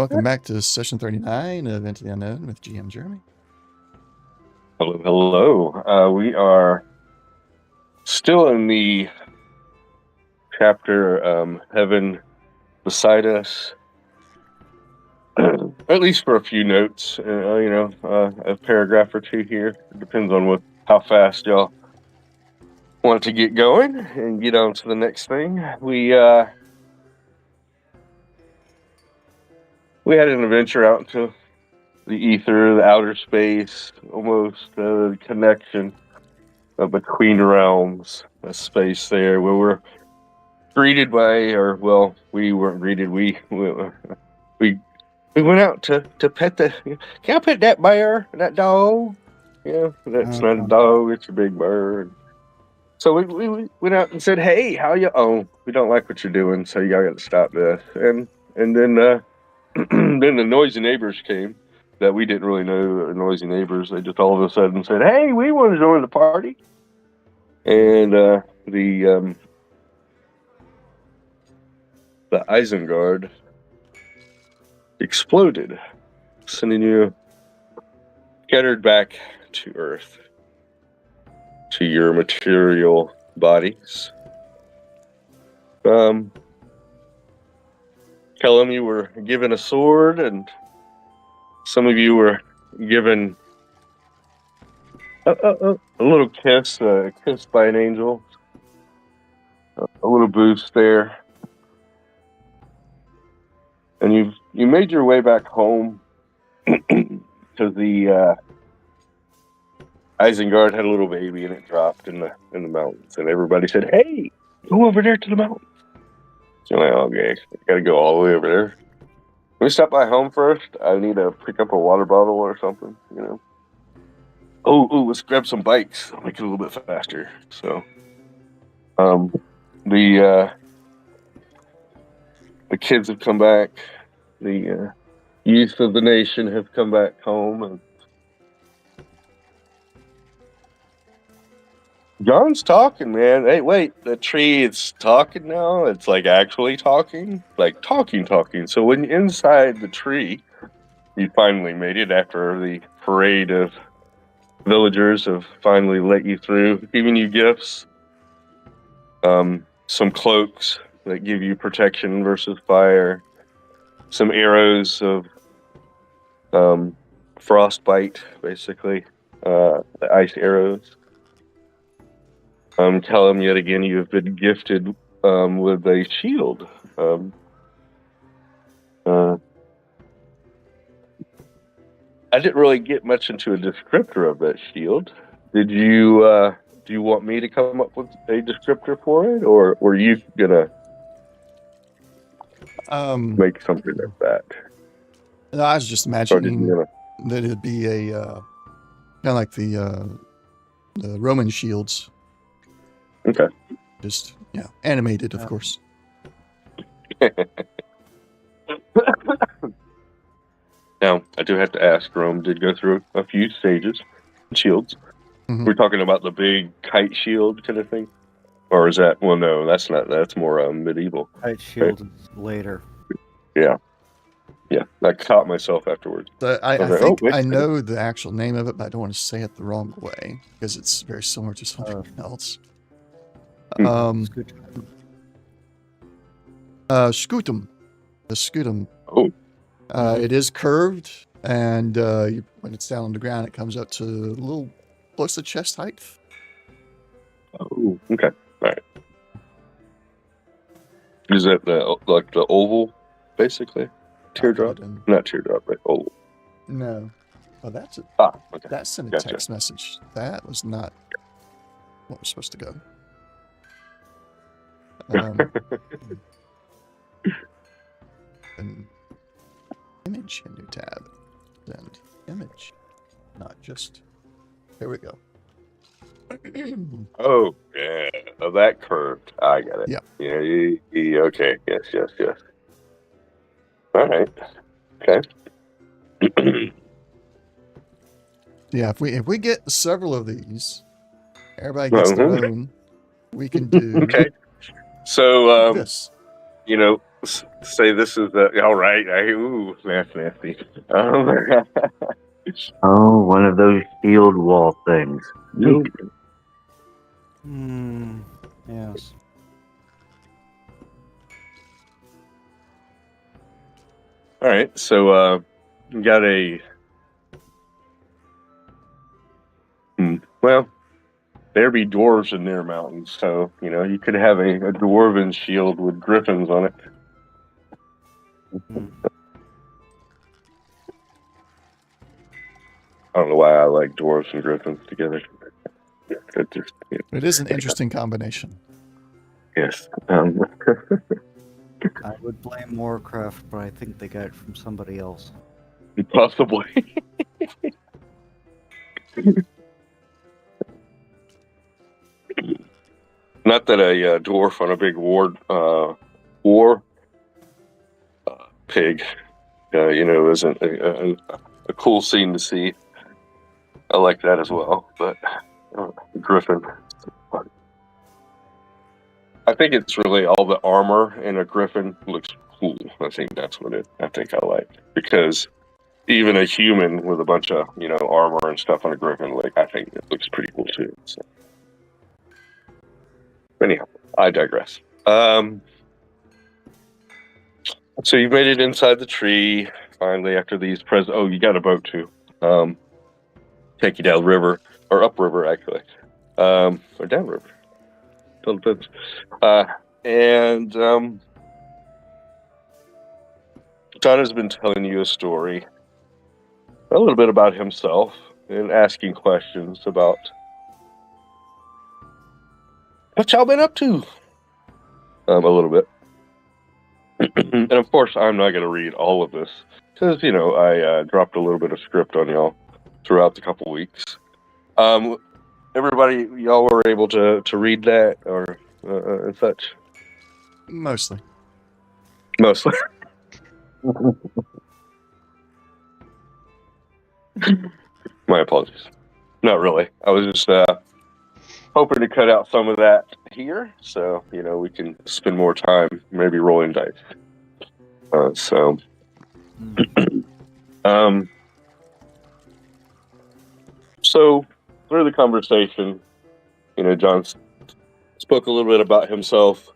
welcome back to session 39 of Into the Unknown with GM Jeremy. Hello, hello. We are still in the chapter Heaven Beside Us. At least for a few notes, a paragraph or two here. It depends on how fast y'all want to get going and get on to the next thing. We had an adventure out into the ether, the outer space, almost the connection between realms, a space there where we're greeted by, we weren't greeted. We went out to pet the. Can I pet that bear, that dog? Yeah, that's not a dog; it's a big bird. So we went out and said, "Hey, how you? Oh, we don't like what you're doing, so you got to stop this." And then then the noisy neighbors came that we didn't really know. Noisy neighbors. They just all of a sudden said, "Hey, we want to join the party." And the Isengard exploded, sending you scattered back to Earth, to your material bodies. Tell them you were given a sword, and some of you were given a little kiss, a kiss by an angel, a little boost there. And you made your way back home to the Isengard had a little baby, and it dropped in the mountains. And everybody said, "Hey, go over there to the mountains." So I'm like, "Okay, gotta go all the way over there. Can we stop by home first? I need to pick up a water bottle or something, you know." Oh, let's grab some bikes. I'll make it a little bit faster. So, the kids have come back. The youth of the nation have come back home, and John's talking, man. Hey, wait, the tree is talking now? It's like actually talking? Like talking. So when you're inside the tree, you finally made it after the parade of villagers have finally let you through, giving you gifts. Some cloaks that give you protection versus fire. Some arrows of frostbite, basically. The ice arrows. Tell them yet again you have been gifted with a shield. I didn't really get much into a descriptor of that shield. Did you? Do you want me to come up with a descriptor for it, or were you gonna make something like that? No, I was just imagining that it'd be a kind of like the Roman shields. Okay. Just animated, of course. Now, I do have to ask, Rome did go through a few stages, shields. Mm-hmm. We're talking about the big kite shield kind of thing? Or is that, well, no, that's not, that's more medieval. Kite shield is later. Yeah. I caught myself afterwards. I think I know the actual name of it, but I don't want to say it the wrong way, because it's very similar to something else. Scutum. The scutum. Oh. It is curved, and when it's down on the ground, it comes up to a little close to chest height. Oh, okay. All right. Is that the oval, basically? Teardrop? Not teardrop, but oval. No. Oh, that's it. Okay. That's in a text message. That was not what was supposed to go. An image in new tab. And image. Not just. Here we go. Oh, yeah. Oh, that curved. I got it. Yeah. Yeah, okay. Yes. All right. Okay. Yeah, if we get several of these, everybody gets their own. We can do okay. So this. say this is all right. Ooh, that's nasty. Oh, one of those shield wall things. Nope. Yes. All right, so you got a. Well, there be dwarves in their mountains, so you could have a dwarven shield with griffins on it. I don't know why I like dwarves and griffins together. It is an interesting combination. Yes. I would blame Warcraft, but I think they got it from somebody else. Possibly. Not that a dwarf on a big war pig, isn't a cool scene to see. I like that as well, but griffin. I think it's really all the armor in a griffin looks cool. I think that's what I think I like, because even a human with a bunch of armor and stuff on a griffin, I think it looks pretty cool too. So. Anyhow, I digress. So you've made it inside the tree finally after these Oh, you got a boat too. Take you down river or upriver actually, or downriver. And John has been telling you a story, a little bit about himself, and asking questions about what y'all been up to. A little bit. And of course, I'm not going to read all of this because, I dropped a little bit of script on y'all throughout the couple weeks. Everybody, y'all were able to read that or and such? Mostly. My apologies. Not really. I was just hoping to cut out some of that here, so we can spend more time maybe rolling dice. So through the conversation, John spoke a little bit about himself,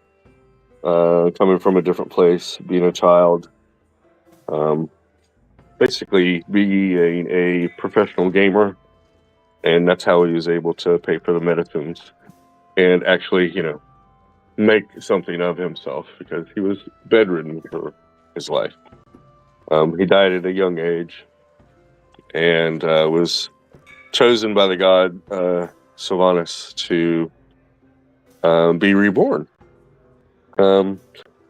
coming from a different place, being a child, basically being a professional gamer, and that's how he was able to pay for the medicines and actually, make something of himself, because he was bedridden for his life. He died at a young age and was chosen by the god Sylvanas to be reborn.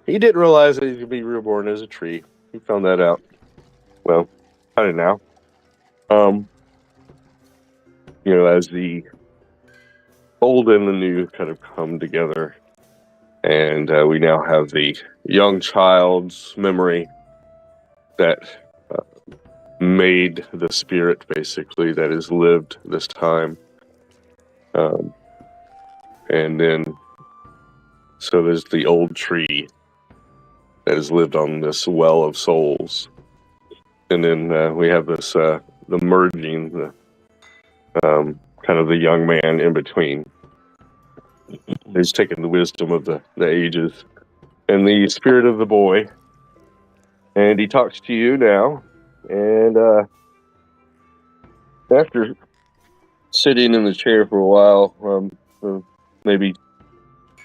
He didn't realize that he could be reborn as a tree. He found that out. Well, kind of now. As the old and the new kind of come together, and we now have the young child's memory that made the spirit, basically, that has lived this time. And then, so there's the old tree that has lived on this well of souls. And then we have this, the merging, the kind of the young man in between. He's taken the wisdom of the ages and the spirit of the boy. And he talks to you now. And after sitting in the chair for a while, maybe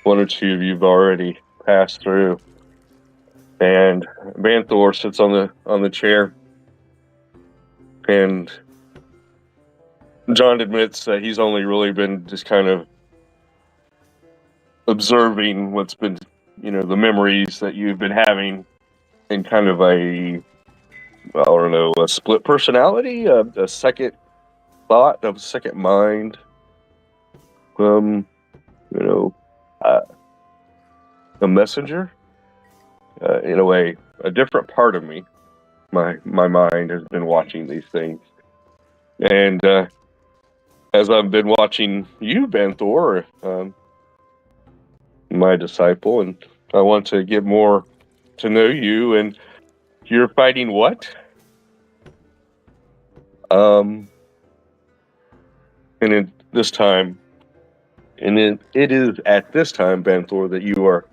one or two of you have already passed through. And Banthor sits on the chair. And John admits that he's only really been just kind of observing what's been, the memories that you've been having in kind of a split personality, a second thought, a second mind. A messenger, in a way, a different part of me. My mind has been watching these things. And as I've been watching you, Banthor, my disciple, and I want to get more to know you, and you're fighting what? And it is at this time, Banthor, that you are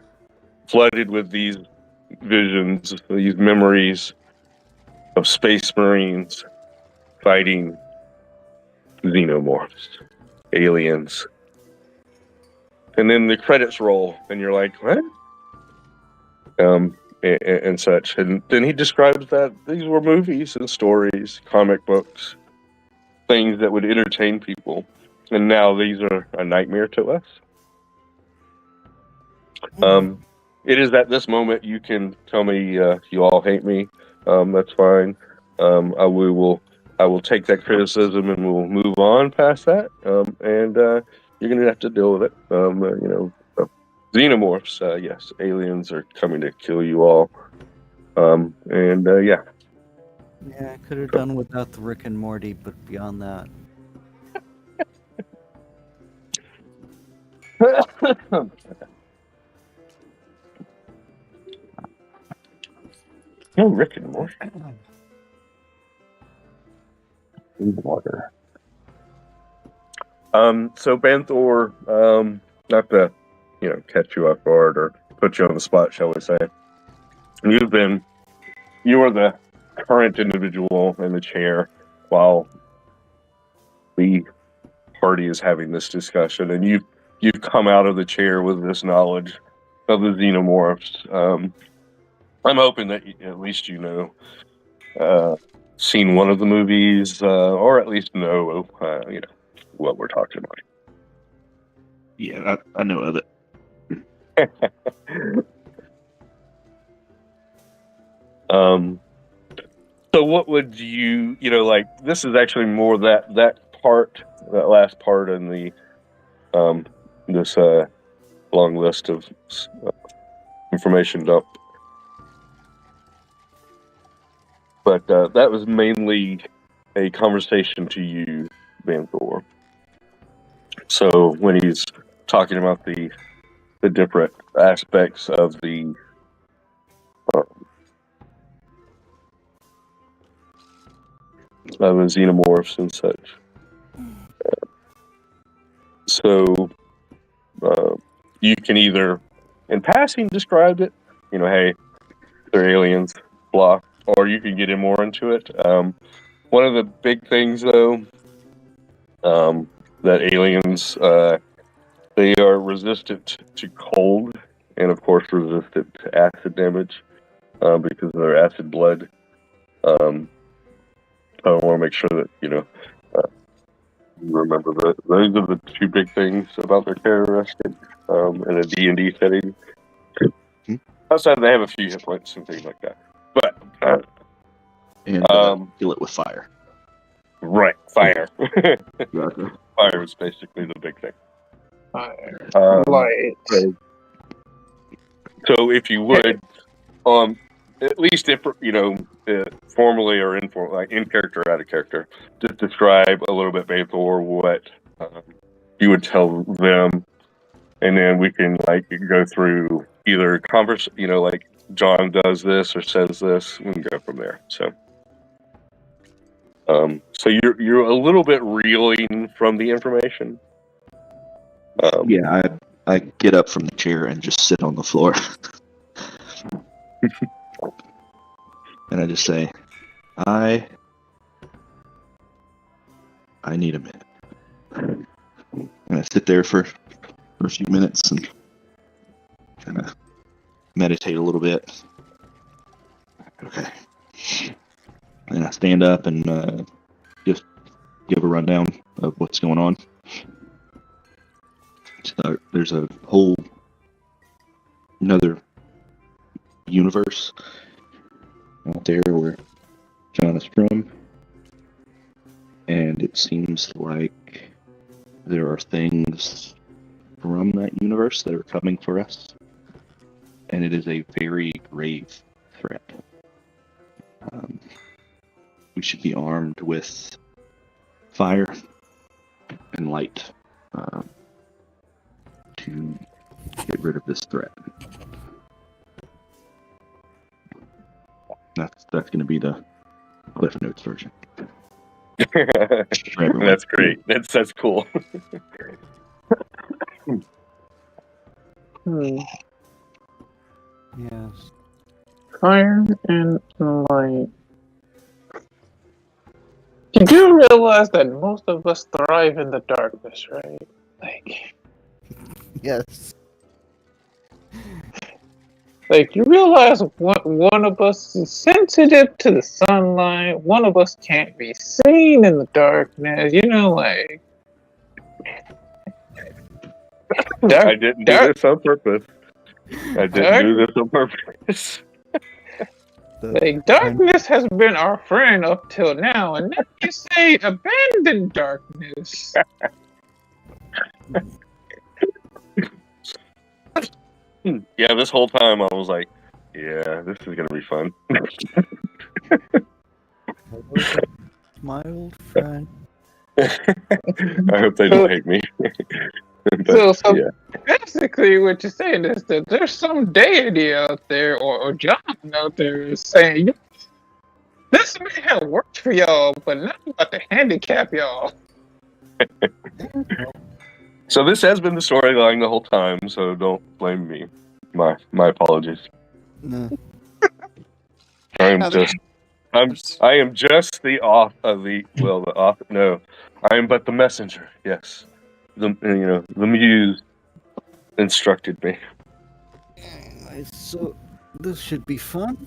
flooded with these visions, these memories of space marines fighting xenomorphs, aliens. And then the credits roll, and you're like, what? And such. And then he describes that these were movies and stories, comic books, things that would entertain people. And now these are a nightmare to us. It is at this moment you can tell me you all hate me. That's fine. I will take that criticism and we'll move on past that. And you're gonna have to deal with it. Xenomorphs, yes, aliens are coming to kill you all. Yeah. Yeah, I could have done without the Rick and Morty, but beyond that. No Rick and Morty. Water. So Banthor, not to, catch you off guard or put you on the spot, shall we say. You are the current individual in the chair while the party is having this discussion, and you've come out of the chair with this knowledge of the xenomorphs. I'm hoping that at least seen one of the movies, or at least know what we're talking about. Yeah, I know of it. So what would you this is actually more that last part in the this long list of information dump. But that was mainly a conversation to you, Banthor. So when he's talking about the different aspects of the xenomorphs and such. So you can either, in passing, describe it, hey, they're aliens, blah, or you can get in more into it. One of the big things, though, that aliens, they are resistant to cold, and of course resistant to acid damage because of their acid blood. I want to make sure that you remember that those are the two big things about their characteristics in a D&D setting. Outside, they have a few hit points and things like that. But kill it with fire. Right, fire. Exactly. Fire is basically the big thing. Fire. Light. So if you would, at least if formally or informally, like in character or out of character, just describe a little bit, Banthor, what you would tell them, and then we can go through either like John does this or says this. We can go from there. So, so you're a little bit reeling from the information. Yeah, I get up from the chair and just sit on the floor. And I just say, I need a minute. And I sit there for a few minutes and kind of meditate a little bit. Okay. And I stand up and just give a rundown of what's going on. So there's a whole another universe out there where John is from, and it seems like there are things from that universe that are coming for us, and it is a very grave threat. We should be armed with fire and light to get rid of this threat. That's going to be the Cliff Notes version. For everyone. That's great. That's cool. Yes. Fire and light. You do realize that most of us thrive in the darkness, right? Yes. Like you realize one of us is sensitive to the sunlight, one of us can't be seen in the darkness. You know, like I didn't do this on purpose. Like darkness has been our friend up till now, and then you say abandon darkness. Yeah, this whole time I was like, yeah, this is gonna be fun. My old friend. I hope they don't hate me. So yeah. basically what you're saying is that there's some deity out there, or John out there is saying, this may have worked for y'all, but now I'm about to handicap y'all. So this has been the storyline the whole time, so don't blame me. My apologies. No. I am just the I am but the messenger. Yes, the muse instructed me. So this should be fun.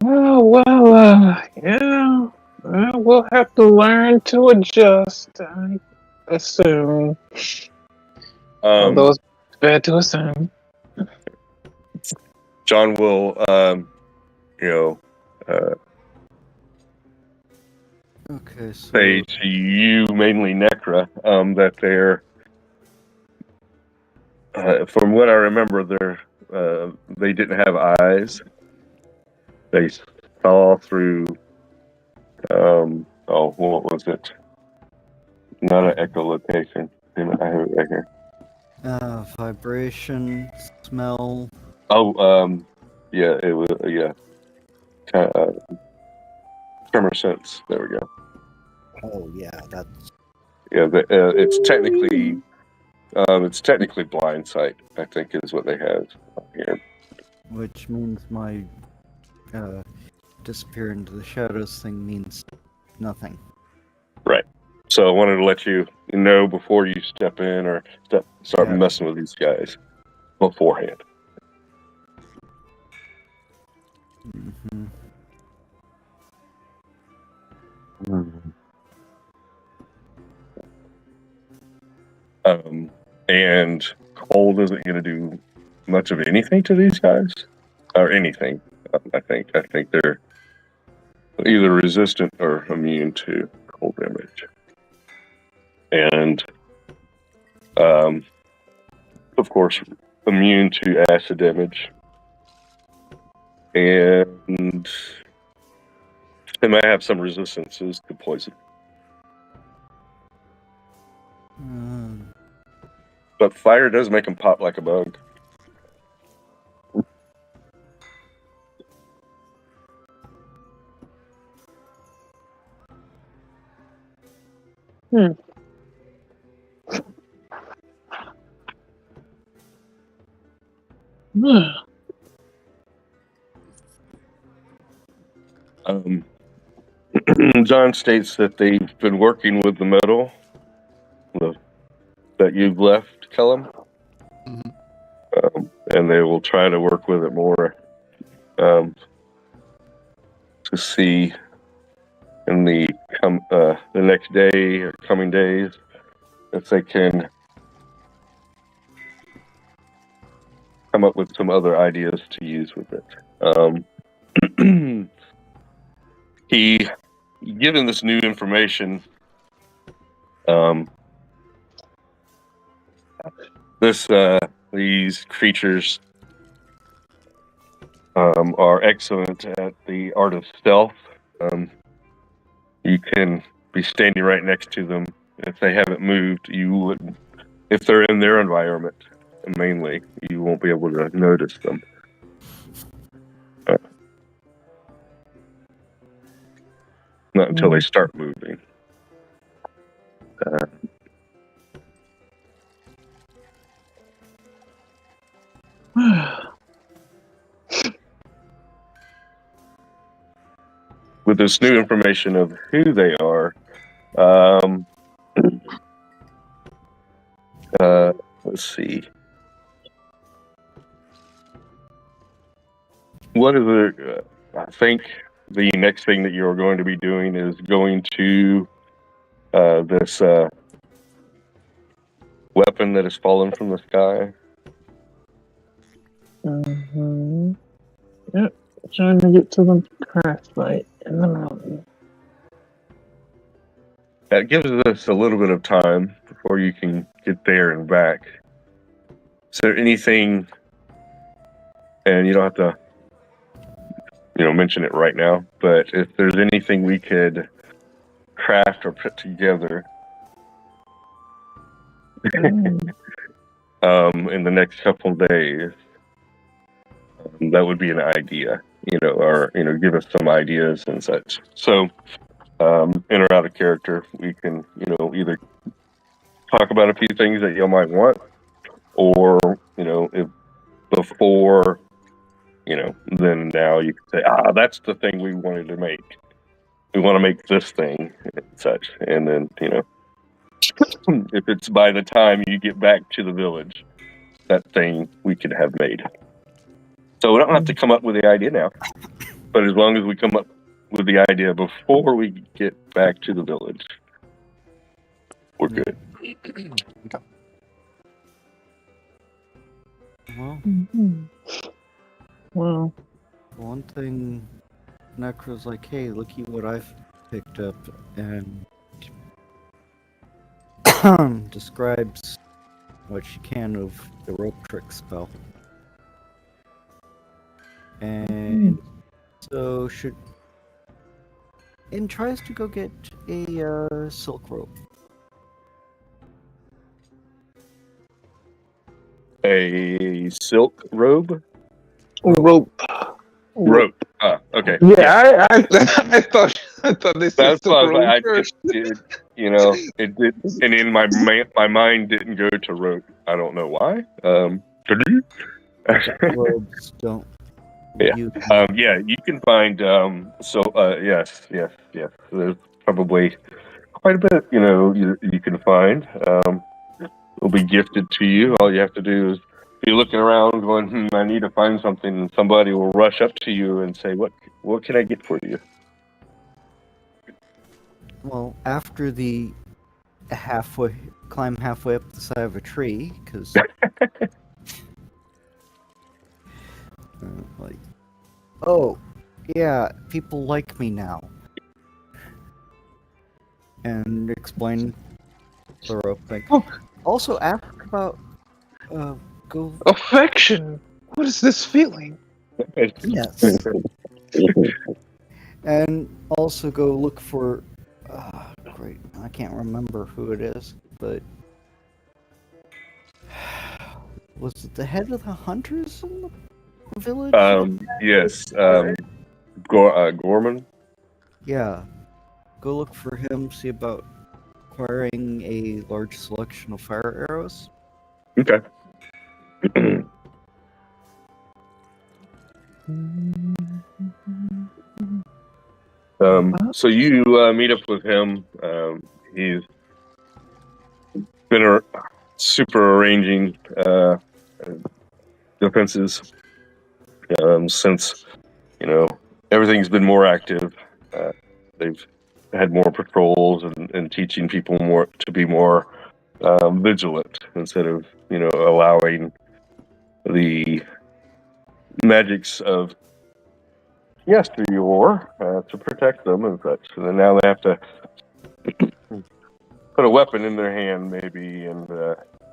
Oh, well, yeah. Well, we'll have to learn to adjust, I assume. Although it's bad to assume. John will, Okay, so say to you, mainly Necra, that they're, from what I remember, they didn't have eyes. They saw through, what was it? Not an echolocation. I have it right here. vibration, smell. Yeah, it was, tremor sense. There we go. Oh yeah, that's. Yeah, it's technically blind sight, I think, is what they have here. Which means my disappear into the shadows thing means nothing. Right. So I wanted to let you know before you step in or start messing with these guys beforehand. Mm-hmm. And cold isn't going to do much of anything to these guys, or anything. I think they're either resistant or immune to cold damage, and of course, immune to acid damage, and they might have some resistances to poison. But fire does make them pop like a bug. John states that they've been working with the metal that you've left, Kellum, and they will try to work with it more to see in the next day or coming days if they can come up with some other ideas to use with it. Given this new information, these creatures are excellent at the art of stealth. You can be standing right next to them. If they haven't moved, you wouldn't. If they're in their environment, mainly, you won't be able to notice them. Not until they start moving. With this new information of who they are, let's see. What is it? I think the next thing that you're going to be doing is going to this weapon that has fallen from the sky. Mm-hmm. Yep. Trying to get to the craft site in the mountain. That gives us a little bit of time before you can get there and back. Is there anything, and you don't have to, mention it right now, but if there's anything we could craft or put together in the next couple of days, that would be an idea, or give us some ideas and such. So, in or out of character, we can, either talk about a few things that you might want, or if before, then now you can say, that's the thing we wanted to make. We want to make this thing and such, and then if it's by the time you get back to the village, that thing we could have made. So we don't have to come up with the idea now, but as long as we come up with the idea before we get back to the village, we're good. Okay. Well, Well, one thing, Necro's like, hey, looky what I've picked up, and describes what she can of the rope trick spell. And so tries to go get a silk rope. A silk robe? rope. Rope. Okay. Yeah, I thought they said That's silk rope why first. it did, and in my mind didn't go to rope. I don't know why. Robes don't. Yeah. use- Yeah, you can find yes. There's probably quite a bit, you can find. Will be gifted to you. All you have to do is be looking around going, I need to find something, and somebody will rush up to you and say, What can I get for you? Well, after the climb halfway up the side of a tree, because like, oh yeah, people like me now, and explain the rope thing. Also, ask about go. Affection. What is this feeling? Yes. And also go look for. Great, I can't remember who it is, but was it the head of the hunters in the village? Yes. Gorman. Yeah. Go look for him. See about acquiring a large selection of fire arrows. Okay. So you meet up with him. He's been super arranging defenses since everything's been more active. They've had more patrols and teaching people more to be more vigilant instead of allowing the magics of yesteryear to protect them and such. And then now they have to put a weapon in their hand, maybe, and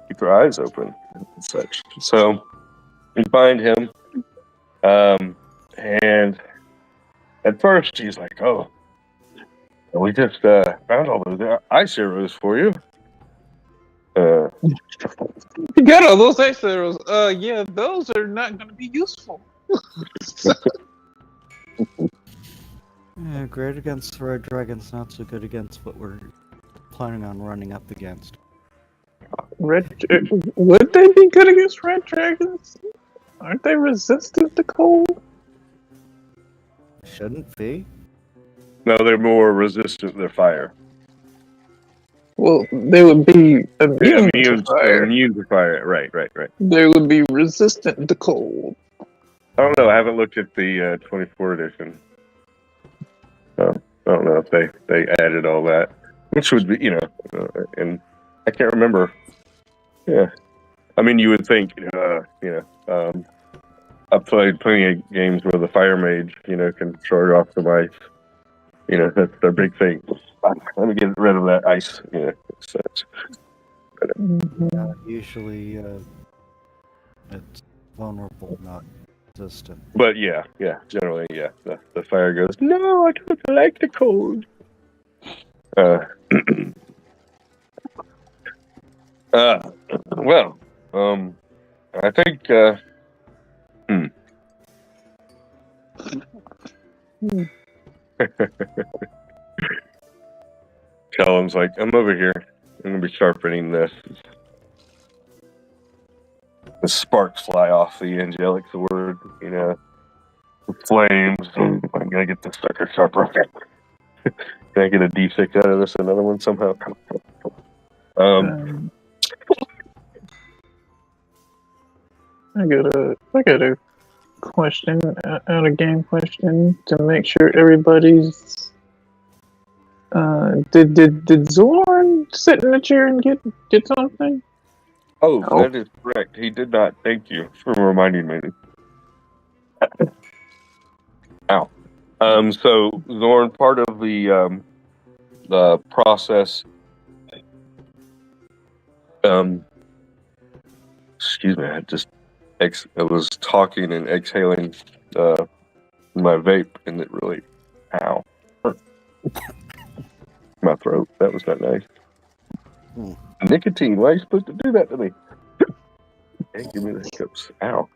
keep their eyes open and such. So you find him, and at first he's like, "Oh, we just found all those ice arrows for you." You got all those ice arrows. Yeah, those are not going to be useful. Yeah, great against the red dragons, not so good against what we're planning on running up against. Would they be good against red dragons? Aren't they resistant to cold? Shouldn't be. No, they're more resistant to fire. Well, they would be immune to Immune fire. to fire. Right. They would be resistant to cold. I don't know. I haven't looked at the 24 edition. I don't know if they added all that, which would be, and I can't remember. Yeah, I mean, you would think, I've played plenty of games where the fire mage, can throw it off the ice. That's their big thing. Let me get rid of that ice. Such. Yeah, usually it's vulnerable, not resistant. But yeah, generally, yeah. The fire goes, no, I don't like the cold. Well, I think, Callum's like, I'm over here. I'm gonna be sharpening this. The sparks fly off the angelic sword, the flames. I'm gonna get this sucker sharper. Can I get a D6 out of this? Another one somehow? I got a question, out of game question to make sure everybody's. Did Zorn sit in the chair and get something? Oh, that is correct. He did not. Thank you for reminding me. Ow. So Zorn, part of the process. Excuse me. I was talking and exhaling my vape, and it really, ow, hurt my throat. That was not nice. Nicotine. Why are you supposed to do that to me? Hey, give me the hiccups. Ow.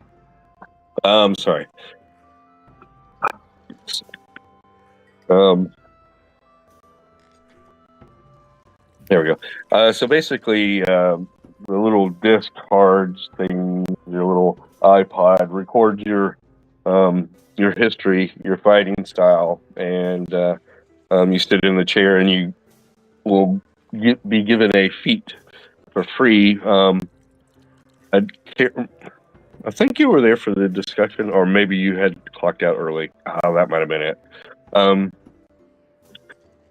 Sorry. There we go. So basically, the little disc cards thing, your little iPod records your history, your fighting style, and you sit in the chair, and you will be given a feat for free. I think you were there for the discussion, or maybe you had clocked out early. That might have been it.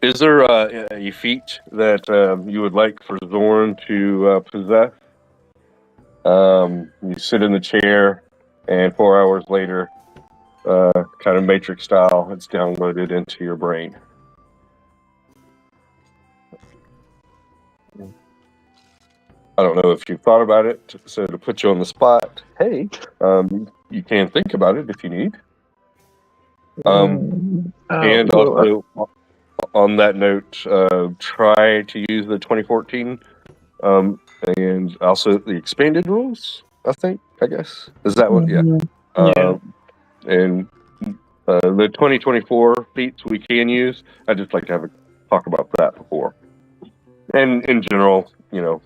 Is there a feat that you would like for Zorn to possess? You sit in the chair, and 4 hours later, kind of Matrix style, it's downloaded into your brain. I don't know if you've thought about it, so to put you on the spot, hey, you can think about it if you need. And also, on that note, try to use the 2014, and also the expanded rules, I guess. Is that what? Yeah. And the 2024 feats we can use, I'd just like to have a talk about that before. And in general, to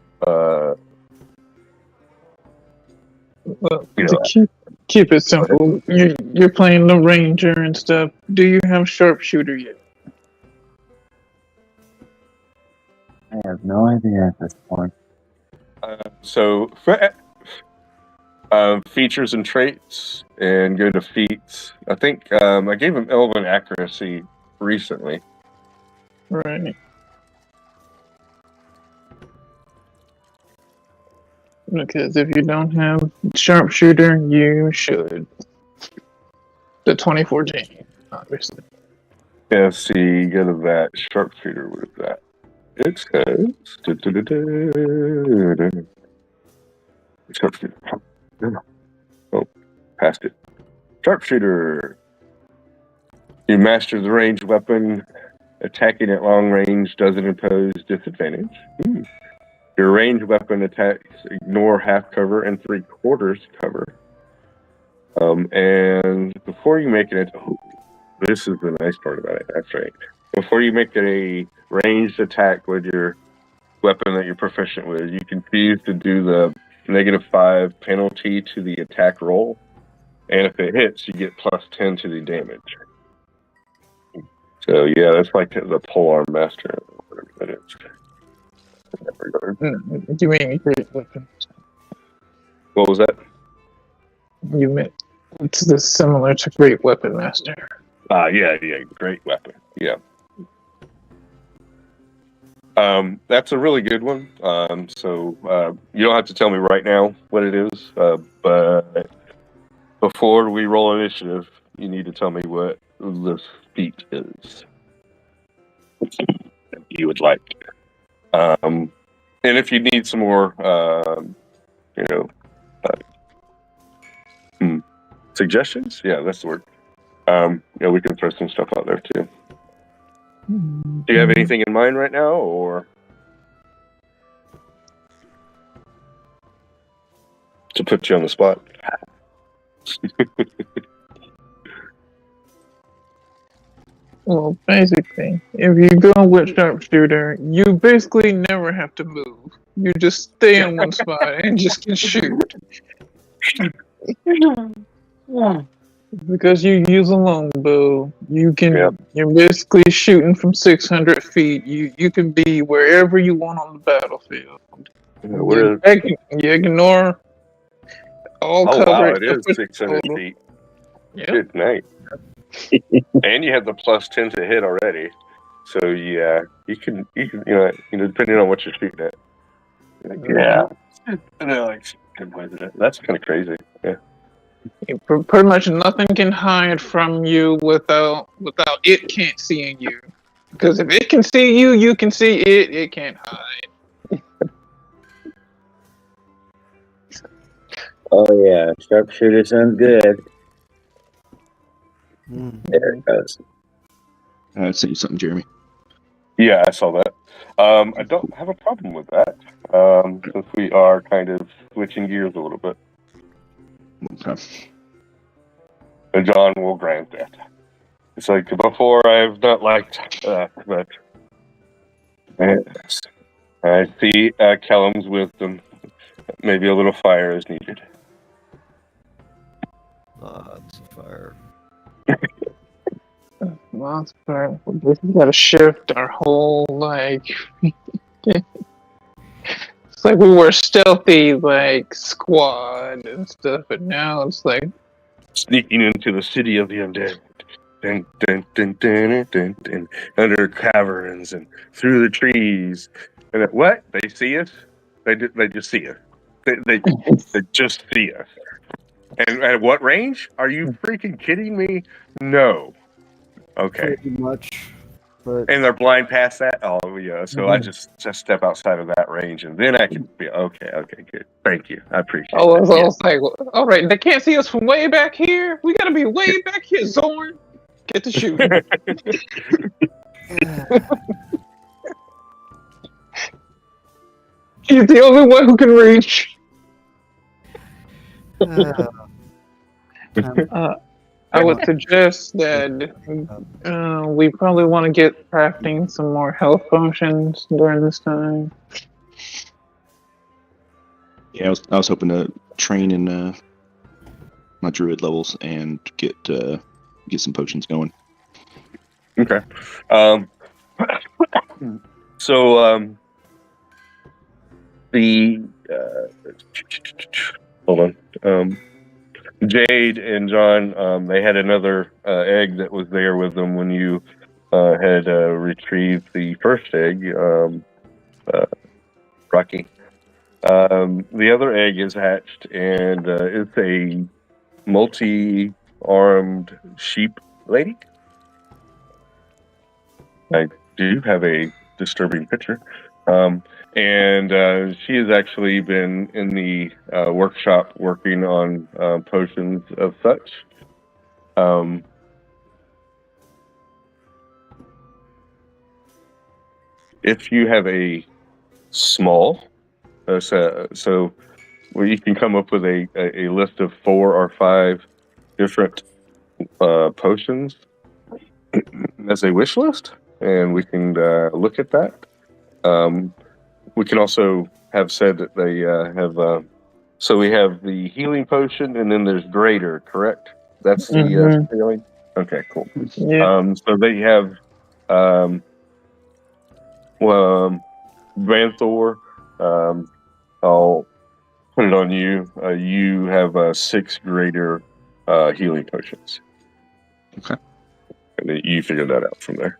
keep it simple, you're playing the ranger and stuff. Do you have sharpshooter yet? I have no idea at this point. So, features and traits, and go to feats. I think I gave him Elven accuracy recently. Right. Because if you don't have sharpshooter, you should. The 2014, obviously. Yeah, see, go to that sharpshooter. What is that? It says sharpshooter. Oh, passed it. Sharpshooter. You master the ranged weapon. Attacking at long range doesn't impose disadvantage. Your ranged weapon attacks ignore half cover and 3/4 cover. And before you make it, this is the nice part about it. That's right. Before you make a ranged attack with your weapon that you're proficient with, you can choose to do the -5 penalty to the attack roll, and if it hits, you get +10 to the damage. So yeah, that's like the polearm master, whatever that is. In that regard. You mean great weapon? What was that? You meant it's this similar to great weapon master. Yeah, great weapon. Yeah. That's a really good one. So you don't have to tell me right now what it is, but before we roll initiative, you need to tell me what this feat is that you would like. And if you need some more, suggestions, yeah, that's the word. We can throw some stuff out there too. Do you have anything in mind right now, or to put you on the spot? Well, basically, if you go with sharpshooter, you basically never have to move. You just stay in one spot and just can shoot. Because you use a longbow, you're basically shooting from 600 feet. You can be wherever you want on the battlefield. You ignore all cover. Wow, it is 600 feet. Yeah. Good night. And you have the +10 to hit already. So yeah, you can depending on what you're shooting at. Yeah. That's kind of crazy. Yeah. Pretty much nothing can hide from you without it can't seeing you. Because if it can see you, you can see it. It can't hide. Oh yeah, sharpshooter sounds good. There it goes. I'd say something, Jeremy. Yeah, I saw that. I don't have a problem with that. Since we are kind of switching gears a little bit. Okay. And John will grant that. It's like before I've not liked that, but I see Callum's wisdom. Maybe a little fire is needed. Lots of fire. Lots of fire. We gotta shift our whole it's like we were stealthy squad and stuff, but now it's like sneaking into the city of the undead. Dun, dun, dun, dun, dun, dun, under caverns and through the trees. And what? They see us? They just see us. They just see us. And at what range? Are you freaking kidding me? No. Okay. Pretty much. But And they're blind past that? Oh, yeah. So I just step outside of that range, and then I can be, okay, good. Thank you. I appreciate it. I was like, all right, they can't see us from way back here. We gotta be way back here, Zorn. Get to shooting. He's the only one who can reach. I would suggest that we probably want to get crafting some more health potions during this time. Yeah, I was hoping to train in my druid levels and get some potions going. Okay. So hold on. Jade and John, they had another egg that was there with them when you had retrieved the first egg, Rocky. The other egg is hatched, and it's a multi-armed sheep lady. I do have a disturbing picture. And she has actually been in the workshop working on potions of such. If you have a small, so where you can come up with a list of 4 or 5 different potions, as a wish list, and we can look at that. We can also have said that they have. So we have the healing potion, and then there's greater. Correct? That's the healing. Okay, cool. Yeah. So they have Vanthor. I'll put it on you. You have 6 greater healing potions. Okay. And then you figure that out from there.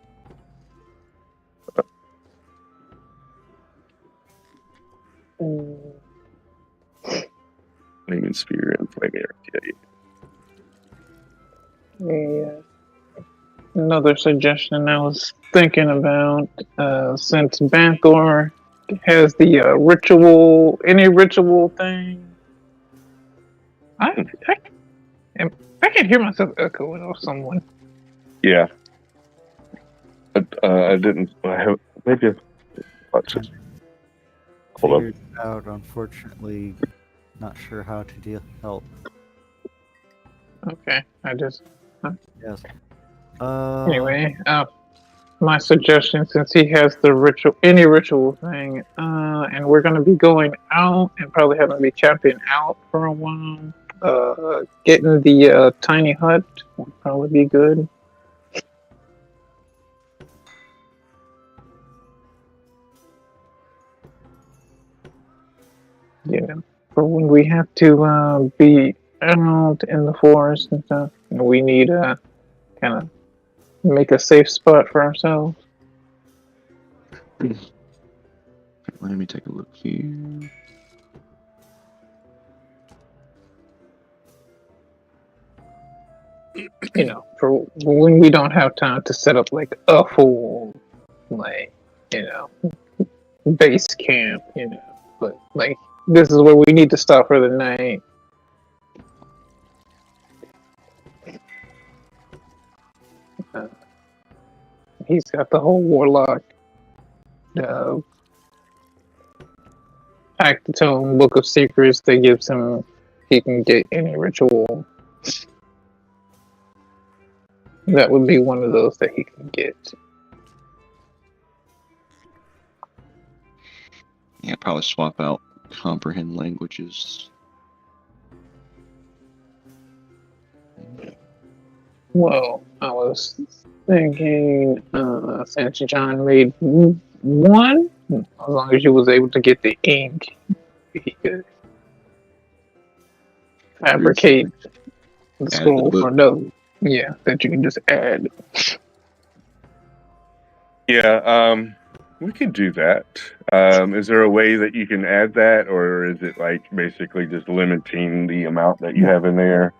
Flaming Spear and Flaming Arrow. Yeah. Another suggestion I was thinking about, since Banthor has the any ritual thing. I can hear myself echoing off someone. Yeah. I didn't. I have maybe. Hold on. Figured it out. Unfortunately, not sure how to help. Okay, I just. Yes. Anyway, my suggestion, since he has the any ritual thing, and we're gonna be going out and probably having to be camping out for a while. Getting the tiny hut would probably be good. Yeah, for when we have to be out in the forest and stuff, we need to kind of make a safe spot for ourselves. Let me take a look here. You know, for when we don't have time to set up like a full, like, you know, base camp, you know, but like this is where we need to stop for the night. He's got the whole warlock Act the Tome Book of Secrets that gives him, he can get any ritual. That would be one of those that he can get. Yeah, probably swap out comprehend languages. Well, I was thinking, since John made one, as long as you was able to get the ink, he could fabricate the scroll for no. Yeah, that you can just add. Yeah, we could do that. Is there a way that you can add that, or is it like basically just limiting the amount that you have in there?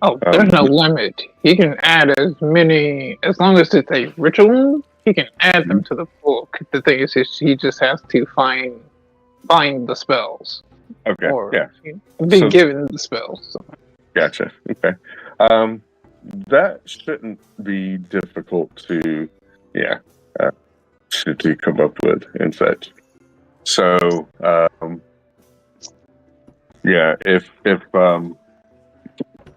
Oh, there's no limit. He can add as many, as long as it's a ritual, he can add them to the book. The thing is, he just has to find the spells. Okay, or yeah. Be given the spells. So. Gotcha. Okay. That shouldn't be difficult to come up with and such. So, if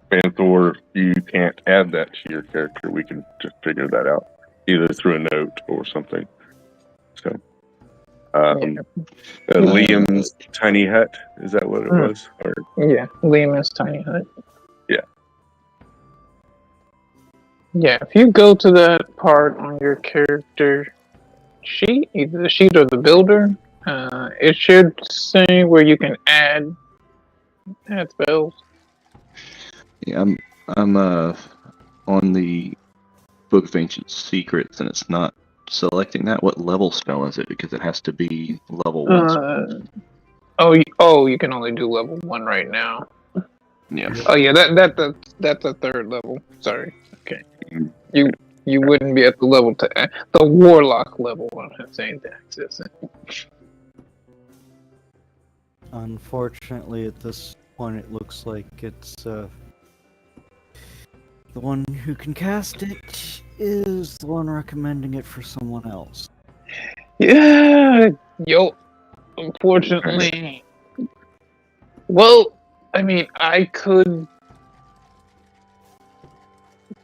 Banthor, you can't add that to your character, we can just figure that out either through a note or something. So, Liam's tiny hut, is that what it was? Or? Yeah, Liam's tiny hut. Yeah. Yeah, if you go to that part on your character sheet, either the sheet or the builder, it should say where you can add spells. Yeah, I'm on the Book of Ancient Secrets, and it's not selecting that. What level spell is it? Because it has to be level 1. You can only do level 1 right now. Yeah. Oh yeah, that's a 3rd level. Sorry. Okay. You wouldn't be at the level to the warlock level. I'm saying to access it. Unfortunately, at this point, it looks like it's the one who can cast it is the one recommending it for someone else. Yeah, unfortunately. Well, I mean, I could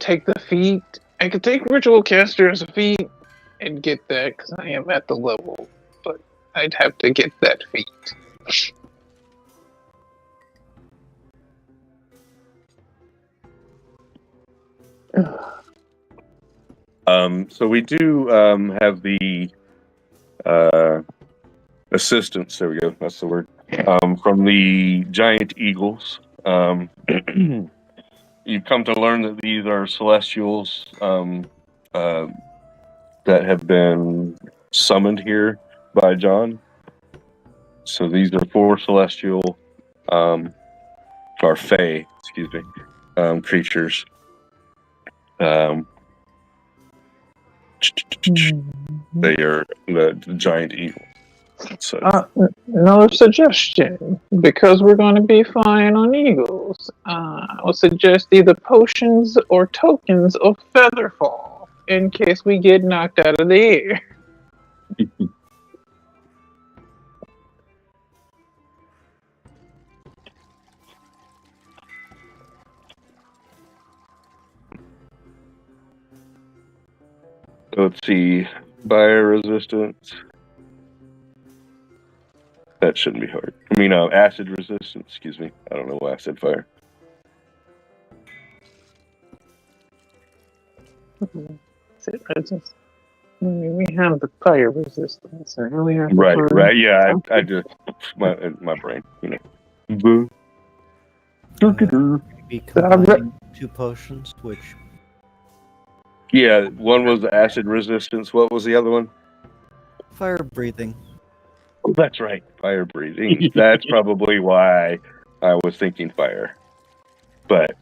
take the feat I could take Ritual Caster's feat and get that because I am at the level, but I'd have to get that feat. So we do have the assistance. There we go. That's the word. From the giant eagles. You've come to learn that these are celestials that have been summoned here by John. So these are 4 celestial, or fae, excuse me, creatures. They are the giant eagle. So Another suggestion, because we're going to be flying on eagles, I would suggest either potions or tokens of featherfall in case we get knocked out of the air. let's see, fire resistance. That shouldn't be hard. I mean, acid resistance. Excuse me. I don't know why I said fire. We have the fire resistance. I really have to Right. Yeah, I just my brain. You know. Maybe combining 2 potions, which Yeah, one was acid resistance. What was the other one? fire breathing. Oh, that's right, fire breathing. That's probably why I was thinking fire. But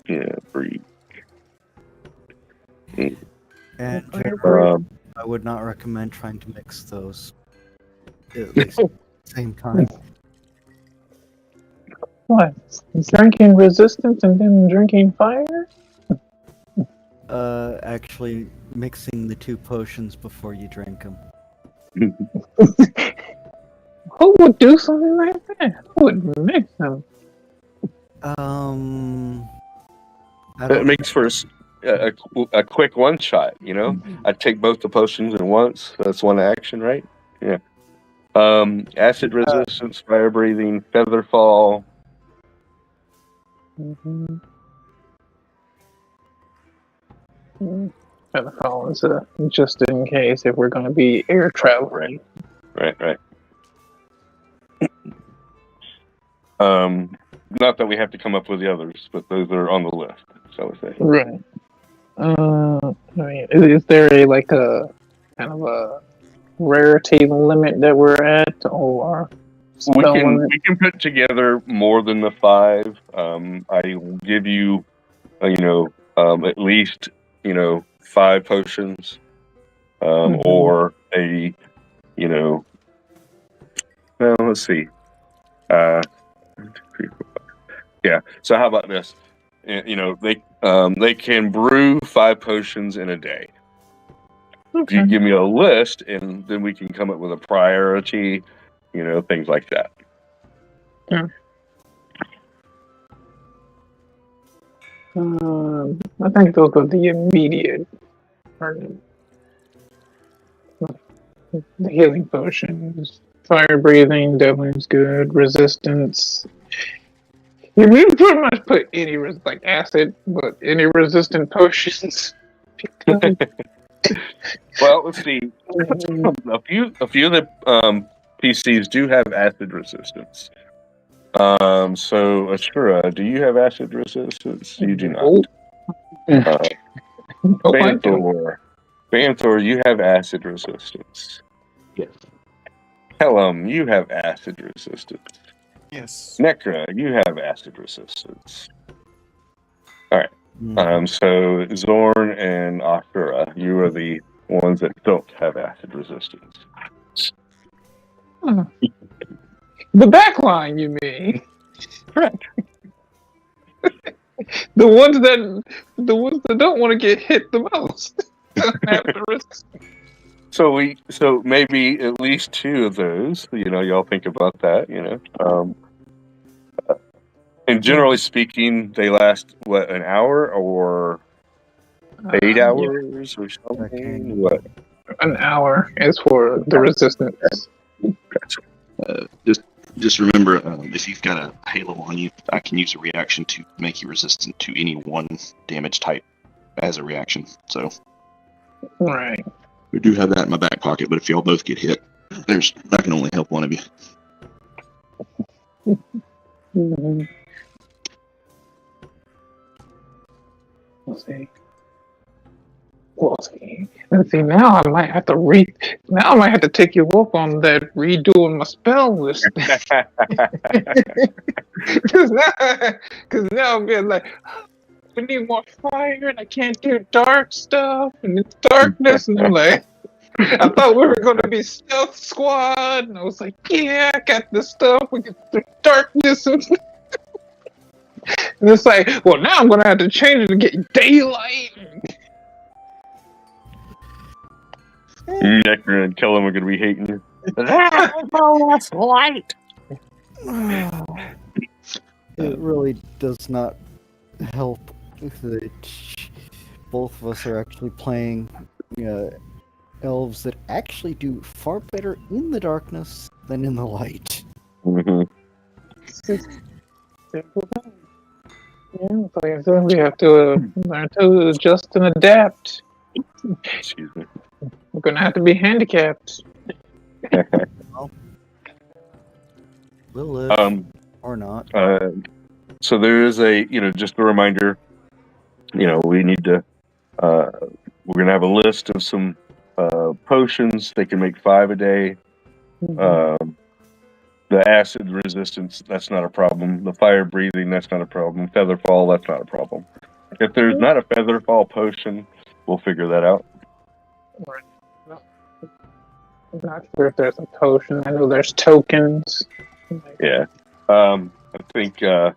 yeah, breathe. And generally, I would not recommend trying to mix those at least at the same time. What? Drinking resistance and then drinking fire? Actually mixing the 2 potions before you drink them. Who would do something like that? Who would mix them? It makes for a quick one shot, you know? I take both the potions at once. That's one action, right? Yeah. Acid resistance, fire breathing, feather fall. Feather fall is just in case if we're going to be air traveling. Right. Not that we have to come up with the others, but those are on the list, shall we say. Right. I mean, is there a kind of a rarity limit that we're at, or we can put together more than the 5. I will give you, at least 5 potions, or a, well, let's see, yeah. So how about this? They can brew 5 potions in a day. Okay. You give me a list, and then we can come up with a priority, things like that. Yeah. I think those are the immediate, the healing potions. Fire breathing, Devlin's good. Resistance. You can pretty much put any like acid, but any resistant potions. Well, let's see. A few of the PCs do have acid resistance. So Ashura, do you have acid resistance? You do not. Banthor, you have acid resistance. Yes. Helm, you have acid resistance. Yes. Necra, you have acid resistance. All right. So Zorn and Ashura, you are the ones that don't have acid resistance. The back line, you mean? Correct. The ones that don't want to get hit the most. Have the risk. So maybe at least 2 of those. Y'all think about that. And generally speaking, they last an hour or 8 Yeah, hours or something? What? an hour is for the resistance. Gotcha. Just remember, if you've got a halo on you, I can use a reaction to make you resistant to any one damage type as a reaction. So Right. we do have that in my back pocket. But if y'all both get hit, I can only help one of you. Mm-hmm. Let's see. Well, see. Let's see. Now I might have to take you up on that redoing my spell list. Because now I'm being like, we need more fire, and I can't do dark stuff, and it's darkness, and I'm like, I thought we were going to be stealth squad, and I was like, yeah, I got this stuff. We can do darkness, and it's like, well, now I'm going to have to change it to get daylight. You're not going to tell them we're going to be hating you. That's light. It really does not help that both of us are actually playing elves that actually do far better in the darkness than in the light. Mm-hmm. Yeah, so we have to learn to adjust and adapt. Excuse me. We're going to have to be handicapped. We'll live or not. So there is just a reminder, we need to, we're going to have a list of some potions. They can make 5 a day. The acid resistance, that's not a problem. The fire breathing, that's not a problem. Feather fall, that's not a problem. If there's not a feather fall potion, we'll figure that out. Right. I'm not sure if there's a potion. I know there's tokens. Yeah. I think the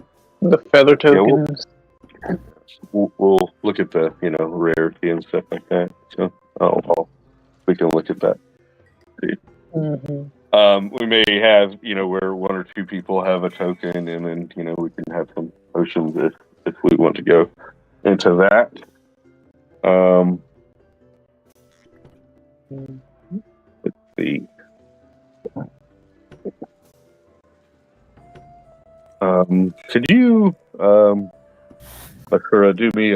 feather tokens. we'll look at the rarity and stuff like that. So we can look at that. Mm-hmm. We may have where 1 or 2 people have a token, and then we can have some potions if we want to go into that. Let's see. Could you, Bakura, do me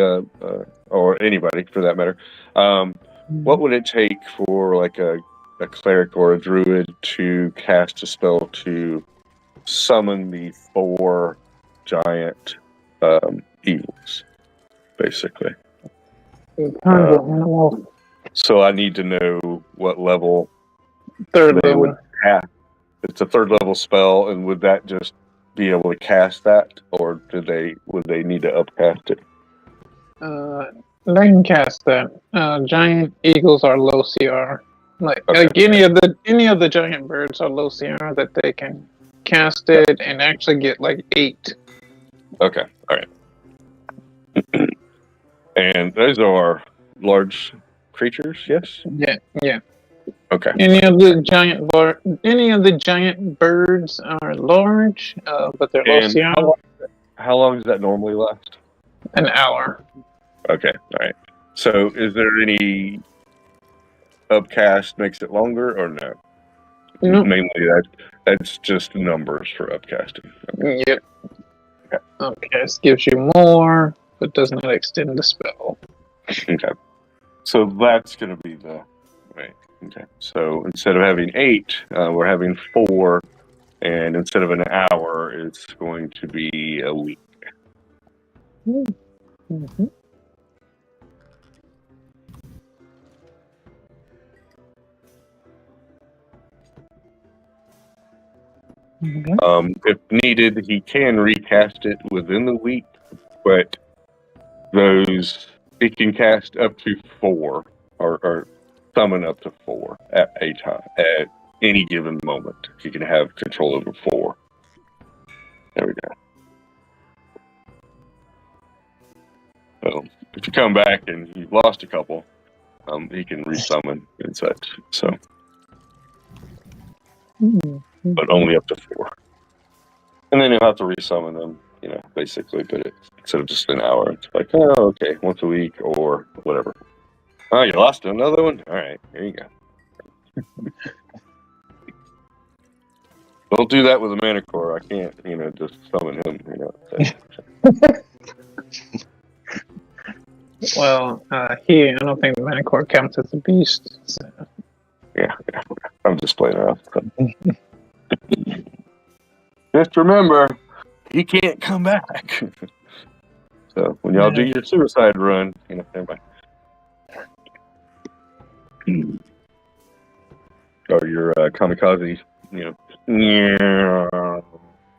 or anybody for that matter, what would it take for like a cleric or a druid to cast a spell to summon the 4 giant eagles, basically? So I need to know what level. 3rd level. It's a 3rd level spell, and would that just be able to cast that, or would they need to upcast it? They can cast that. Giant eagles are low CR. Like any of the giant birds are low CR that they can cast it and actually get like 8. Okay, all right. And those are large creatures, yes? Yeah. Okay. Any of the giant birds are large, but they're low CR. How long does that normally last? An hour. Okay, all right. So is there any upcast makes it longer, or no? Nope. Mainly that's just numbers for upcasting. Yep. Okay. Upcast gives you more, but does not extend the spell. Okay. So that's going to be the right. Okay. So instead of having 8, we're having 4, and instead of an hour, it's going to be a week. Mm-hmm. If needed, he can recast it within the week, but he can cast up to 4 or summon up to 4 at a time at any given moment. He can have control over 4. There we go. So if you come back and you've lost a couple, he can resummon and such. So, but only up to 4, and then he'll have to resummon them basically. But instead of just an hour, it's like, oh, okay, once a week or whatever. Oh, you lost another one? All right, here you go. Don't do that with a Manicore. I can't, just summon him. Well, I don't think the Manicore counts as a beast. So. Yeah, I'm just playing around. Just remember, he can't come back. So when y'all do your suicide run, never mind. Or your kamikaze, Yeah.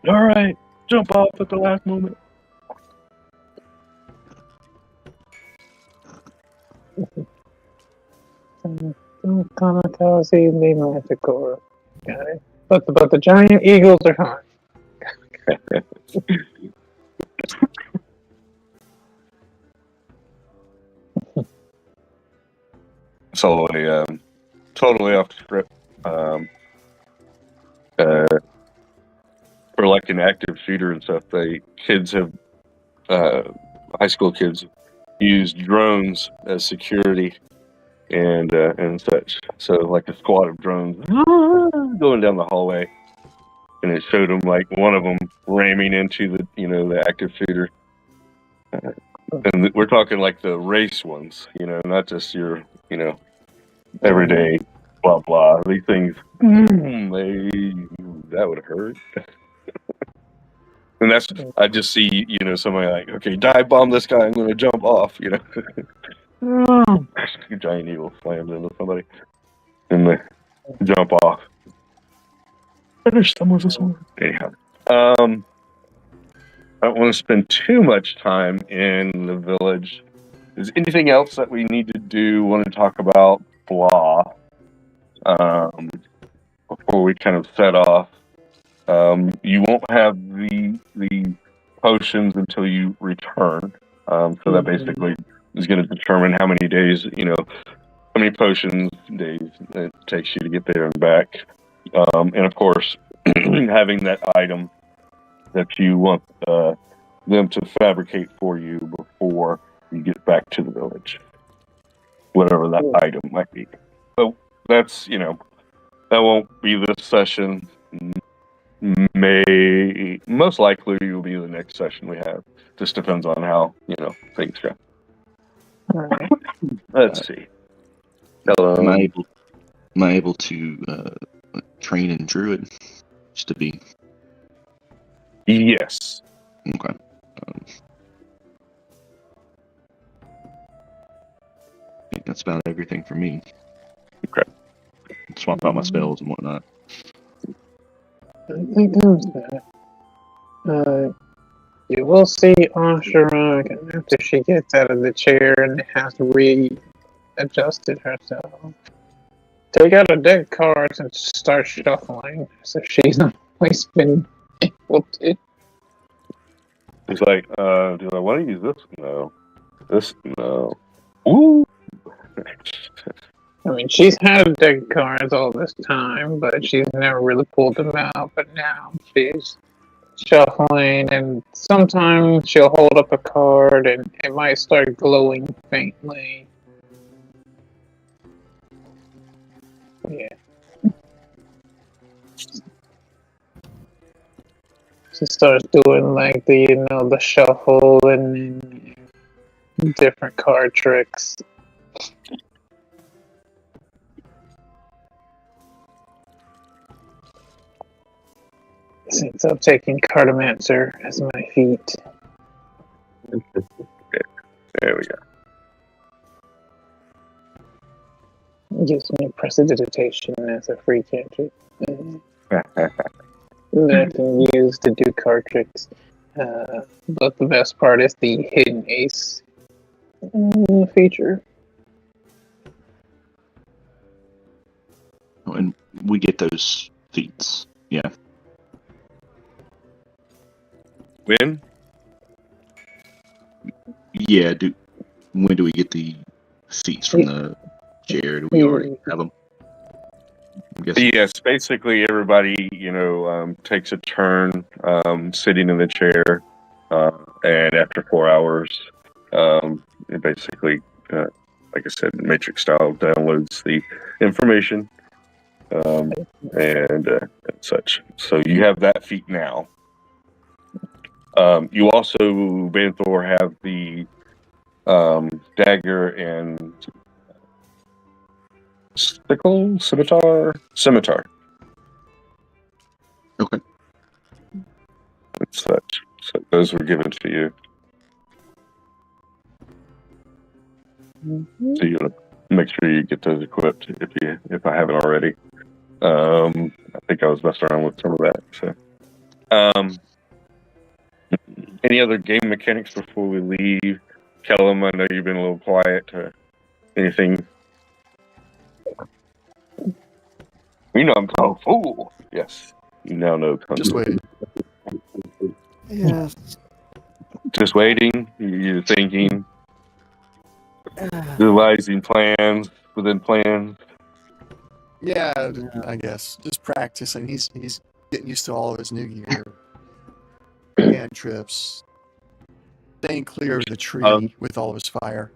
All right, jump off at the last moment. Kamikaze, the Manticore. Got it. But the giant eagles are fine. So, totally off the script. For like an active shooter and stuff, kids have high school kids use drones as security and such. So like a squad of drones going down the hallway, and it showed them like one of them ramming into the active shooter. And we're talking like the race ones, not just your everyday blah blah. These things, that would hurt. And I just see, somebody like, okay, dive bomb this guy, I'm going to jump off, Giant eagle slams into somebody, and they jump off. Finish them with a sword. Anyhow, I don't want to spend too much time in the village. Is anything else that we need to do, want to talk about, blah, before we kind of set off? You won't have the potions until you return. So that basically is going to determine how many days, how many potions days it takes you to get there and back. And of course, having that item that you want them to fabricate for you before you get back to the village, whatever that item might be. So that's, that won't be this session. Most likely will be the next session we have. Just depends on how things go. Right. Let's see. Am I able to train in Druid just to be? Yes. Okay. I think that's about everything for me. Okay. Swap out my spells and whatnot. I think that was you will see Ashura after she gets out of the chair and has readjusted herself. Take out a deck of cards and start shuffling. So she's always been able to. It's like, do I want to use this? No. This? No. Ooh. I mean, she's had a deck of cards all this time, but she's never really pulled them out. But now she's shuffling, and sometimes she'll hold up a card and it might start glowing faintly. Yeah. She starts doing like the shuffle and different card tricks. Since I'm taking Cartomancer as my feat. There we go. Gives me Prestidigitation as a free cantrip. That I can use to do card tricks. But the best part is the Hidden Ace feature. Oh, and we get those feats. Yeah. When? Yeah. When do we get the feats from the chair? Do we already have them? Yes, basically everybody, takes a turn sitting in the chair, and after 4 hours, it basically, like I said, Matrix style downloads the information and such. So you have that feat now. You also, Banthor, have the dagger and sickle, scimitar. Okay. And such. So those were given to you. So you make sure you get those equipped if I haven't already. I think I was messing around with some of that. So, any other game mechanics before we leave? Kellum, I know you've been a little quiet. Anything? You know I'm Kung Fu. Yes, you now know Kung Just Fu. wait. Yes. Just waiting. You're thinking, devising plans within plans. Yeah, I guess just practicing. He's getting used to all of his new gear, cantrips, staying clear of the tree with all of his fire.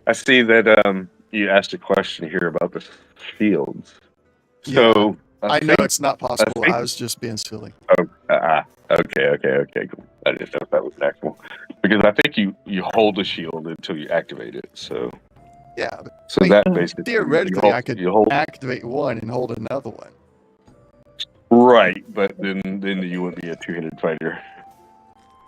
I see that you asked a question here about the shields. So I know it's not possible. I was just being silly. Okay, cool. I didn't know if that was actual, because I think you hold the shield until you activate it. So Yeah, so that basically theoretically I could activate one and hold another one. Right, but then you would be a two-handed fighter.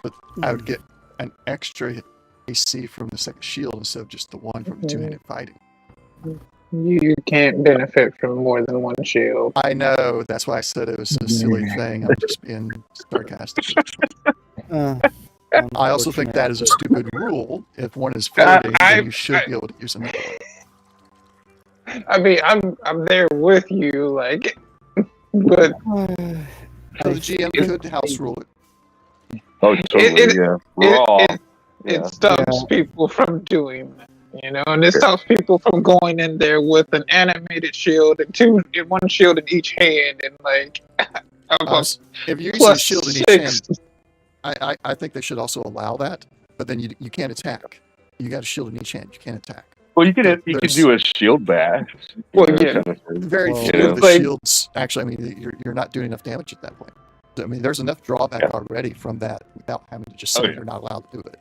But I would get an extra AC from the second shield instead of just the one from the two-handed fighting. You can't benefit from more than one shield. I know. That's why I said it was a silly thing. I'm just being sarcastic. I also think that is a stupid rule. If one is floating, then you should be able to use another one. I mean, I'm there with you, like, but So the GM could house rule it. Oh, totally, yeah. Raw. It stops people from doing that, you know, and it stops people from going in there with an animated shield and one shield in each hand, and like, if you're using a shield in each hand, I think they should also allow that, but then you can't attack. You got a shield in each hand. You can't attack. Well, you could do a shield bash. Well, yeah. Very few of the shields actually. I mean, you're not doing enough damage at that point. I mean, there's enough drawback already from that without having to just say you're not allowed to do it.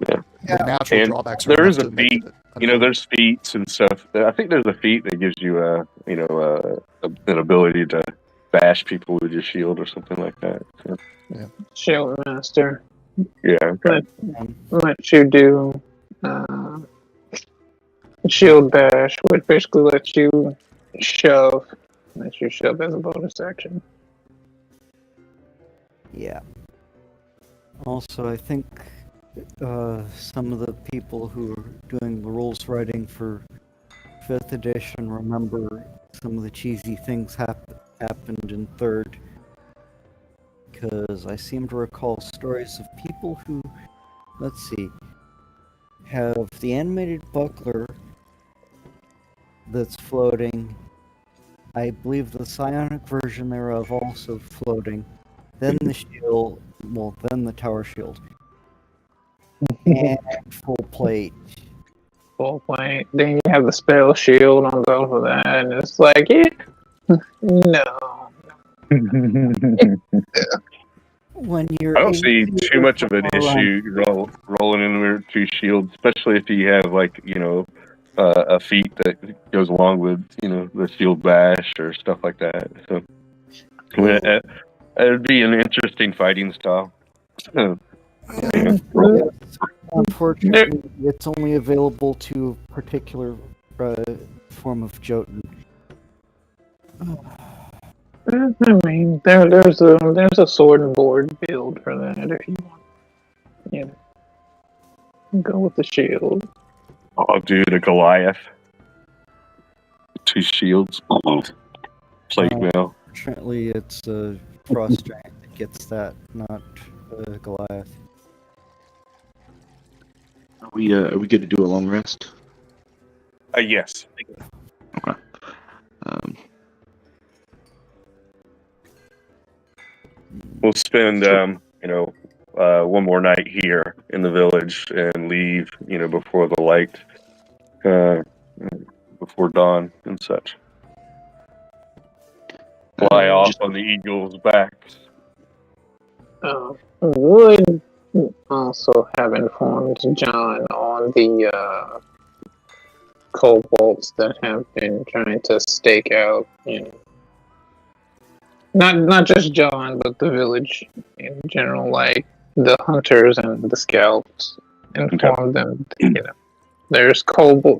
Yeah. The natural and drawbacks. There is a feat. You know, there's feats and stuff. I think there's a feat that gives you an ability to bash people with your shield or something like that. So. Yeah. Shield master. Yeah. Okay. Let you do shield bash, which basically lets you shove. Lets you shove as a bonus action. Yeah. Also, I think some of the people who are doing the rules writing for 5th edition remember some of the cheesy things happened in 3rd. Because I seem to recall stories of people who, let's see, have the animated buckler that's floating. I believe the psionic version thereof also floating. Then the shield, then the tower shield. And full plate. Full plate. Then you have the spell shield on top of that, and it's like, no. When you're I don't see too much of an issue rolling in with two shields, especially if you have a feat that goes along with the shield bash or stuff like that. So it would be an interesting fighting style. Unfortunately, it's only available to a particular form of Jotun. I mean, there's a sword and board build for that if you want. Go with the shield. Oh, dude, a Goliath. 2 shields. Plate mail. Fortunately, it's a frost giant that gets that, not Goliath. Are we good to do a long rest? Yes. Okay. we'll spend one more night here in the village and leave before the light, before dawn and such. Fly off on the eagle's backs. Would also have informed John on the kobolds that have been trying to stake out, not just John, but the village in general, like the hunters and the scouts. Inform them, there's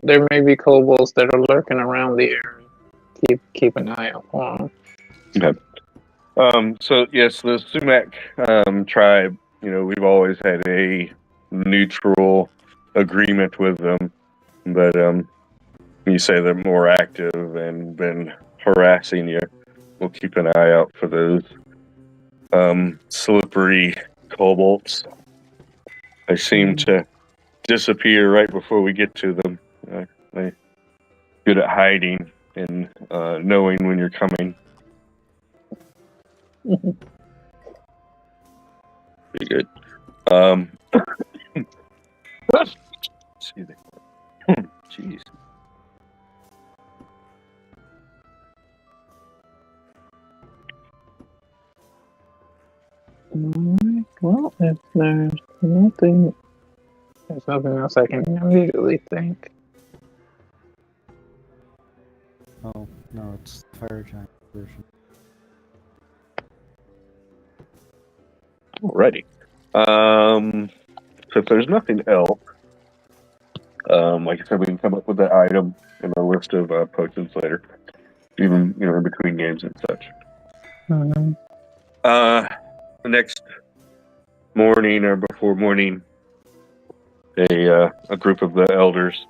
there may be kobolds that are lurking around the area. Keep an eye out for them. Okay. So yes, the Sumac tribe, we've always had a neutral agreement with them, but you say they're more active and been harassing you. We'll keep an eye out for those slippery kobolds. They seem to disappear right before we get to them. They're good at hiding and knowing when you're coming. Pretty good. Excuse me. Jeez. Alright, well, if there's nothing else I can immediately think. Oh, no, it's the fire giant version. Alrighty. So if there's nothing else, like I said, we can come up with that item in a list of potions later, even in between games and such. Mm-hmm. The next morning or before morning, a group of the elders,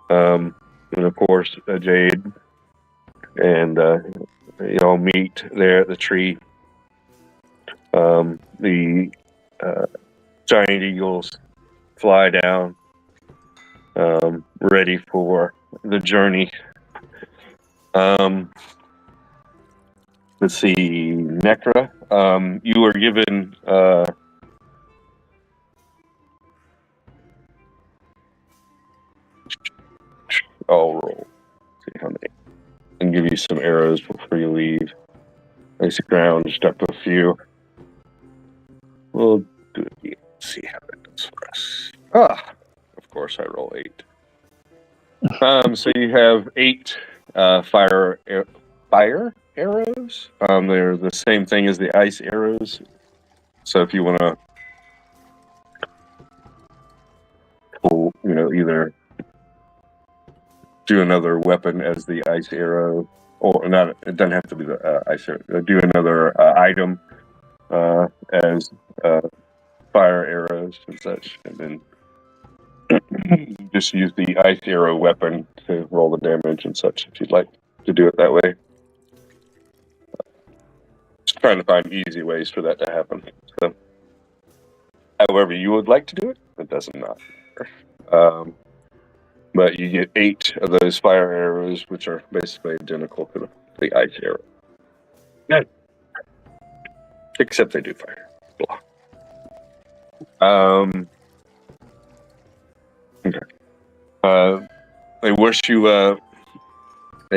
and of course Jade, and they all meet there at the tree. The giant eagles fly down, ready for the journey. Let's see, Necra, you were given I'll roll. See how many. And give you some arrows before you leave. Nice ground, just up a few. We'll do it again. See how it does for us. Of course I roll 8. So you have 8 fire arrows. They're the same thing as the ice arrows. So if you want to, either do another weapon as the ice arrow, or not, it doesn't have to be the ice arrow. Do another item as fire arrows and such, and then just use the ice arrow weapon to roll the damage and such if you'd like to do it that way. Just trying to find easy ways for that to happen. So, however you would like to do it, it doesn't matter. But you get 8 of those fire arrows, which are basically identical to the ice arrow. Yeah. Except they do fire. Blah. Okay. They wish you a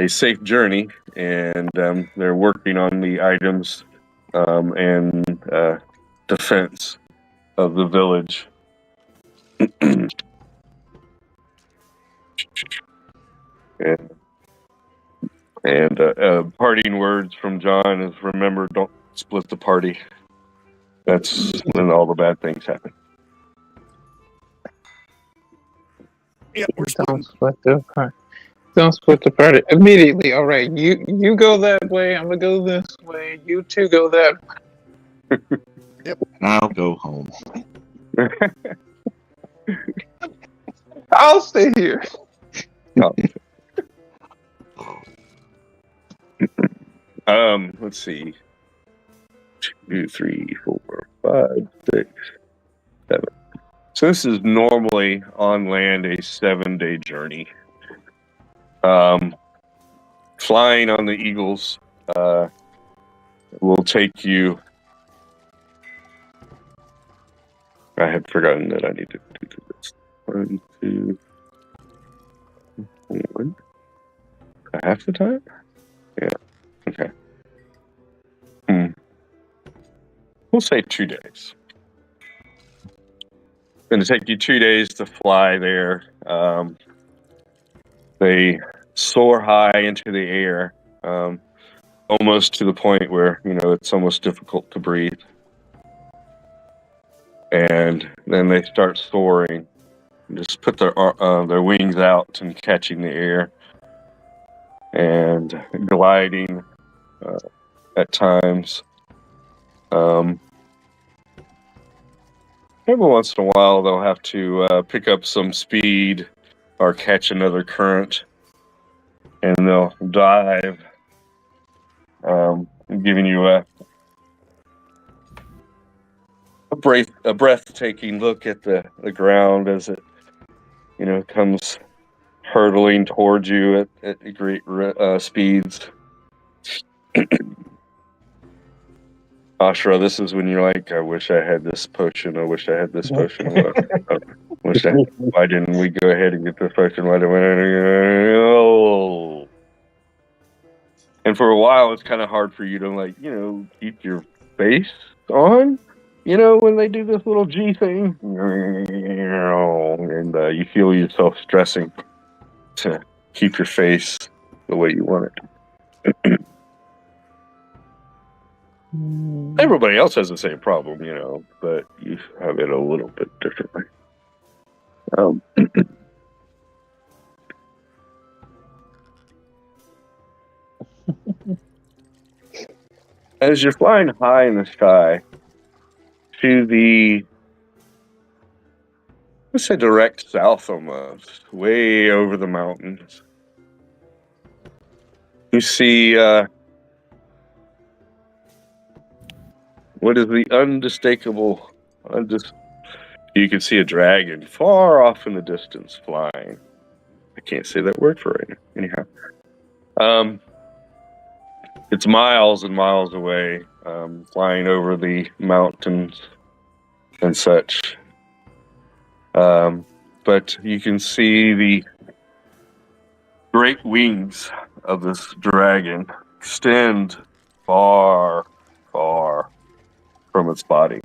safe journey, and they're working on the items and defense of the village. And parting words from John is, remember, don't split the party. That's when all the bad things happen. Yeah, we're Don't split the party. Don't split the party immediately. All right, you go that way. I'm gonna go this way. You two go that way. Yep. I'll go home. I'll stay here. Let's see. 2, 3, 4, 5, 6, 7. So this is normally on land a 7-day journey. Flying on the eagles will take you I had forgotten that I needed to do this. 1, 2, 1. Half the time? Yeah. Okay. We'll say 2 days. It's going to take you 2 days to fly there. They soar high into the air, almost to the point where, it's almost difficult to breathe. And then they start soaring, just put their wings out and catching the air and gliding at times. Every once in a while, they'll have to pick up some speed or catch another current, and they'll dive, giving you a breathtaking look at the ground as it, comes hurtling towards you at great speeds. Ashra, this is when you're like, I wish I had this potion. I wish I had this potion. Why didn't we go ahead and get this potion? Why didn't we? Oh. And for a while, it's kind of hard for you to, keep your face on, when they do this little G thing. And you feel yourself stressing to keep your face the way you want it. Everybody else has the same problem, but you have it a little bit differently. As you're flying high in the sky to the, let's say, direct south almost, way over the mountains, you see what is the unmistakable, you can see a dragon far off in the distance flying. I can't say that word for right now. Anyhow. It's miles and miles away, flying over the mountains and such. But you can see the great wings of this dragon extend far, far from its body.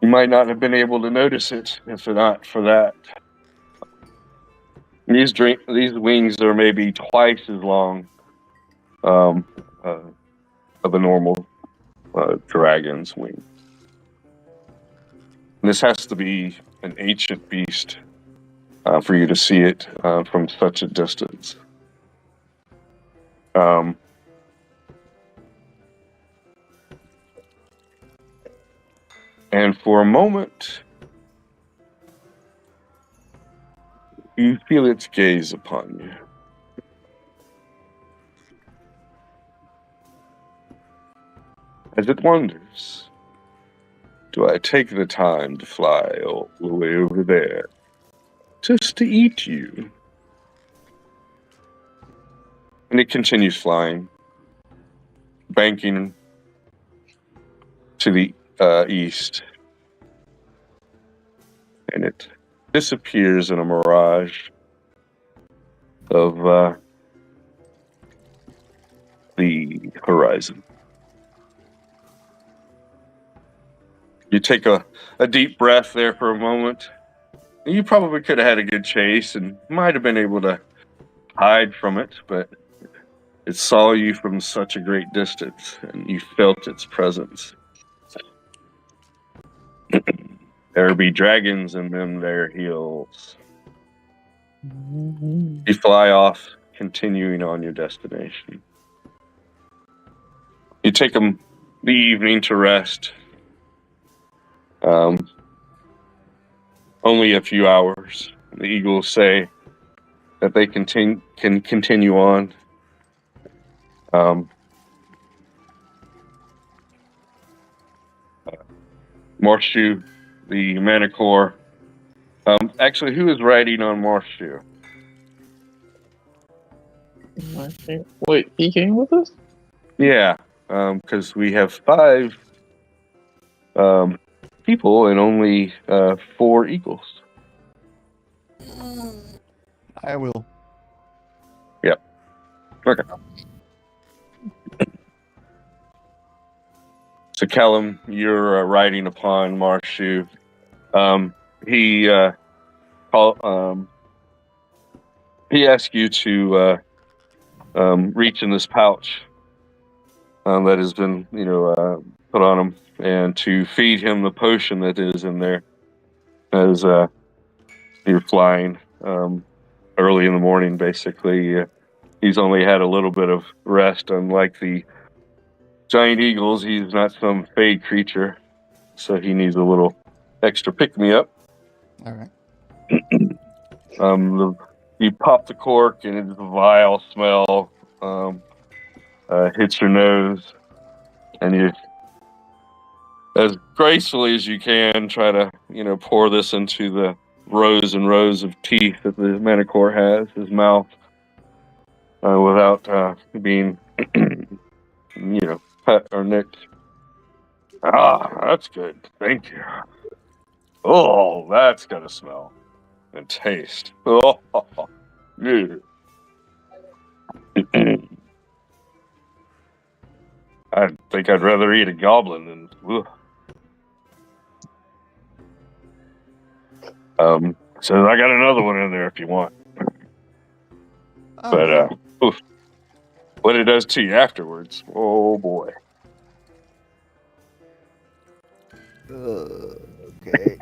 You might not have been able to notice it if not for that. These wings are maybe twice as long of a normal dragon's wing. And this has to be an ancient beast for you to see it from such a distance. And for a moment, you feel its gaze upon you. As it wonders, do I take the time to fly all the way over there just to eat you? And it continues flying, banking to the east. And it disappears in a mirage of the horizon. You take a deep breath there for a moment. You probably could have had a good chase and might have been able to hide from it, but it saw you from such a great distance and you felt its presence. There be dragons in them their heels. You fly off, continuing on your destination. You take the evening to rest. Only a few hours. The eagles say that they can continue on. Marshu, the Manicore. Actually, who is riding on Marshu? Wait, he came with us? Yeah, because we have 5 people and only 4 eagles. I will. Yep. Okay. So, Callum, you're riding upon Marshu. He asked you to reach in this pouch that has been, put on him, and to feed him the potion that is in there as you're flying early in the morning. Basically, he's only had a little bit of rest, unlike the giant eagles. He's not some fade creature, so he needs a little extra pick-me-up. All right. You pop the cork, and it's a vile smell hits your nose, and you, as gracefully as you can, try to pour this into the rows and rows of teeth that the Manicore has, his mouth, without being cut or nicked. Ah, that's good. Thank you. Oh, that's gonna smell and taste. Oh, yeah. I think I'd rather eat a goblin than. So I got another one in there if you want. Oh, But what it does to you afterwards, oh boy. Okay.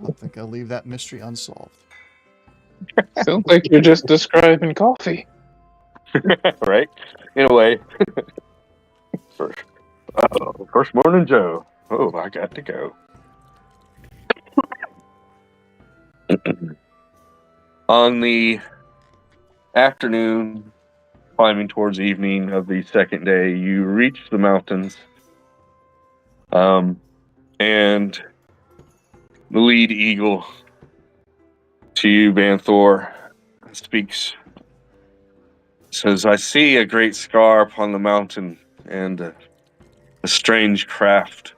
I think I'll leave that mystery unsolved. Sounds like you're just describing coffee. Right? In a way. First morning, Joe. Oh, I got to go. On the afternoon, climbing towards evening of the second day, you reach the mountains. And the lead eagle to you, Banthor, speaks. Says, I see a great scar upon the mountain and a strange craft.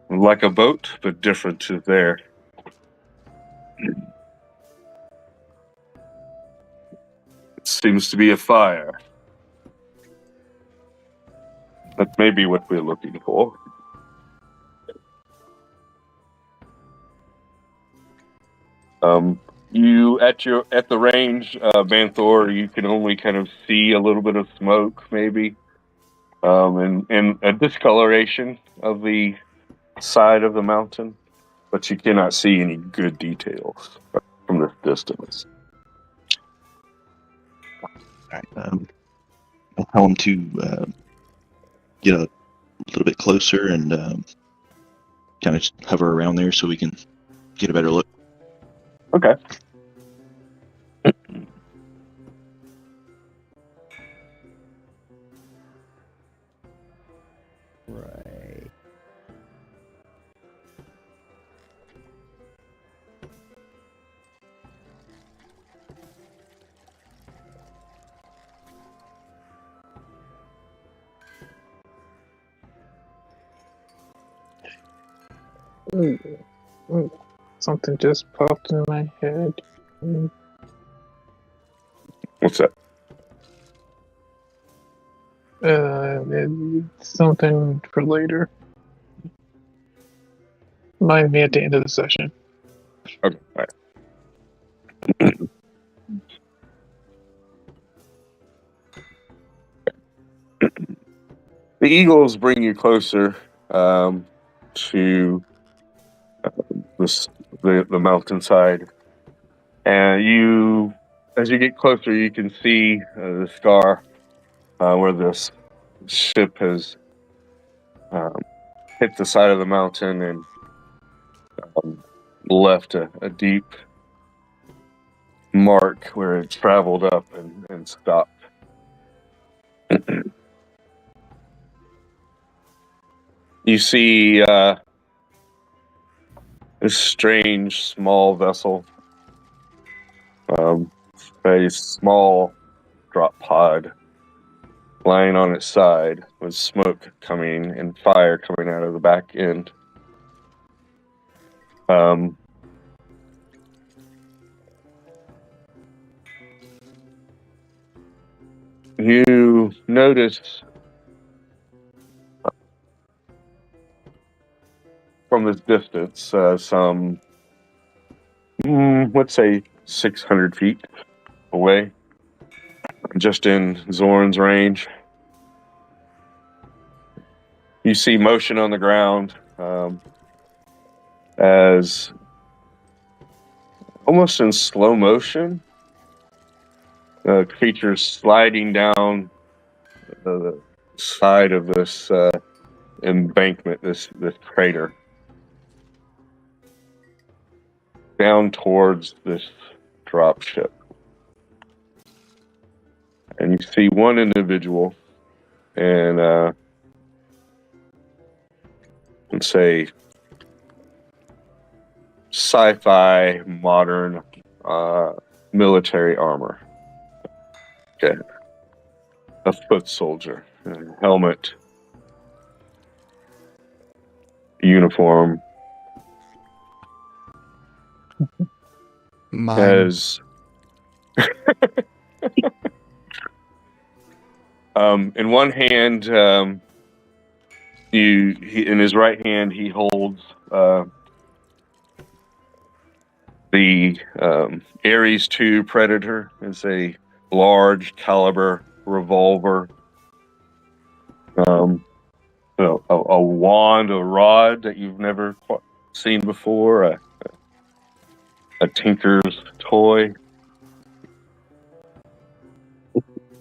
Like a boat, but different to there. It seems to be a fire. That may be what we're looking for. You at the range, Banthor, you can only kind of see a little bit of smoke, maybe, and a discoloration of the side of the mountain, but you cannot see any good details from this distance. All right. I'll tell him to get a little bit closer and kind of hover around there so we can get a better look. Okay. Right. Something just popped in my head. What's that? It's something for later. Remind me at the end of the session. Okay. All right. The eagles bring you closer to the mountainside, and as you get closer, you can see the scar where this ship has hit the side of the mountain and left a deep mark where it traveled up and stopped. You see this strange small vessel, a small drop pod lying on its side with smoke coming and fire coming out of the back end. You notice from this distance some, let's say 600 feet away, just in Zorn's range. You see motion on the ground as almost in slow motion, creatures sliding down the side of this embankment, this crater, down towards this drop ship. And you see one individual, and let's say sci-fi modern military armor. Okay. A foot soldier, a helmet, uniform. Mine. Has in one hand, in his right hand he holds the Ares II Predator. It's a large caliber revolver. A wand, a rod that you've never seen before, a tinker's toy.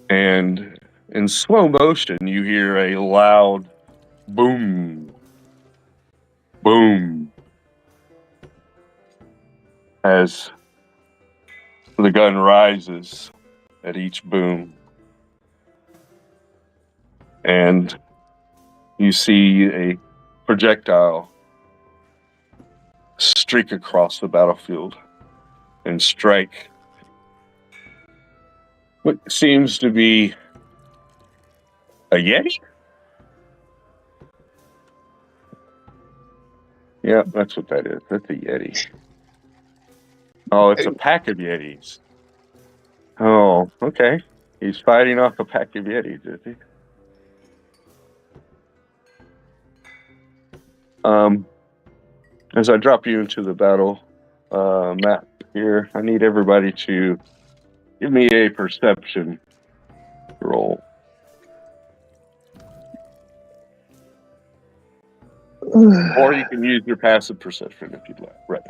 And in slow motion, you hear a loud boom, boom, as the gun rises at each boom. And you see a projectile streak across the battlefield and strike what seems to be a Yeti? Yeah, that's what that is. That's a Yeti. Oh, it's a pack of Yetis. Oh, okay. He's fighting off a pack of Yetis, is he? As I drop you into the battle map here, I need everybody to give me a perception roll. Or you can use your passive perception if you'd like. Right.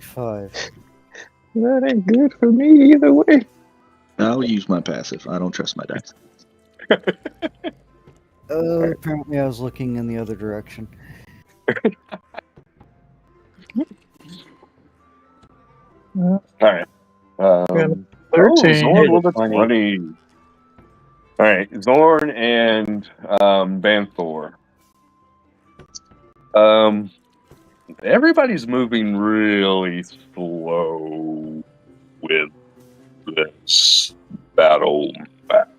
5. That ain't good for me either way. I'll use my passive. I don't trust my dice. Apparently I was looking in the other direction. All right. 13. Zorn with a 20. 20. All right, Zorn and Banthor. Everybody's moving really slow with this battle map.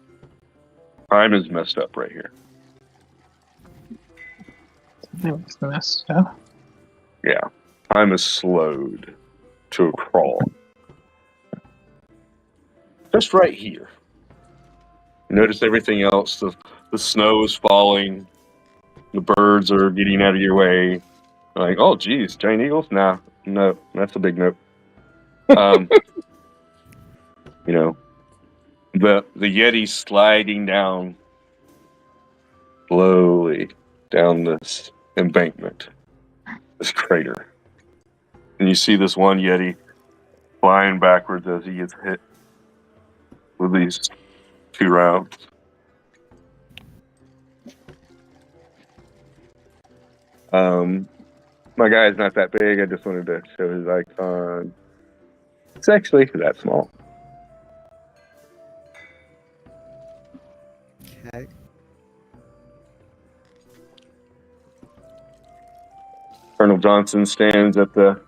Time is messed up right here. It's messed up. Yeah, time is slowed to a crawl. Just right here. Notice everything else. The snow is falling. The birds are getting out of your way. Like, oh, geez, giant eagles? Nah, no, that's a big nope. You know, the Yeti sliding down slowly down this embankment, this crater. And you see this one Yeti flying backwards as he gets hit with these 2 rounds. My guy's not that big. I just wanted to show his icon. It's actually that small. Okay. Colonel Johnson stands at the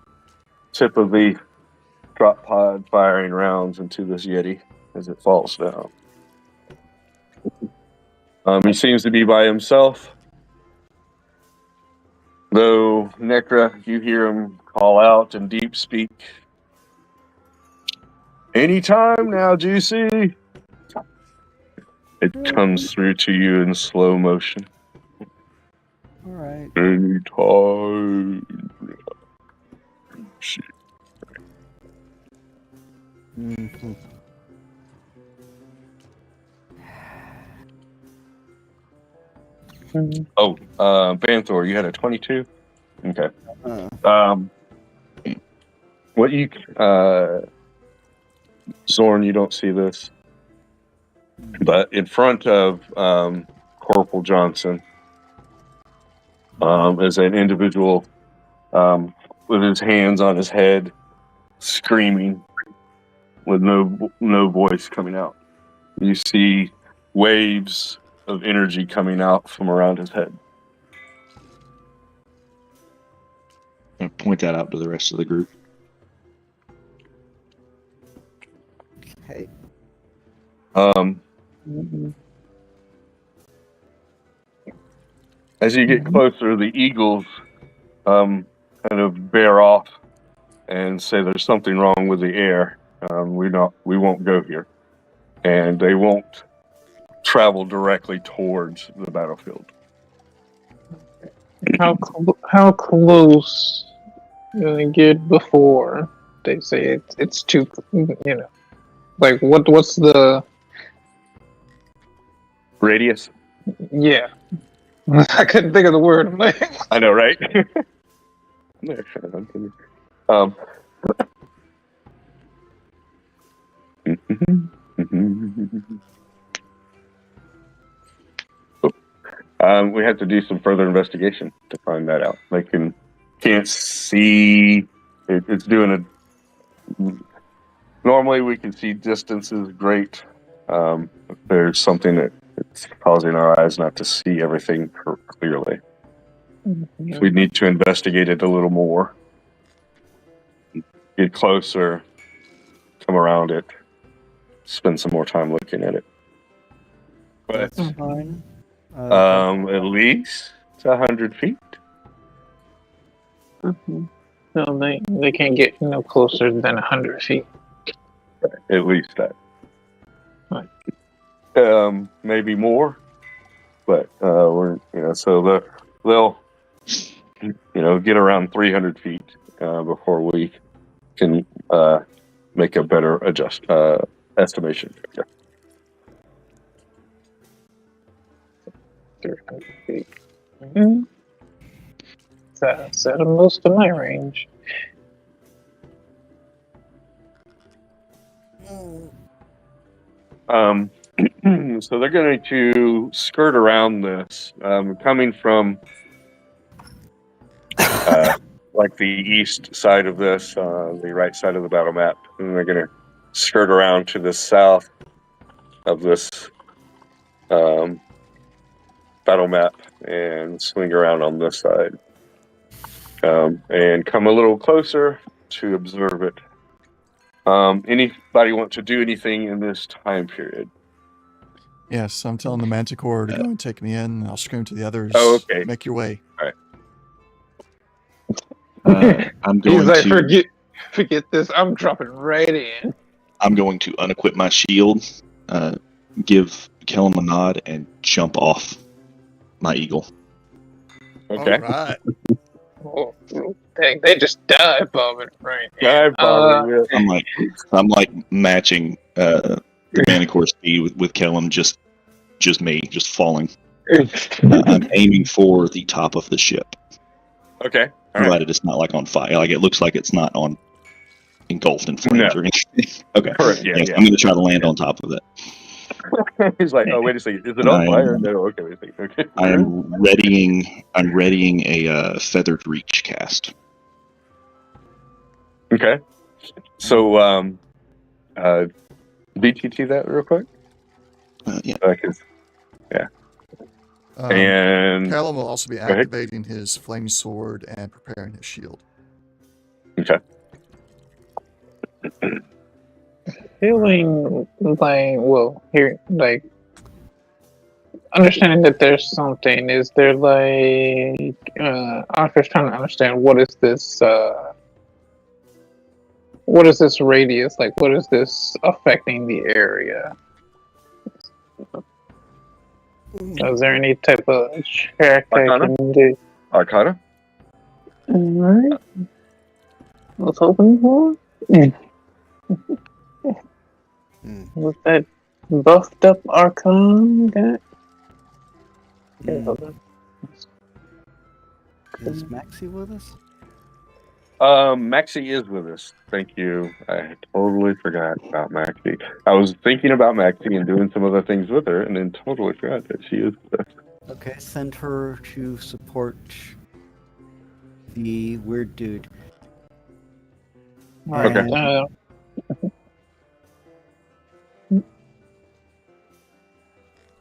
tip of the drop pod firing rounds into this Yeti as it falls down. He seems to be by himself. Though, Necra, you hear him call out in deep speak. Anytime now, Juicy. It comes through to you in slow motion. All right. Anytime. Mm-hmm. Oh, Banthor, you had a 22? Okay. What you, Zorn, you don't see this, but in front of Corporal Johnson is an individual with his hands on his head, screaming with no voice coming out. You see waves of energy coming out from around his head. I'm gonna point that out to the rest of the group. Hey. As you get closer, the eagles kind of bear off and say there's something wrong with the air. We won't go here, and they won't travel directly towards the battlefield. How close do they get before they say it's too, like what's the Radius? yeah? I couldn't think of the word. I'm like, I know, right? We have to do some further investigation to find that out. They can't see. It's doing a. Normally, we can see distances great. If there's something that's causing our eyes not to see everything clearly. We need to investigate it a little more. Get closer. Come around it. Spend some more time looking at it. But That's fine. at least 100 feet. no, they can't get no closer than 100 feet. At least that. Right. Maybe more, but we're so they'll get around 300 feet before we can make a better estimation. Yeah. 300 feet. Mm-hmm. That's at most of my range. So they're going to skirt around this, coming from like the east side of this, the right side of the battle map, and they're going to skirt around to the south of this battle map and swing around on this side, and come a little closer to observe it. Anybody want to do anything in this time period? Yes, I'm telling the Manticore to go and take me in, and I'll scream to the others. Oh, okay. Make your way. I'm going He's like, to forget this. I'm dropping right in. I'm going to unequip my shield, give Kellum a nod, and jump off my eagle. Okay. All right. Oh, dang, they just dive bombing right Yeah, I probably will. I'm like matching the Manticore speed with Kellum, just me, just falling. I'm aiming for the top of the ship. Okay. All Provided it's not like on fire. Like it looks like it's not engulfed in flames or anything. Okay. Correct. Yeah. Yes, I'm going to try to land on top of it. He's like, oh, wait a second. Is it on fire? No. Okay. Wait a second. Okay. I'm readying a feathered reach cast. Okay. So, BTT that real quick. Yeah. And Callum will also be ahead. activating his flaming sword and preparing his shield. Okay. Feeling like, well, here, like, understanding that there's something. Is there like, I'm just trying to understand what is this radius? Like, what is this affecting the area? Is there any type of check I Arcana? can do? Arcana? Alright. I was hoping for. Hmm. With that buffed up Arcana guy? Okay, Hmm. hold on. Is Maxie with us? Maxie is with us. Thank you. I totally forgot about Maxie. I was thinking about Maxie and doing some other things with her, and then totally forgot that she is with us. Okay, send her to support the weird dude. Alright, Okay.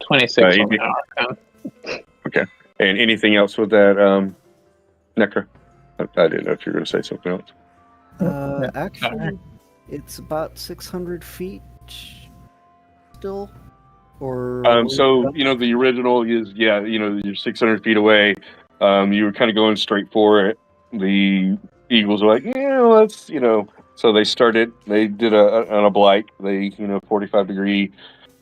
26 on Amy? the Arcana. And anything else with that, Necro? I didn't know if you were going to say something else. Actually, it's about 600 feet still, or So the original is you're 600 feet away. You were kind of going straight for it. The Eagles were like, yeah, let's So they did on a blight. They 45 degree.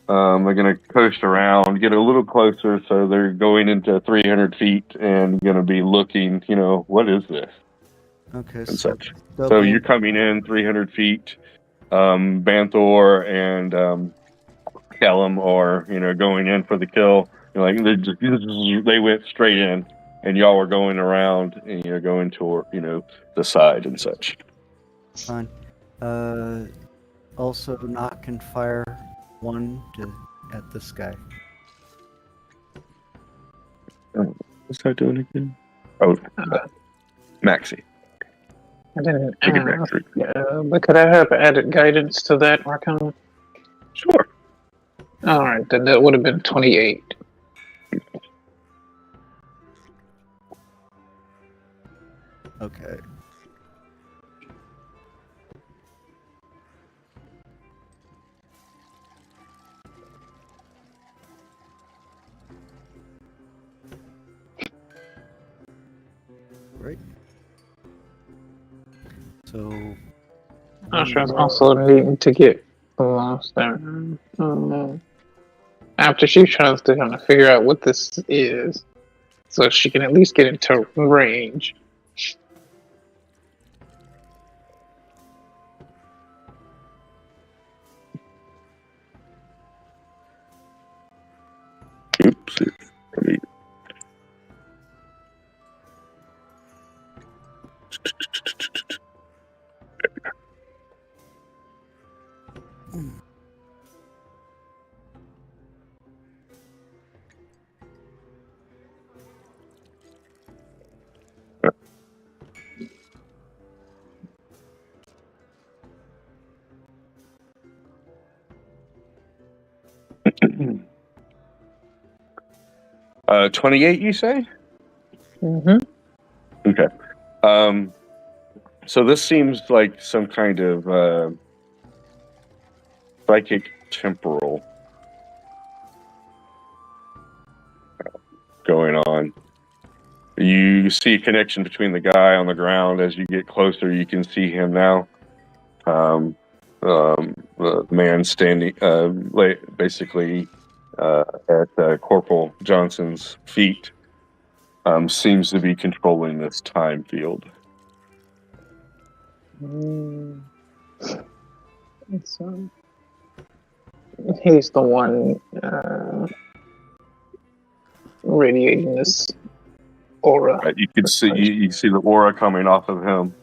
They're gonna coast around, get a little closer, so they're going into 300 feet and gonna be looking. What is this okay, and so such. So you're doubling. coming in 300 feet. Banthor and Callum are going in for the kill. They went straight in, and y'all were going around and going toward the side and such. Fine. Also knock and fire one at this guy. What's that doing again? Oh, Maxie. I didn't Take it back. ask, but could I have added guidance to that Arcana? Sure. Alright, then that would have been 28. Okay. Right. So. Asha's also needing to get lost there. After she tries to kind of figure out what this is, so she can at least get into range. Oops. Hmm. 28, you say? Mm-hmm. Okay. So this seems like some kind of psychic temporal going on. You see a connection between the guy on the ground. As you get closer, you can see him now. The man standing basically at Corporal Johnson's feet seems to be controlling this time field. So, he's the one radiating this aura. Right? You can see you see the aura coming off of him,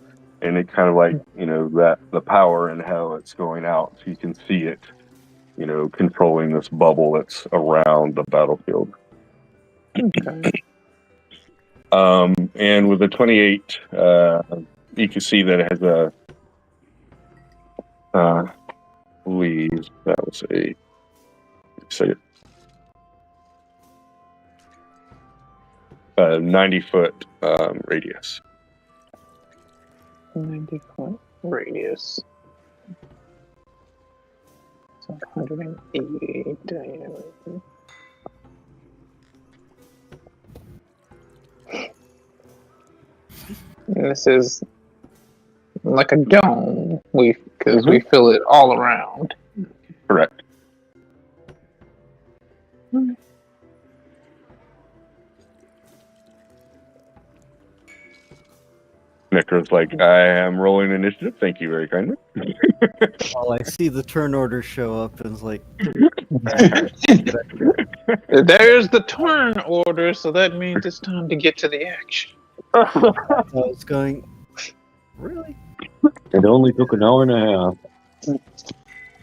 and it kind of like that the power and how it's going out. So you can see it, controlling this bubble that's around the battlefield. Okay. And with the 28, you can see that it has a. I believe that was a. Say it. 90-foot radius. 90-foot radius. So 180 diameter. And this is like a dome, because we fill it all around. Correct. Necro's like, I am rolling initiative. Thank you very kindly. Well, I see the turn order show up and it's like, There's the turn order, so that means it's time to get to the action. I was going, really? It only took an hour and a half.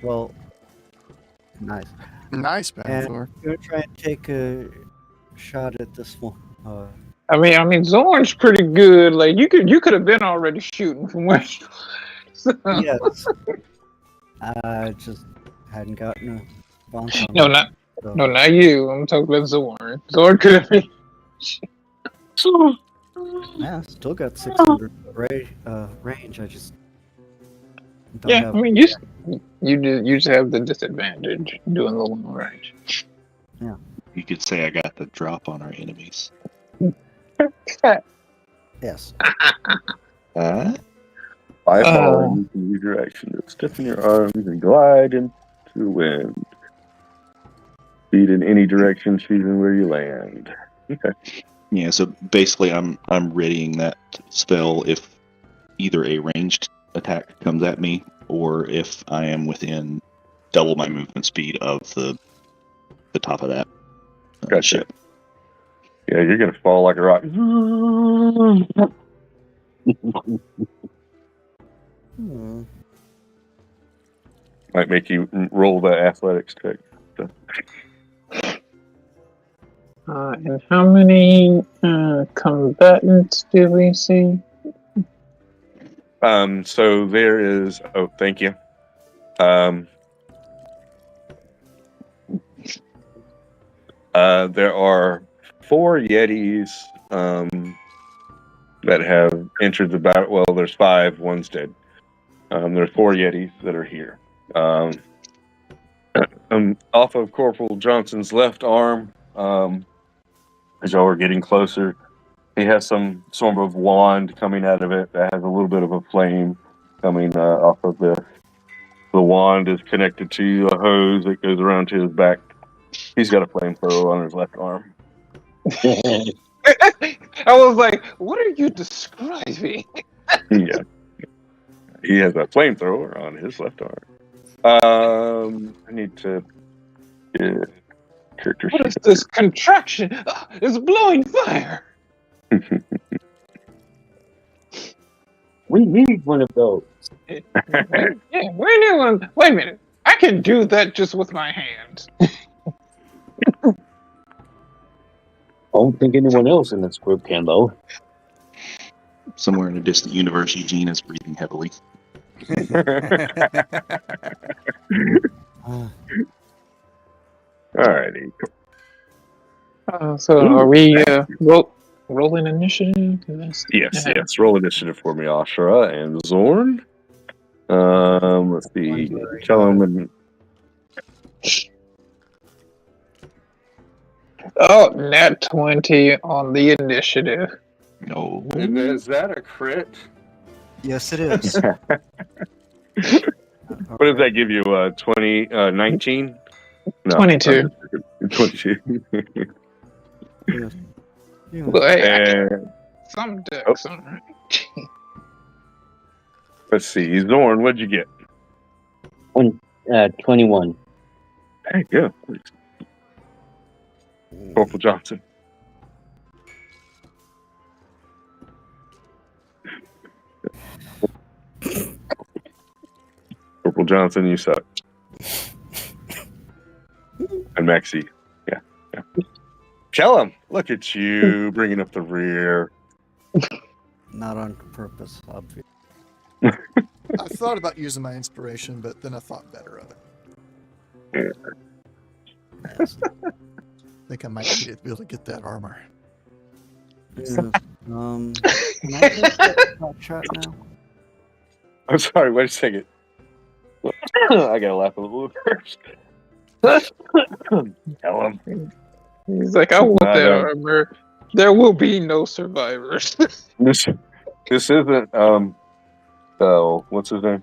Well, nice. Nice, And Banthor. I'm gonna try and take a shot at this one. I mean, Zorn's pretty good. Like you could have been already shooting from where. Yes. I just hadn't gotten a bounce on No, it, so- not you. I'm talking about Zorn. Zorn could have been. Yeah, still got 600 range. I just don't Yeah, have. I mean, you just have the disadvantage doing the long range. You could say I got the drop on our enemies. Yes. By falling, you can use your action to stiffen your arms and glide into the wind. Speed in any direction, choosing where you land. Okay. Yeah, so basically I'm readying that spell if either a ranged attack comes at me or if I am within double my movement speed of the top of that Gotcha. ship. Yeah, you're gonna fall like a rock. Might make you roll the athletics check. And how many combatants do we see? So there is. Oh, thank you. There are 4 Yetis that have entered the battle. Well, there's 5. One's dead. There's 4 Yetis that are here. Off of Corporal Johnson's left arm, as y'all are getting closer, he has some sort of wand coming out of it that has a little bit of a flame coming off of this. The wand is connected to a hose that goes around to his back. He's got a flamethrower on his left arm. I was like, what are you describing? Yeah. He has a flamethrower on his left arm. I need to get character What sheet. is this contraction? It's blowing fire. We need one of those. Yeah, where anyone? Wait a minute. I can do that just with my hands. I don't think anyone else in this group can, though. Somewhere in a distant universe, Eugene is breathing heavily. Alrighty. So are we rolling initiative? Yes. Roll initiative for me, Ashra and Zorn. Let's see. Tell him and Oh, nat 20 on the initiative. No. is that a crit? Yes, it is. What does that give you? 19? No, 22. 22. Yes. Yeah. Well, hey, I can- And some decks, alright. let's see. Zorn, what'd you get? 21. Hey, yeah. Corporal Johnson. Corporal Johnson, you suck. And Maxie, yeah. Tell him. Look at you bringing up the rear. Not on purpose, obviously. I thought about using my inspiration, but then I thought better of it. Yes. I think I might need it to be able to get that armor. Yes. Can I take that shot now? I'm sorry. Wait a second. I gotta laugh a little first. Tell him. He's like, I want that armor. There will be no survivors. This isn't oh, what's his name?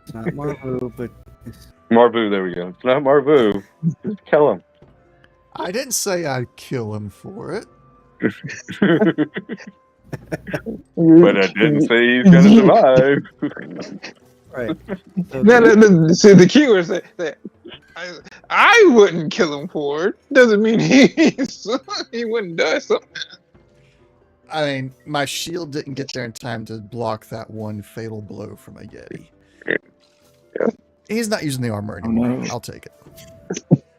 It's not Marvu, but it's Marvu, there we go. It's not Marvu. Just kill him. I didn't say I'd kill him for it. But I didn't say he's gonna survive. right. So No. See, the key was that I wouldn't kill him for it. Doesn't mean he wouldn't die. So I mean, my shield didn't get there in time to block that one fatal blow from a Yeti. Yeah. He's not using the armor anymore. no. I'll take it.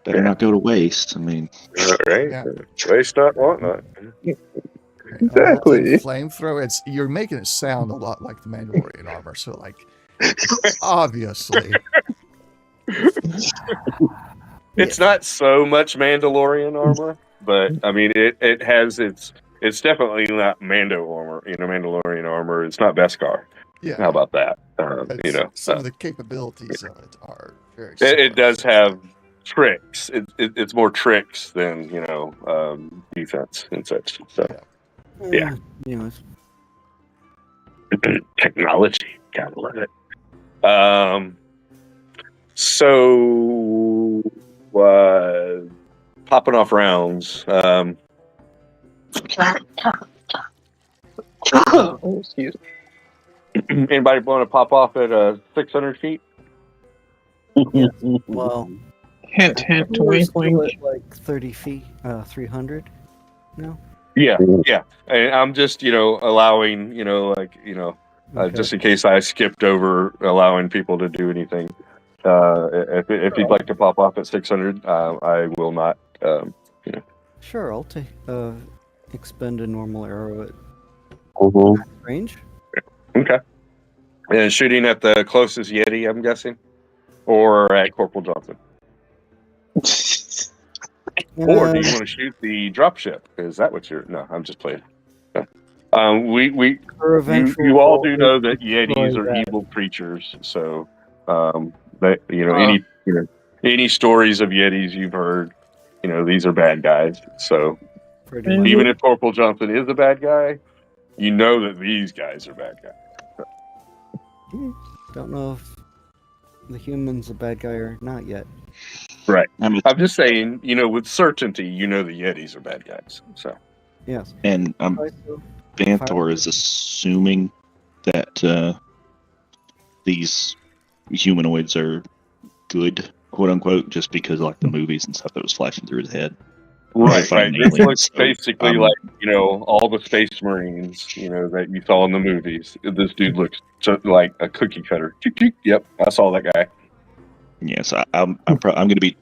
Better not go to waste. I mean, Right? Yeah. Waste not, want not. Exactly. Flamethrower. You're making it sound a lot like the Mandalorian armor. So, like, obviously, It's not so much Mandalorian armor, but I mean it has it's definitely not Mando armor. Mandalorian armor. It's not Beskar. yeah. How about that? Some of the capabilities of it are very. It similar. does have tricks. It's more tricks than defense and such. So yeah. Anyways, technology, gotta love it. So popping off rounds. Oh, excuse me. Anybody want to pop off at 600 feet? well, Hint, we're wink, still wink. at like 30 feet, 300. No. Yeah. And I'm just allowing just in case I skipped over allowing people to do anything. If you'd like to pop off at 600, I will not. Sure, I'll take expend a normal arrow at range. Okay. And shooting at the closest Yeti, I'm guessing, or at Corporal Johnson. Or do you want to shoot the dropship? Is that what you're? No, I'm just playing. You all do know that Yetis are evil creatures, so any stories of Yetis you've heard, these are bad guys. So Pretty much. even if Corporal Johnson is a bad guy, you know that these guys are bad guys. Don't know if the human's a bad guy or not yet. Right. I mean, I'm just saying, with certainty, the Yetis are bad guys. So Yes. and Banthor is assuming that these humanoids are good, quote unquote, just because like the movies and stuff that was flashing through his head. right. Aliens, This looks so, basically like all the Space Marines, that you saw in the movies. This dude looks just like a cookie cutter. Yep, I saw that guy. Yes, I'm going to be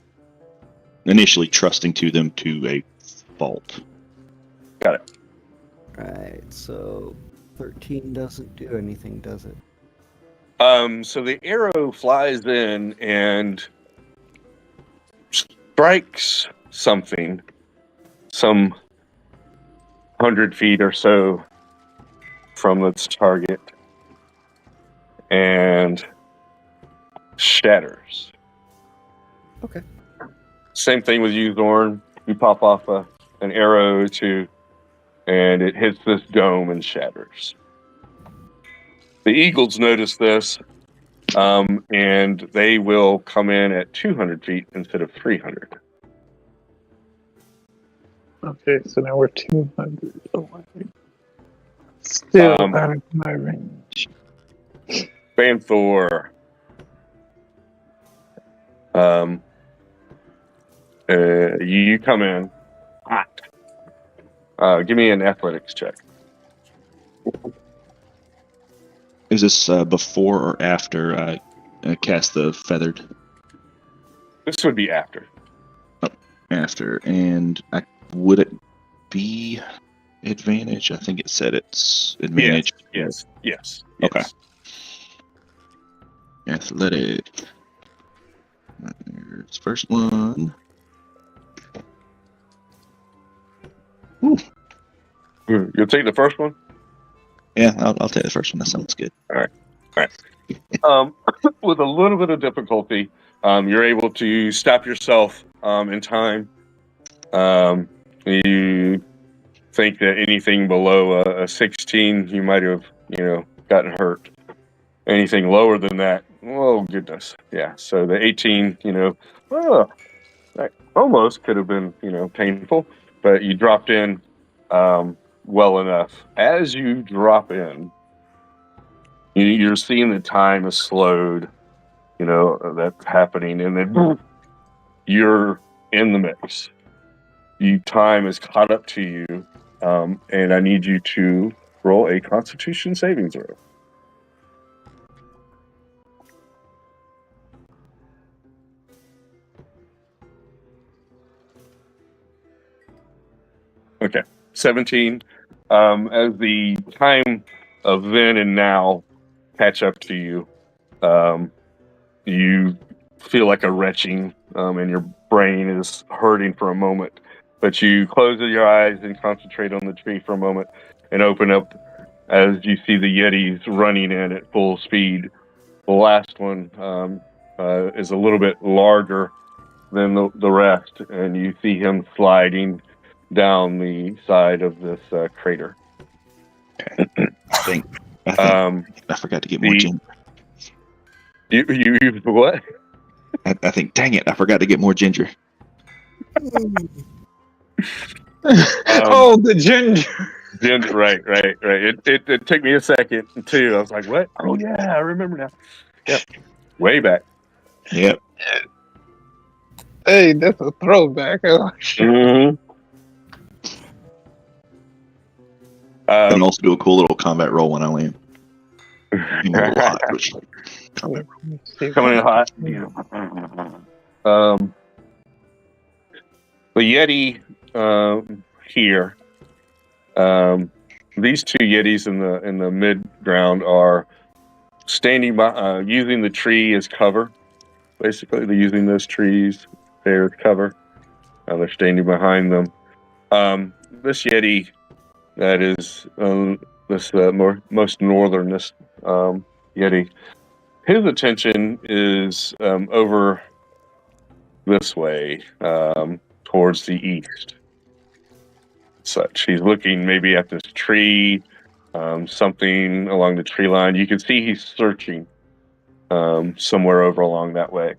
initially trusting to them to a fault. Got it. Right, so 13 doesn't do anything, does it? So the arrow flies in and strikes something, some 100 feet or so from its target, and shatters. Okay. Same thing with you, Zorn. You pop off an arrow and it hits this dome and shatters. The Eagles notice this, and they will come in at 200 feet instead of 300. Okay, so now we're 200 away. Still Um, out of my range. Banthor. You come in hot. Give me an athletics check. Is this before or after I cast the feathered? This would be after. After, and would it be advantage? I think it said it's advantage. Yes. Okay. Athletic. There's first one. You'll take the first one? Yeah, I'll take the first one. That sounds good. With a little bit of difficulty, you're able to stop yourself in time. You think that anything below a 16, you might have, gotten hurt. Anything lower than that, oh goodness, yeah. So the 18, that almost could have been, painful, but you dropped in well enough. As you drop in, you're seeing the time has slowed. That's happening, and then you're in the mix. Time is caught up to you, and I need you to roll a Constitution saving throw. Okay, 17. As the time of then and now catch up to you, you feel like a retching, and your brain is hurting for a moment. But you close your eyes and concentrate on the tree for a moment and open up as you see the Yetis running in at full speed. The last one is a little bit larger than the rest, and you see him sliding down the side of this crater. Okay. I forgot to get more ginger. You what? I think, dang it, I forgot to get more ginger. Oh, the ginger. Ginger, right. It took me a second too. I was like, what? Oh yeah, I remember now. Yep. Way back. Yep. Hey, that's a throwback. You can also do a cool little combat roll when I land. Combat roll. Coming in hot. The Yeti here. These two Yetis in the mid ground are standing by, using the tree as cover. Basically, they're using those trees there as cover. They're standing behind them. This Yeti, that is this most northernest Yeti, his attention is over this way, towards the east. Such, he's looking maybe at this tree, something along the tree line. You can see he's searching somewhere over along that way.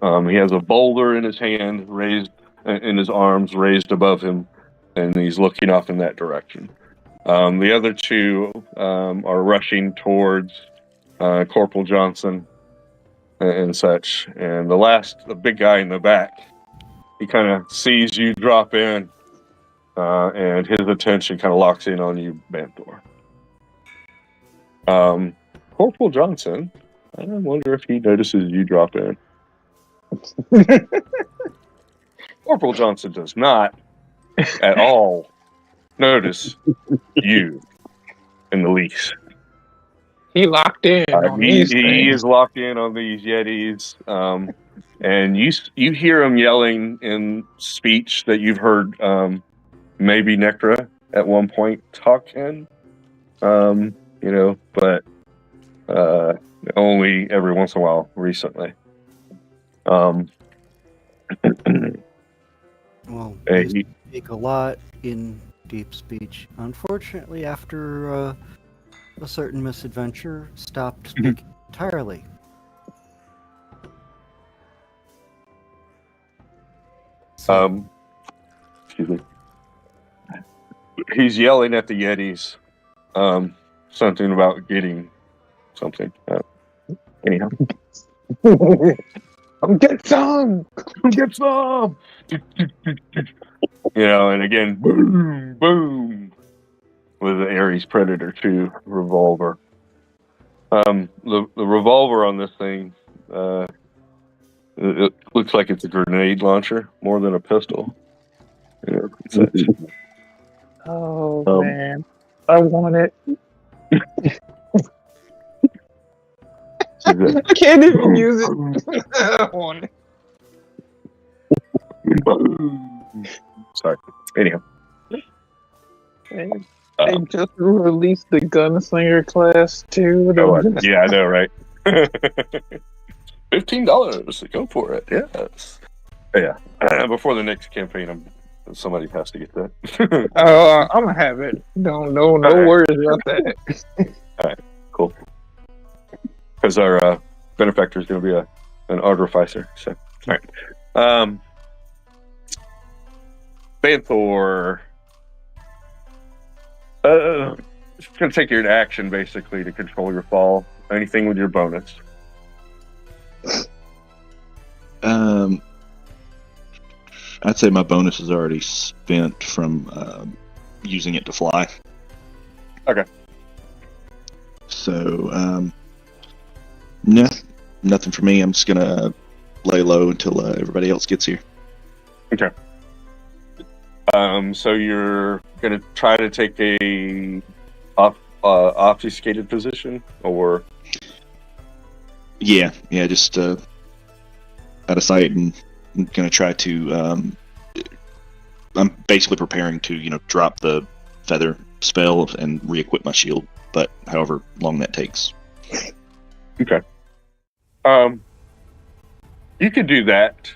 He has a boulder in his hand, raised in his arms, raised above him, and he's looking off in that direction. The other two are rushing towards Corporal Johnson and such. And the big guy in the back, he kind of sees you drop in, and his attention kind of locks in on you, Banthor. Corporal Johnson, I wonder if he notices you drop in. Corporal Johnson does not at all notice you in the least. He locked in on these he things. is locked in on these Yetis, and you hear him yelling in speech that you've heard maybe Necra at one point talk in, but only every once in a while recently. Well, Hey, we speak a lot in deep speech. Unfortunately, after a certain misadventure, stopped speaking entirely. So, excuse me. He's yelling at the Yetis, something about getting something. Anyhow. Get some! Get some! And again, boom, boom, with the Ares Predator 2 revolver. The revolver on this thing, it looks like it's a grenade launcher more than a pistol. Such. Oh, man. I want it. I can't even use it. I want it. Sorry. Anyhow. They just released the Gunslinger class too. Yeah, I know, right? $15. Go for it. Yes. Yeah. Before the next campaign, somebody has to get that. I'm gonna have it. No worries about that. Cool. Because our benefactor is going to be an artificer. So, all right. Banthor. It's going to take your action basically to control your fall. Anything with your bonus. I'd say my bonus is already spent from using it to fly. Okay. So, nothing for me. I'm just gonna lay low until everybody else gets here. Okay. So you're gonna try to take a obfuscated position, or Yeah, just out of sight, and I'm gonna try to. I'm basically preparing to, drop the feather spell and re-equip my shield, but however long that takes. okay. You could do that.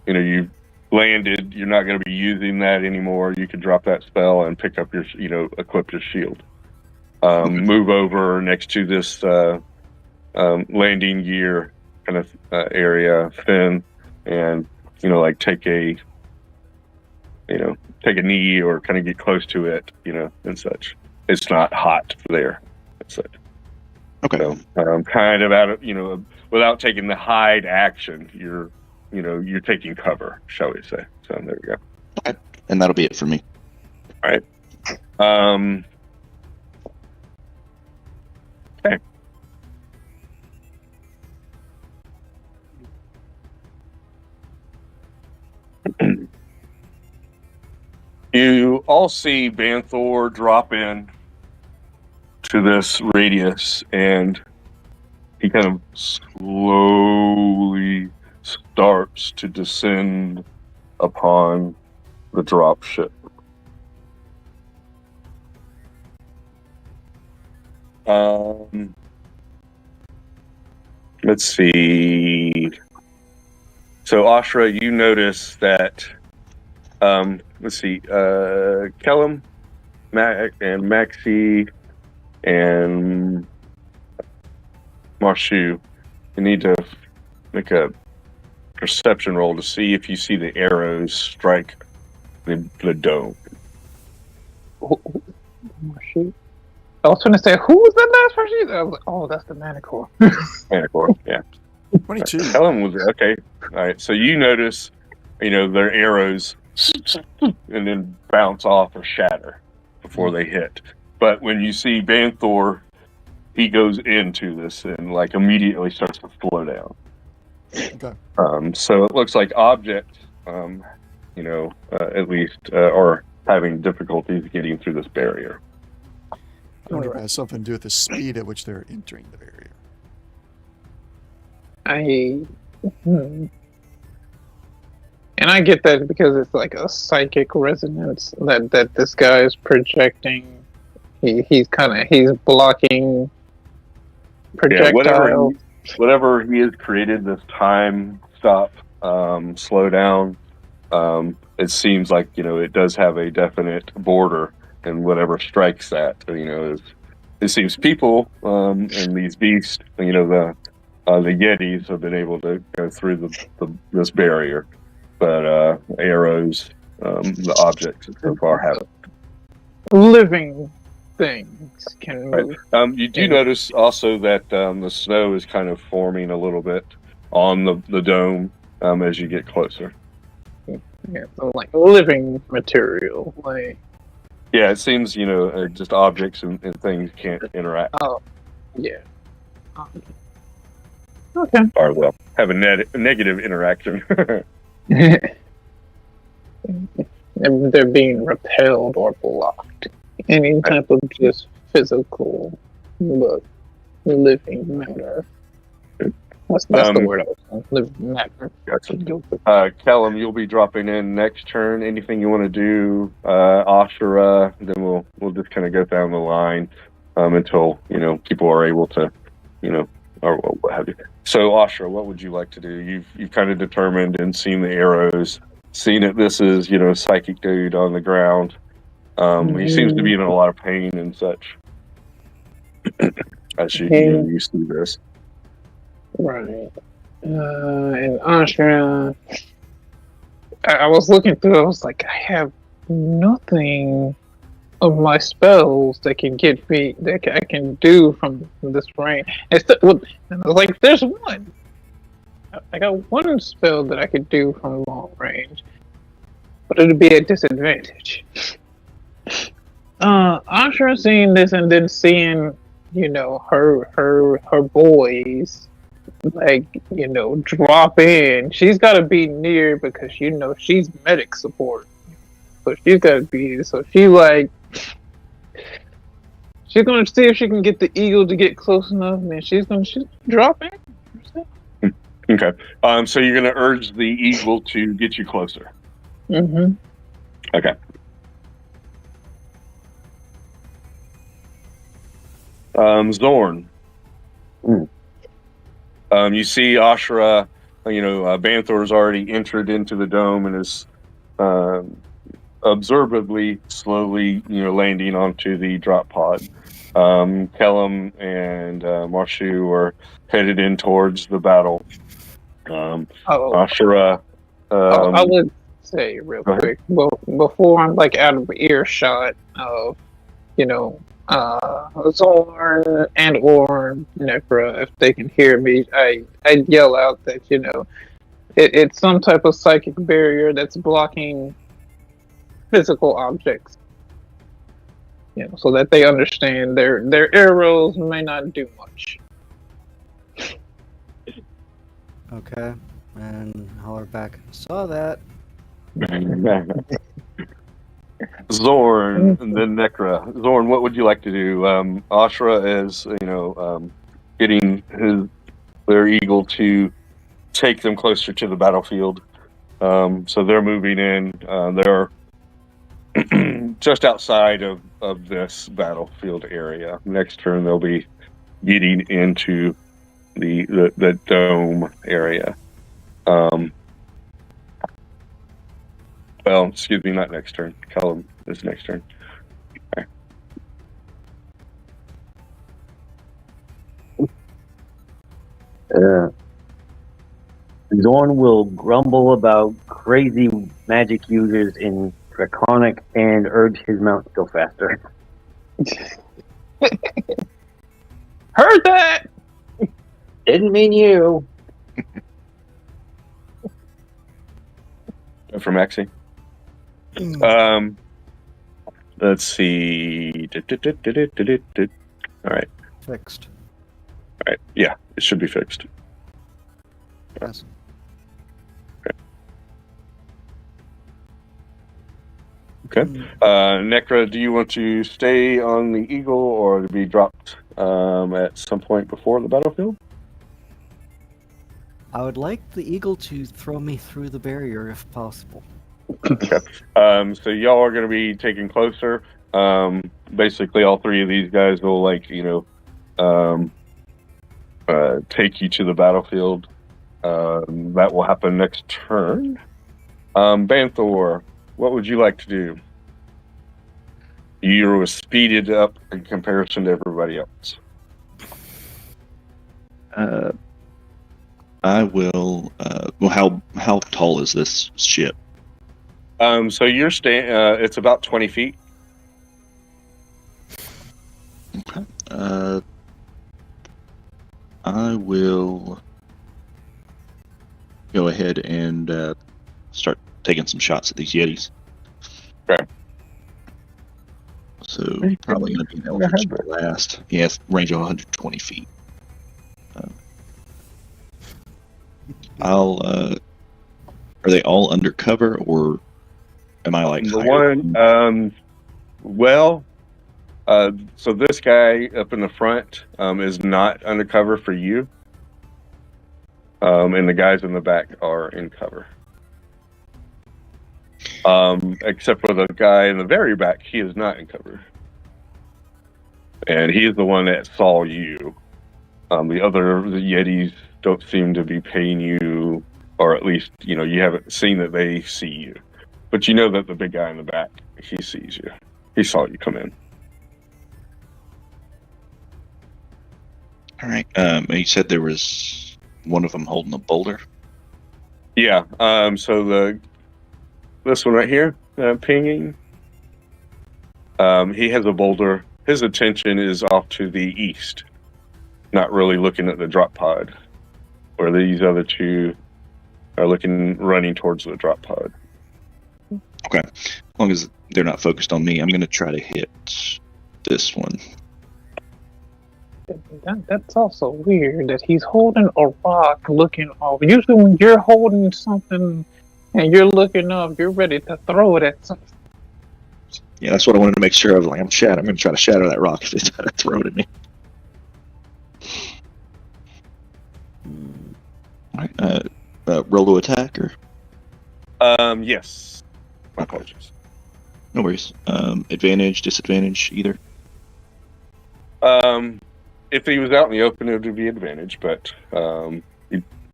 You landed. You're not going to be using that anymore. You could drop that spell and pick up your, equip your shield. Move over next to this landing gear kind of area, fin, and take a knee or kind of get close to it, and such. It's not hot there. That's it. Okay. So, kind of out of, without taking the hide action, you're taking cover, shall we say. So there we go. Okay. And that'll be it for me. All right. Okay. You all see Banthor drop in to this radius, and he kind of slowly starts to descend upon the drop ship. Let's see. So, Ashra, you notice that. Let's see. Kellum, and Maxie, and Marshu, you need to make a perception roll to see if you see the arrows strike the dome. Shoot. I was trying to say, who was that last person? I was like, oh, that's the Manicore. Manicore, yeah. 22. Helen was okay. All right, so you notice, their arrows and then bounce off or shatter before they hit. But when you see Banthor, he goes into this and immediately starts to slow down. Okay. So it looks like objects, at least, are having difficulties getting through this barrier. I wonder if it has something to do with the speed at which they're entering the barrier. And I get that because it's like a psychic resonance that this guy is projecting. He's blocking projectile. Yeah, whatever he has created, this time stop, slow down. It seems like it does have a definite border, and whatever strikes that, it seems people and these beasts, the Yetis have been able to go through this barrier, but arrows, the objects so far haven't. Living things can move. Right. You do notice also that the snow is kind of forming a little bit on the dome as you get closer. Yeah, so living material, Yeah, it seems just objects and things can't interact. Oh, yeah. Okay. Or have a negative interaction. They're being repelled or blocked. Any type of just physical, living matter. That's the word I was saying. Living matter. Gotcha. Kellum, you'll be dropping in next turn. Anything you want to do? Ashura, then we'll just kind of go down the line. until people are able to, or what have you. So, Ashra, what would you like to do? You've kind of determined and seen the arrows, seen that this is psychic dude on the ground. He seems to be in a lot of pain and such. As you see this, Right. And Ashra, I was looking through. I was like, I have nothing of my spells that can get me that I can do from this range. And I was like, there's one. I got one spell that I could do from long range, but it'd be a disadvantage. Ashra seeing this and then seeing, her boys drop in. She's got to be near because she's medic support, so she's got to be. So she's gonna see if she can get the eagle to get close enough, and she's gonna drop in. Okay. So you're gonna urge the eagle to get you closer. Mm-hmm. Okay. Zorn. You see Ashra, Banthor's already entered into the dome and is observably, slowly, landing onto the drop pod. Kellum and Marshu are headed in towards the battle. Ashra. I would say real quick, before I'm out of earshot of, Zorn and or Necra, if they can hear me, I'd yell out that it's some type of psychic barrier that's blocking physical objects, so that they understand their arrows may not do much. Okay, and holler back. Saw that. Zorn and then Necra. Zorn, what would you like to do? Ashra is, getting their eagle to take them closer to the battlefield. So they're moving in. They're just outside of this battlefield area. Next turn, they'll be getting into the dome area. Well, excuse me, not next turn. Callum is next turn. Okay. Zorn will grumble about crazy magic users in Draconic and urge his mount to go faster. Heard that! Didn't mean you. For Maxie. Let's see. All right. Fixed. All right. Yeah, it should be fixed. Yes. Okay. Necra, do you want to stay on the eagle or to be dropped at some point before the battlefield? I would like the eagle to throw me through the barrier if possible. Okay. So y'all are going to be taken closer. Basically, all three of these guys will take you to the battlefield. That will happen next turn. Banthor, what would you like to do? You were speeded up in comparison to everybody else. I will. Well, how tall is this ship? So you're it's about 20 feet. Okay. I will go ahead and start taking some shots at these Yetis. Okay. So probably going to be an Eldritch Blast. Yes, range of 120 feet. Are they all undercover, or am I like so this guy up in the front is not undercover for you, and the guys in the back are in cover. Except for the guy in the very back, he is not in cover. and he is the one that saw you. The Yetis don't seem to be paying you, or at least, you haven't seen that they see you. But you know that the big guy in the back, he sees you. He saw you come in. All right. You said there was one of them holding a boulder. Yeah. So this one right here, pinging. He has a boulder. His attention is off to the east, not really looking at the drop pod, where these other two are running towards the drop pod. Okay. As long as they're not focused on me, I'm going to try to hit this one. That's also weird that he's holding a rock looking off. Usually when you're holding something and you're looking up, you're ready to throw it at something. Yeah, that's what I wanted to make sure of. Like, I'm going to try to shatter that rock if they try to throw it at me. All right. Roll to attack, or? Yes. My apologies. No worries. Advantage, disadvantage, either? If he was out in the open, it would be advantage, but you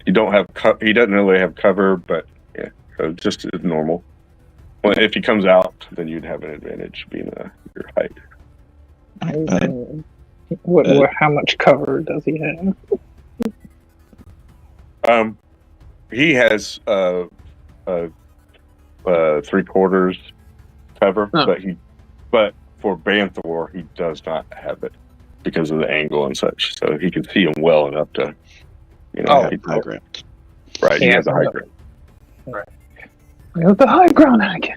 don't have he doesn't really have cover, but yeah, so just as normal. Well, if he comes out, then you'd have an advantage being your height. How much cover does he have? He has 3/4 cover, but for Banthor, he does not have it because of the angle and such. So he can see him well enough to, high ground. Right, he has the high ground. Right. The high ground again.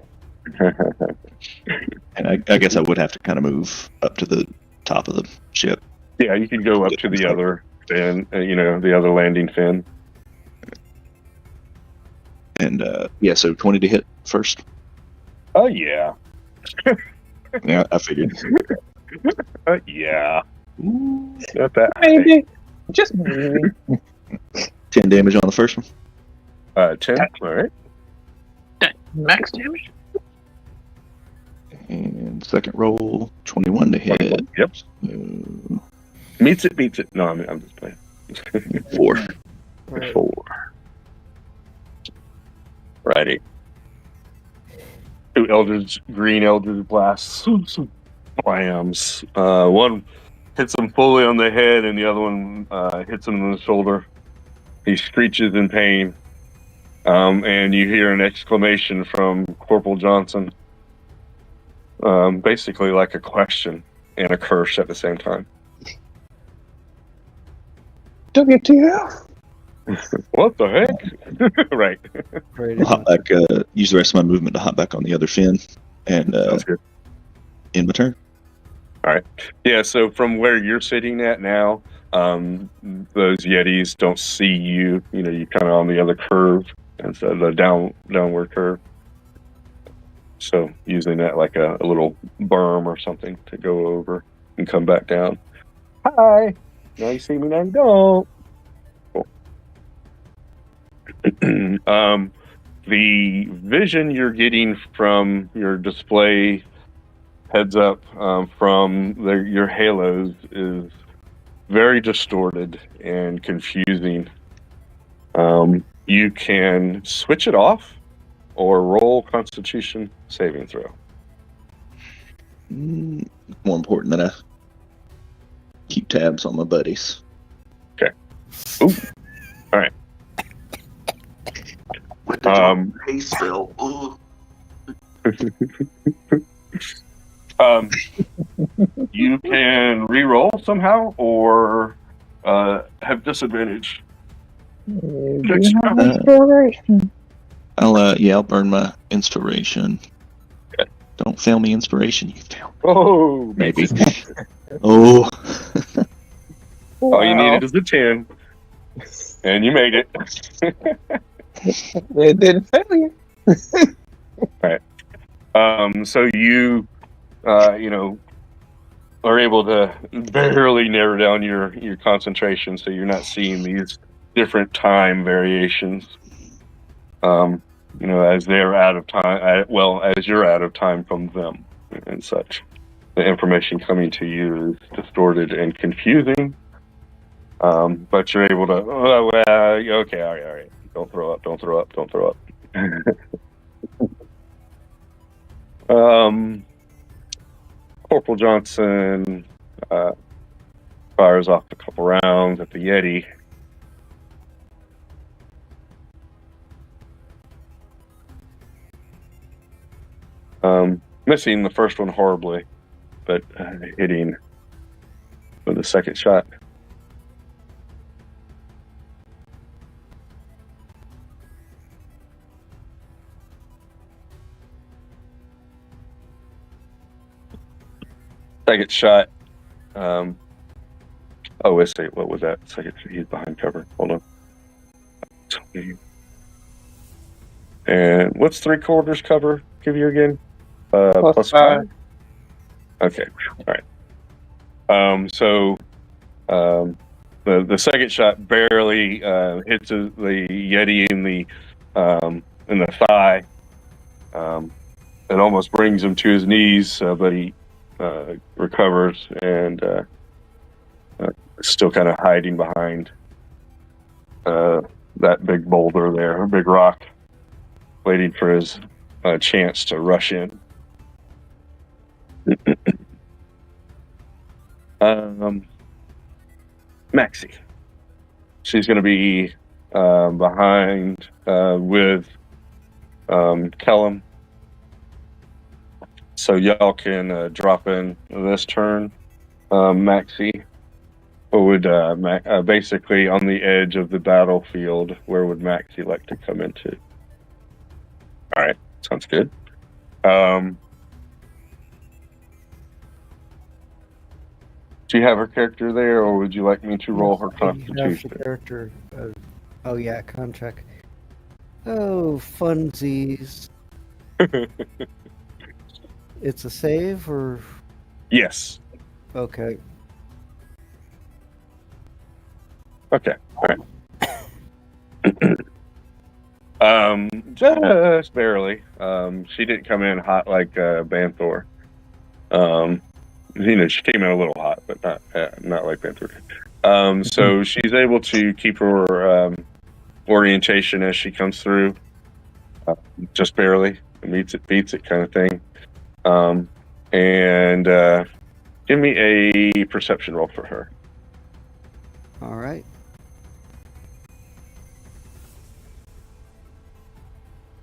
And I guess I would have to kind of move up to the top of the ship. Yeah, you can go up to the other fin, the other landing fin. And so 20 to hit first. Oh yeah. Yeah, I figured. Yeah. Not that maybe. Just maybe. 10 damage on the first one. 10. All right. Max damage. And second roll, 21 to hit. Yep. Meets it, beats it. No, I'm just playing. 4. Right. 4. Righty. 2 green Eldritch blasts. Slams. One hits him fully on the head, and the other one hits him in the shoulder. He screeches in pain. And you hear an exclamation from Corporal Johnson. Basically like a question and a curse at the same time. WTF? What the heck? Right. I'll hop back, use the rest of my movement to hop back on the other fin and Sounds good. end my turn. All right. Yeah, so from where you're sitting at now, those Yetis don't see you. You're kind of on the other curve instead of the downward curve. So using that like a little berm or something to go over and come back down. Hi. Now you see me, now you don't. Cool. The vision you're getting from your display heads up from your halos is very distorted and confusing. You can switch it off or roll Constitution saving throw. More important that I keep tabs on my buddies. Okay. Ooh. All right. With the haze spell. You can re-roll somehow or have disadvantage. Inspiration. I'll burn my inspiration. Okay. Don't fail me, inspiration. You fail. Oh, Maybe. Oh. All you needed is a 10, and you made it. It didn't fail you. Right. So you, are able to barely narrow down your concentration, so you're not seeing these different time variations. As they're out of time, as you're out of time from them and such. the information coming to you is distorted and confusing. But you're able to, oh, well, okay, all right. Don't throw up. Corporal Johnson fires off a couple rounds at the Yeti. Missing the first one horribly, but hitting with the second shot. Second shot. Let's see. What was that? Second. He's behind cover. Hold on. And what's 3/4 cover give you again? Plus 5. Okay. All right. The second shot barely hits the Yeti in the thigh. It almost brings him to his knees, but he recovers and still kind of hiding behind that big boulder there, a big rock, waiting for his chance to rush in. Maxie. She's going to be behind with Kellum. So y'all can drop in this turn. Maxie, what would basically on the edge of the battlefield, where would Maxie like to come into? All right, sounds good. Do you have her character there, or would you like me to roll her constitution? Character. Oh yeah, con check. Oh, funsies. It's a save, or? Yes. Okay. Okay. All right. Just barely. She didn't come in hot like Banthor. She came in a little hot, but not like Banthor did. So she's able to keep her orientation as she comes through, just barely. Meets it, beats it, kind of thing. And give me a perception roll for her. All right.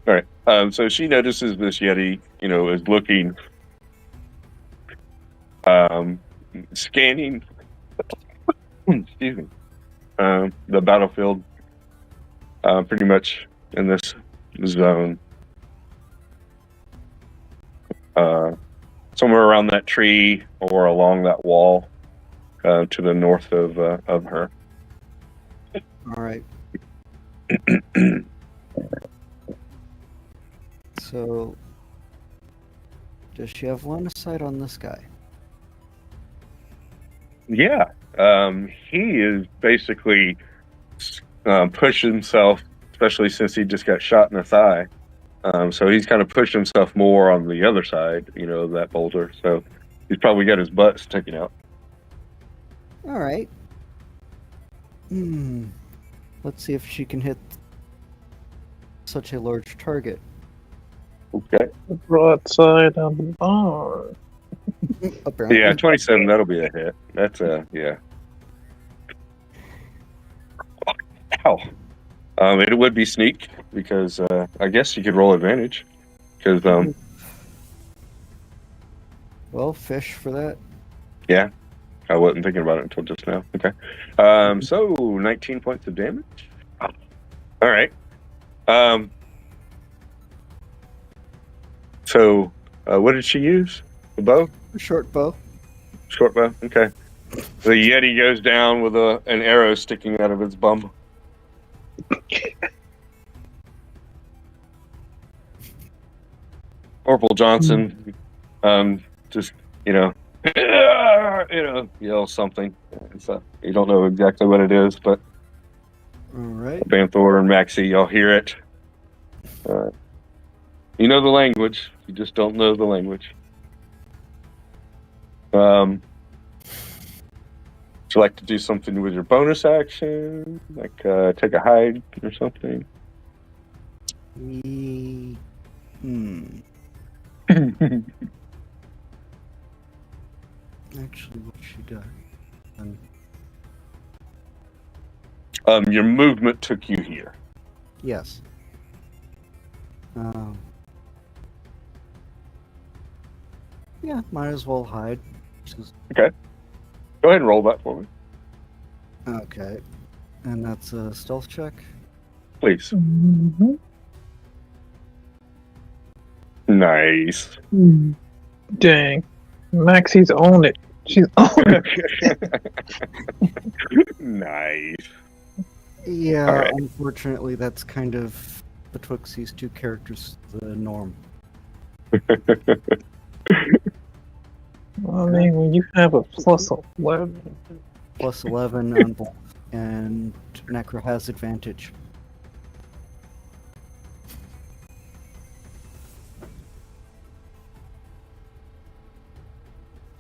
All right. So she notices this Yeti, is looking, scanning, excuse me, the battlefield, pretty much in this zone. Somewhere around that tree or along that wall to the north of her. All right. So, does she have line of sight on this guy? Yeah. He is basically pushed himself, especially since he just got shot in the thigh. So he's kind of pushed himself more on the other side, of that boulder. So he's probably got his butt sticking out. All right. Let's see if she can hit such a large target. Okay. Broadside on the bar. Apparently. Yeah, 27. That'll be a hit. That's yeah. Ow. It would be sneak because I guess you could roll advantage because Well, fish for that. Yeah, I wasn't thinking about it until just now. Okay. So 19 points of damage. All right. So what did she use? The bow? Short bow. Short bow. Okay. The Yeti goes down with an arrow sticking out of its bum. Corporal Johnson, just yells something. You don't know exactly what it is, but All right. Banthor and Maxie, y'all hear it. You know the language. You just don't know the language. Would you like to do something with your bonus action, like take a hide or something? Actually, what should I? Your movement took you here. Yes. Yeah, might as well hide. Just- Go ahead and roll that for me, Okay. And that's a stealth check. please. Mm-hmm. Nice. Dang. Maxie's on it. She's on it. Nice. Yeah, Alright. unfortunately, that's kind of betwixt these two characters the norm. I mean, when you have a plus 11. Plus 11 on both, and Necro has advantage.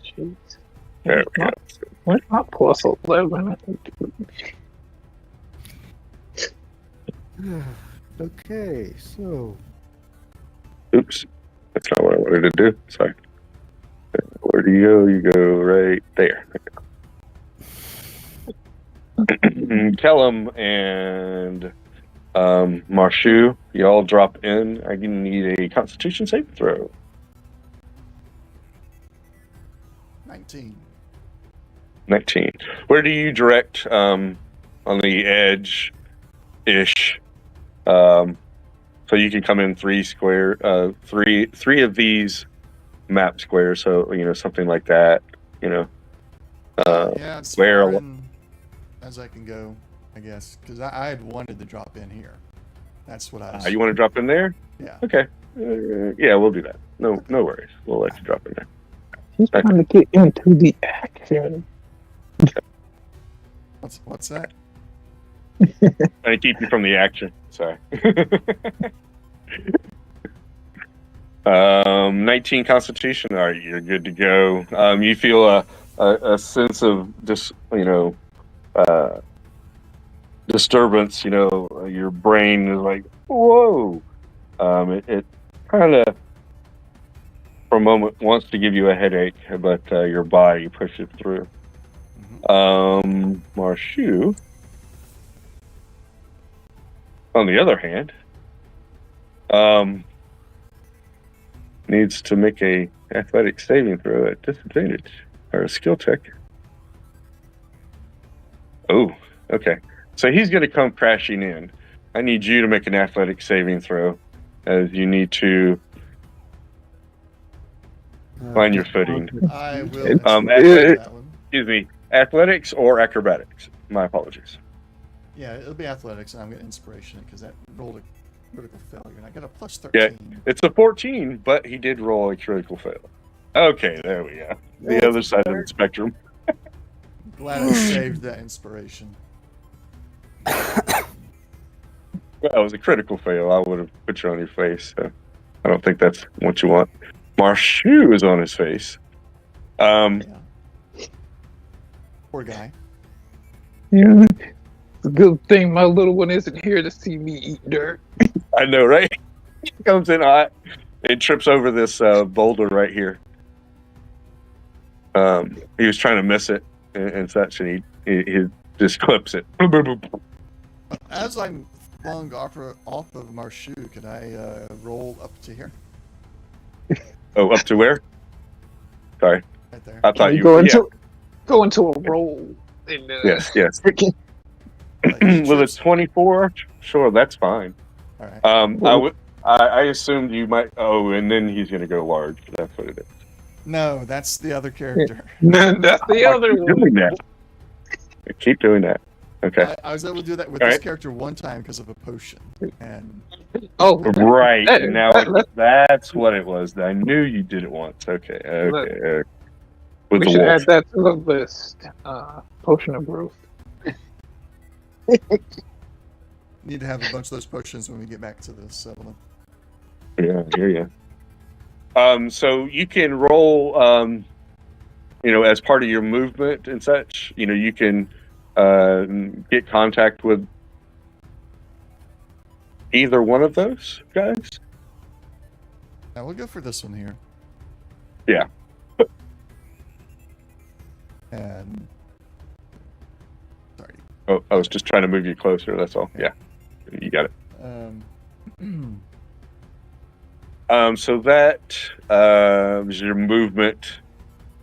Jeez. There we go. What's my plus 11? Okay, so Oops. That's not what I wanted to do. Sorry. Where do you go? You go right there. Kellum and Marshu, you all drop in. I need a Constitution saving throw. 19. 19. Where do you direct on the edge-ish? So you can come in three of these map squares. So something like that. Yeah, it's where- far in as I can go, I guess, because I had wanted to drop in here. That's what I was. You want to drop in there? Yeah. Okay. Yeah, we'll do that. No worries. We'll let you drop in there. He's trying to get into the action. What's that? I keep you from the action. Sorry. 19 Constitution. All right, you're good to go. You feel a sense of disturbance. Your brain is like, whoa. It kind of, for a moment, wants to give you a headache, but your body pushes through. Marshu, on the other hand, needs to make a athletic saving throw at disadvantage, or a skill check. Oh, okay. So he's going to come crashing in. I need you to make an athletic saving throw, as you need to find your footing. I will. That one. Excuse me, athletics or acrobatics? My apologies. Yeah, it'll be athletics, and I'm going to inspiration it because that rolled a critical failure, and I got a plus 13. Yeah, it's a 14, but he did roll a critical fail. Okay, there we go. The other side of the spectrum. Glad I saved that inspiration. Well, it was a critical fail. I would have put you on your face. So I don't think that's what you want. Marshu is on his face. Yeah. Poor guy. Yeah. It's a good thing my little one isn't here to see me eat dirt. I know, right? He comes in hot and trips over this boulder right here. He was trying to miss it and such, and he just clips it. As I'm flung off of Marshu, could I roll up to here? Oh, up to where? Sorry, Right there. I thought you go were. into a roll. In, Yes. freaking- Like, he With a trips- 24, sure, that's fine. All right. I assumed you might. Oh, and then he's going to go large. That's what it is. No, that's the other character. That's the other Keep one. doing that. Keep doing that. Okay. I was able to do that with All this right. character one time because of a potion. And Oh, Right. That- Now that- that's what it was. I knew you did it once. Okay. Okay. With we the should wolf. add that to the list. Potion of growth. need to have a bunch of those potions when we get back to the settlement. Yeah, I hear you. So you can roll as part of your movement and such, you can get contact with either one of those guys. Now we'll go for this one here. Yeah. And sorry. Oh, I was just trying to move you closer. That's all. Yeah, you got it. So that is your movement.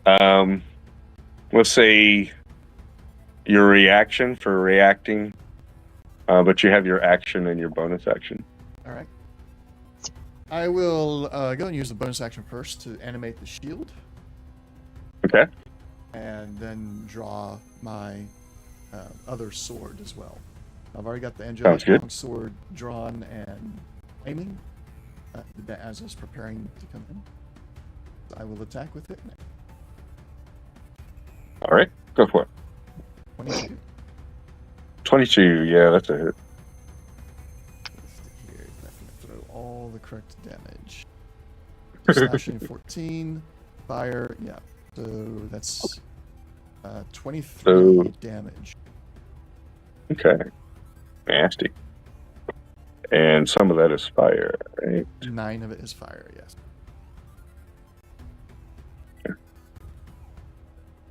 Let's say your reaction for reacting, but you have your action and your bonus action. All right. I will go and use the bonus action first to animate the shield. Okay. And then draw my other sword as well. I've already got the angelic long sword drawn and flaming as I was preparing to come in. So I will attack with it now. All right, go for it. 22. 22, yeah, that's a hit. Let's see here. That's going to throw all the correct damage. Slashing 14. Fire, yeah. So that's 23 damage. Okay. Nasty. And some of that is fire, right? 9 of it is fire, yes.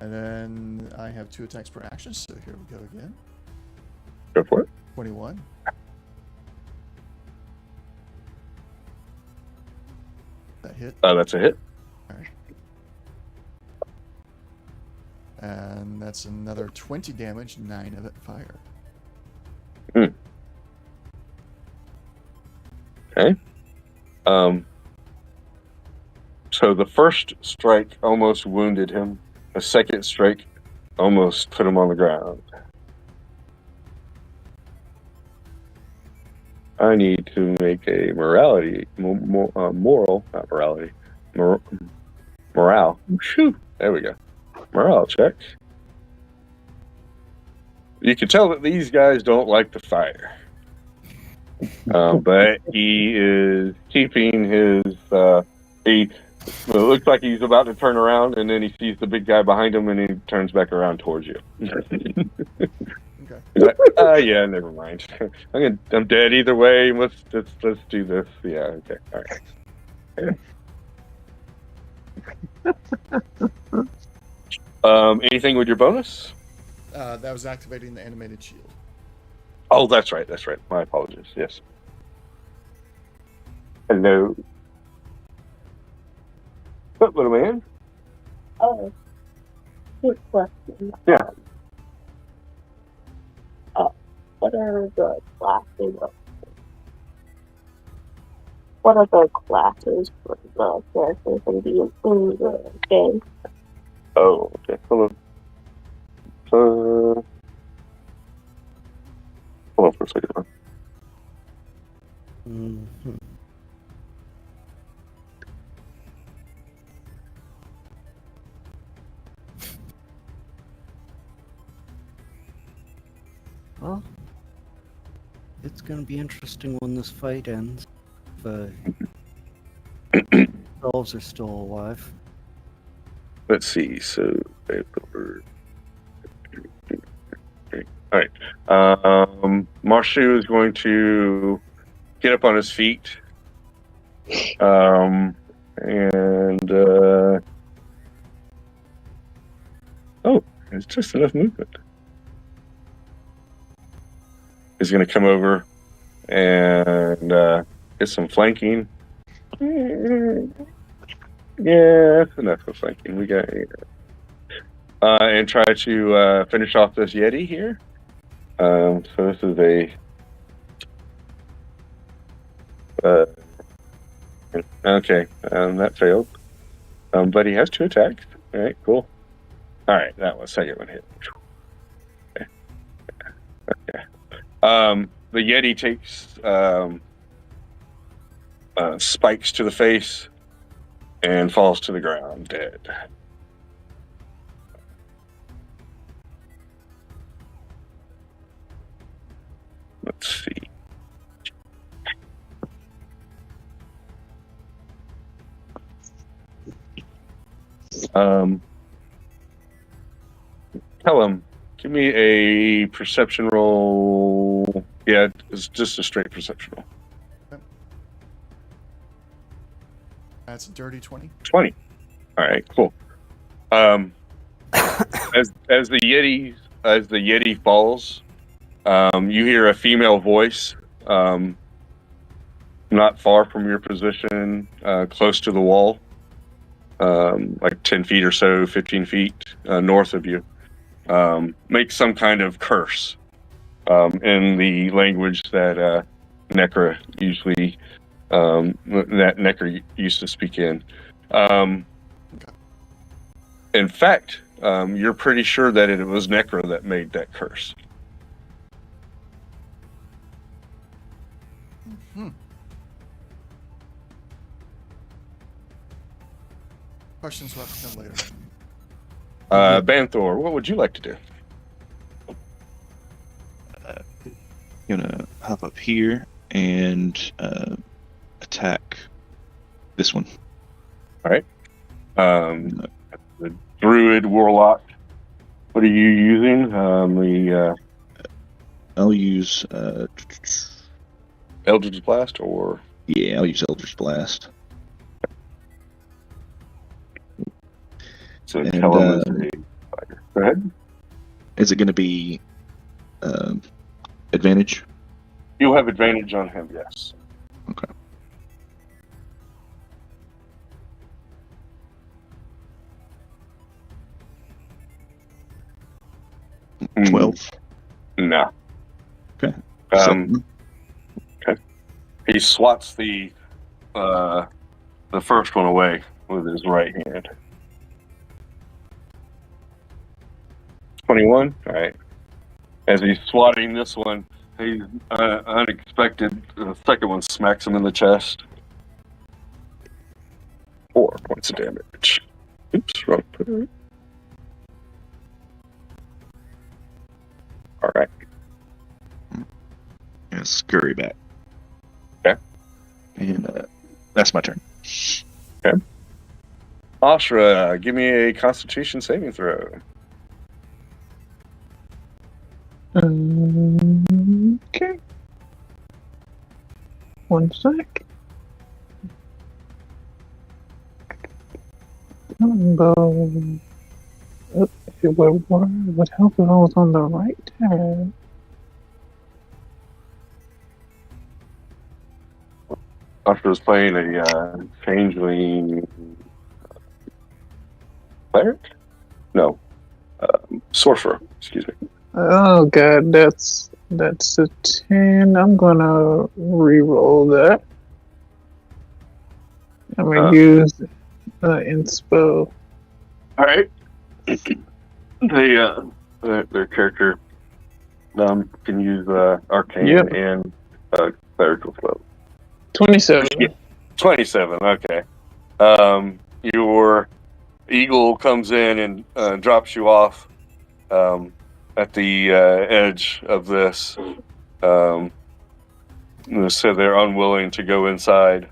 And then I have 2 attacks per action, so here we go again. Go for it. 21. That hit. That's a hit. All right. And that's another 20 damage, 9 of it fire. Okay. So the first strike almost wounded him. The second strike almost put him on the ground. I need to make a morale. Shoo, there we go. Morale check. You can tell that these guys don't like the fire. But he is keeping his. It looks like he's about to turn around, and then he sees the big guy behind him, and he turns back around towards you. Okay. Like, yeah, never mind. I'm dead either way. Let's do this. Yeah. Okay. All right. Anything with your bonus? That was activating the animated shield. Oh, that's right. My apologies. Yes. Hello. What, little man? Oh, good question. Yeah. What are the classes? What are the classes for the characters in the game? Oh, okay. Hold on for a second. Mm-hmm. Well, it's going to be interesting when this fight ends. If elves are still alive. Let's see. So, all right. Marshu is going to get up on his feet. And it's just enough movement. He's going to come over and get some flanking. Yeah, that's enough for flanking. We got and try to finish off this Yeti here. So this is okay. That failed. But he has 2 attacks. All right, cool. All right, that was second one hit. Okay. The Yeti takes spikes to the face and falls to the ground dead. Let's see. Tell him. Give me a perception roll. Yeah, it's just a straight perception roll. That's a dirty 20. 20. All right, cool. As the Yeti falls, you hear a female voice, not far from your position, close to the wall, like 10 feet or so, 15 feet north of you. Make some kind of curse in the language that Necra usually that Necra used to speak in. In fact, you're pretty sure that it was Necra that made that curse. Questions will have to come later. Banthor, what would you like to do? Gonna hop up here and attack this one. All right. The Druid Warlock. What are you using? I'll use Eldritch Blast or? Yeah, I'll use Eldritch Blast. So tell him it's a fighter. Go ahead. Is it going to be advantage? You'll have advantage on him, yes. Okay. Mm. 12. No. Okay. Okay. He swats the first one away with his right hand. 21. All right. As he's swatting this one, he's unexpected. The second one smacks him in the chest. 4 points of damage. Oops, wrong. All right. Yeah, scurry back. Okay. And that's my turn. Okay. Ashra, give me a Constitution saving throw. Okay. 1 sec. If it would help if I was on the right tab. Ashra's playing a changeling cleric? No. Sorcerer, excuse me. Oh god, that's a 10. I'm gonna re-roll that. I'm gonna use inspo. All right. Their character can use arcane and clerical spell. 27. 27. Okay. Your eagle comes in and drops you off at the edge of this. So they're unwilling to go inside,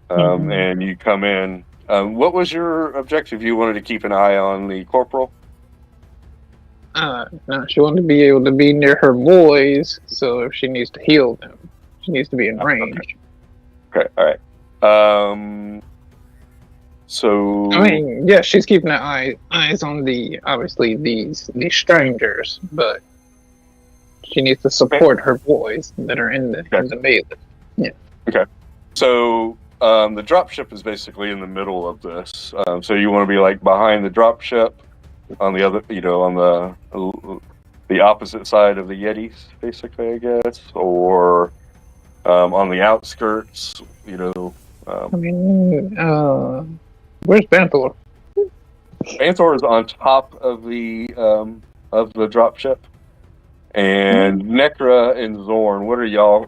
and you come in. What was your objective? You wanted to keep an eye on the corporal? No, she wanted to be able to be near her boys, so if she needs to heal them, she needs to be in range. Okay, all right. So I mean, yeah, she's keeping her eyes on these strangers, but she needs to support her boys that are in the melee. Yeah. Okay. So the dropship is basically in the middle of this. So you want to be like behind the dropship, on the other, on the opposite side of the Yetis, basically, I guess, or on the outskirts. I mean, where's Banthor? Banthor is on top of the dropship, and Necra and Zorn. What are y'all?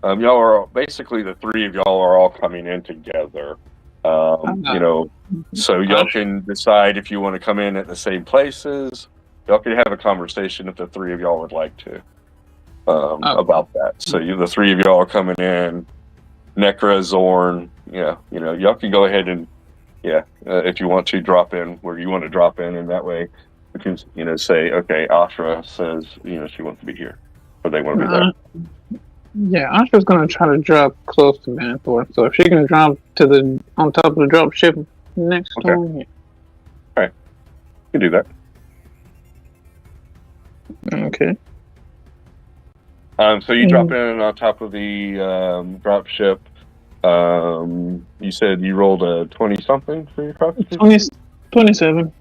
Y'all are basically the three of y'all are all coming in together. So y'all can decide if you want to come in at the same places. Y'all can have a conversation if the three of y'all would like to about that. So the three of y'all are coming in. Necra, Zorn, y'all can go ahead and if you want to drop in where you want to drop in, and that way We can, say, okay, Ashra says, she wants to be here, or they want to be there. Yeah, Asha's gonna try to drop close to Manthor, so if she can drop on top of the drop ship next Okay. time, yeah. All right, you can do that. Okay. So you drop in on top of the drop ship. You said you rolled a 20-something for your constitution? 27.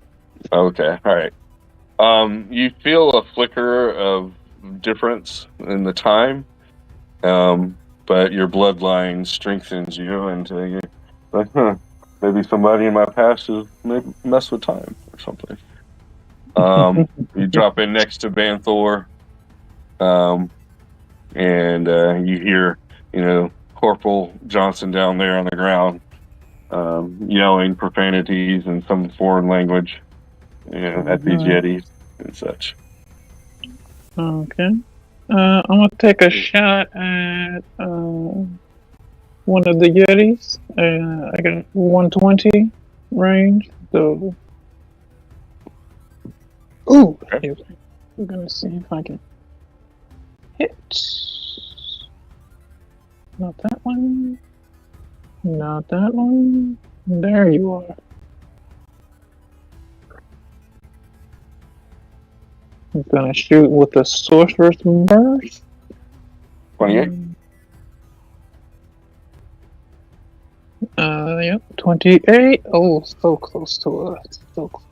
Okay, all right. You feel a flicker of difference in the time, but your bloodline strengthens you, and you're like, maybe somebody in my past has maybe messed with time or something. You drop in next to Banthor, and you hear, Corporal Johnson down there on the ground, yelling profanities in some foreign language, at these Yetis and such. Okay. I'm gonna take a shot at one of the Yetis. I got 120 range, so. Ooh! Okay. I'm gonna see if I can hit. Not that one. Not that one. There you are. I'm gonna shoot with the Sorcerer's Burst. 28? Yep, 28. Oh, so close to us. So close.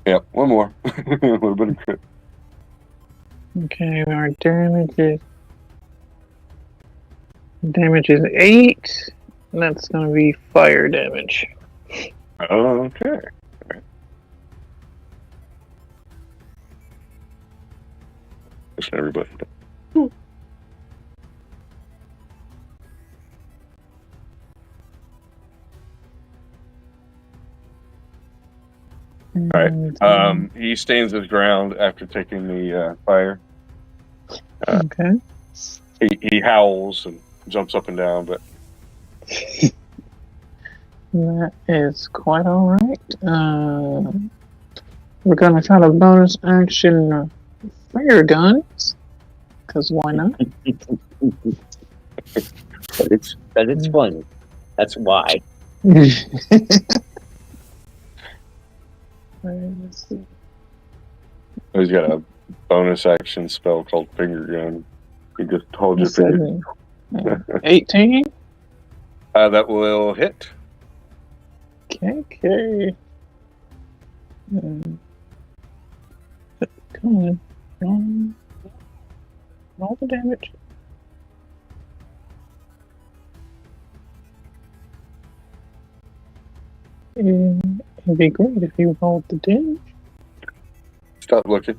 Yep, one more. Would have been a crit. Okay, our damage is 8. And that's gonna be fire damage. Okay. Listen, everybody. All right. He stands his ground after taking the fire. Okay. He howls and jumps up and down, but That is quite alright. We're gonna try to bonus action fire guns. Because why not? But it's fun. That's why. Let's see. he's got a bonus action spell called Finger Gun. You just hold You your finger. said 18? That will hit. Okay. Come on. Roll the damage. It'd be great if you rolled the damage. Stop looking.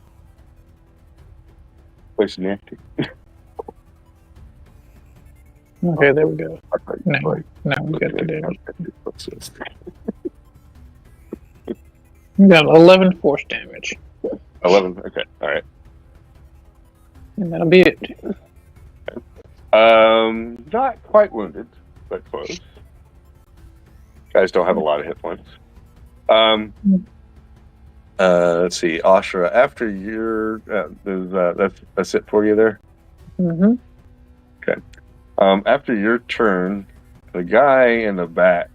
Placing the acting. Okay, there we go. Now we got the damage. We got 11 force damage. 11. Okay. All right. And that'll be it. Not quite wounded, but close. Guys don't have a lot of hit points. Let's see, Ashra. After your, that's it for you there. Mm-hmm. Okay. After your turn, the guy in the back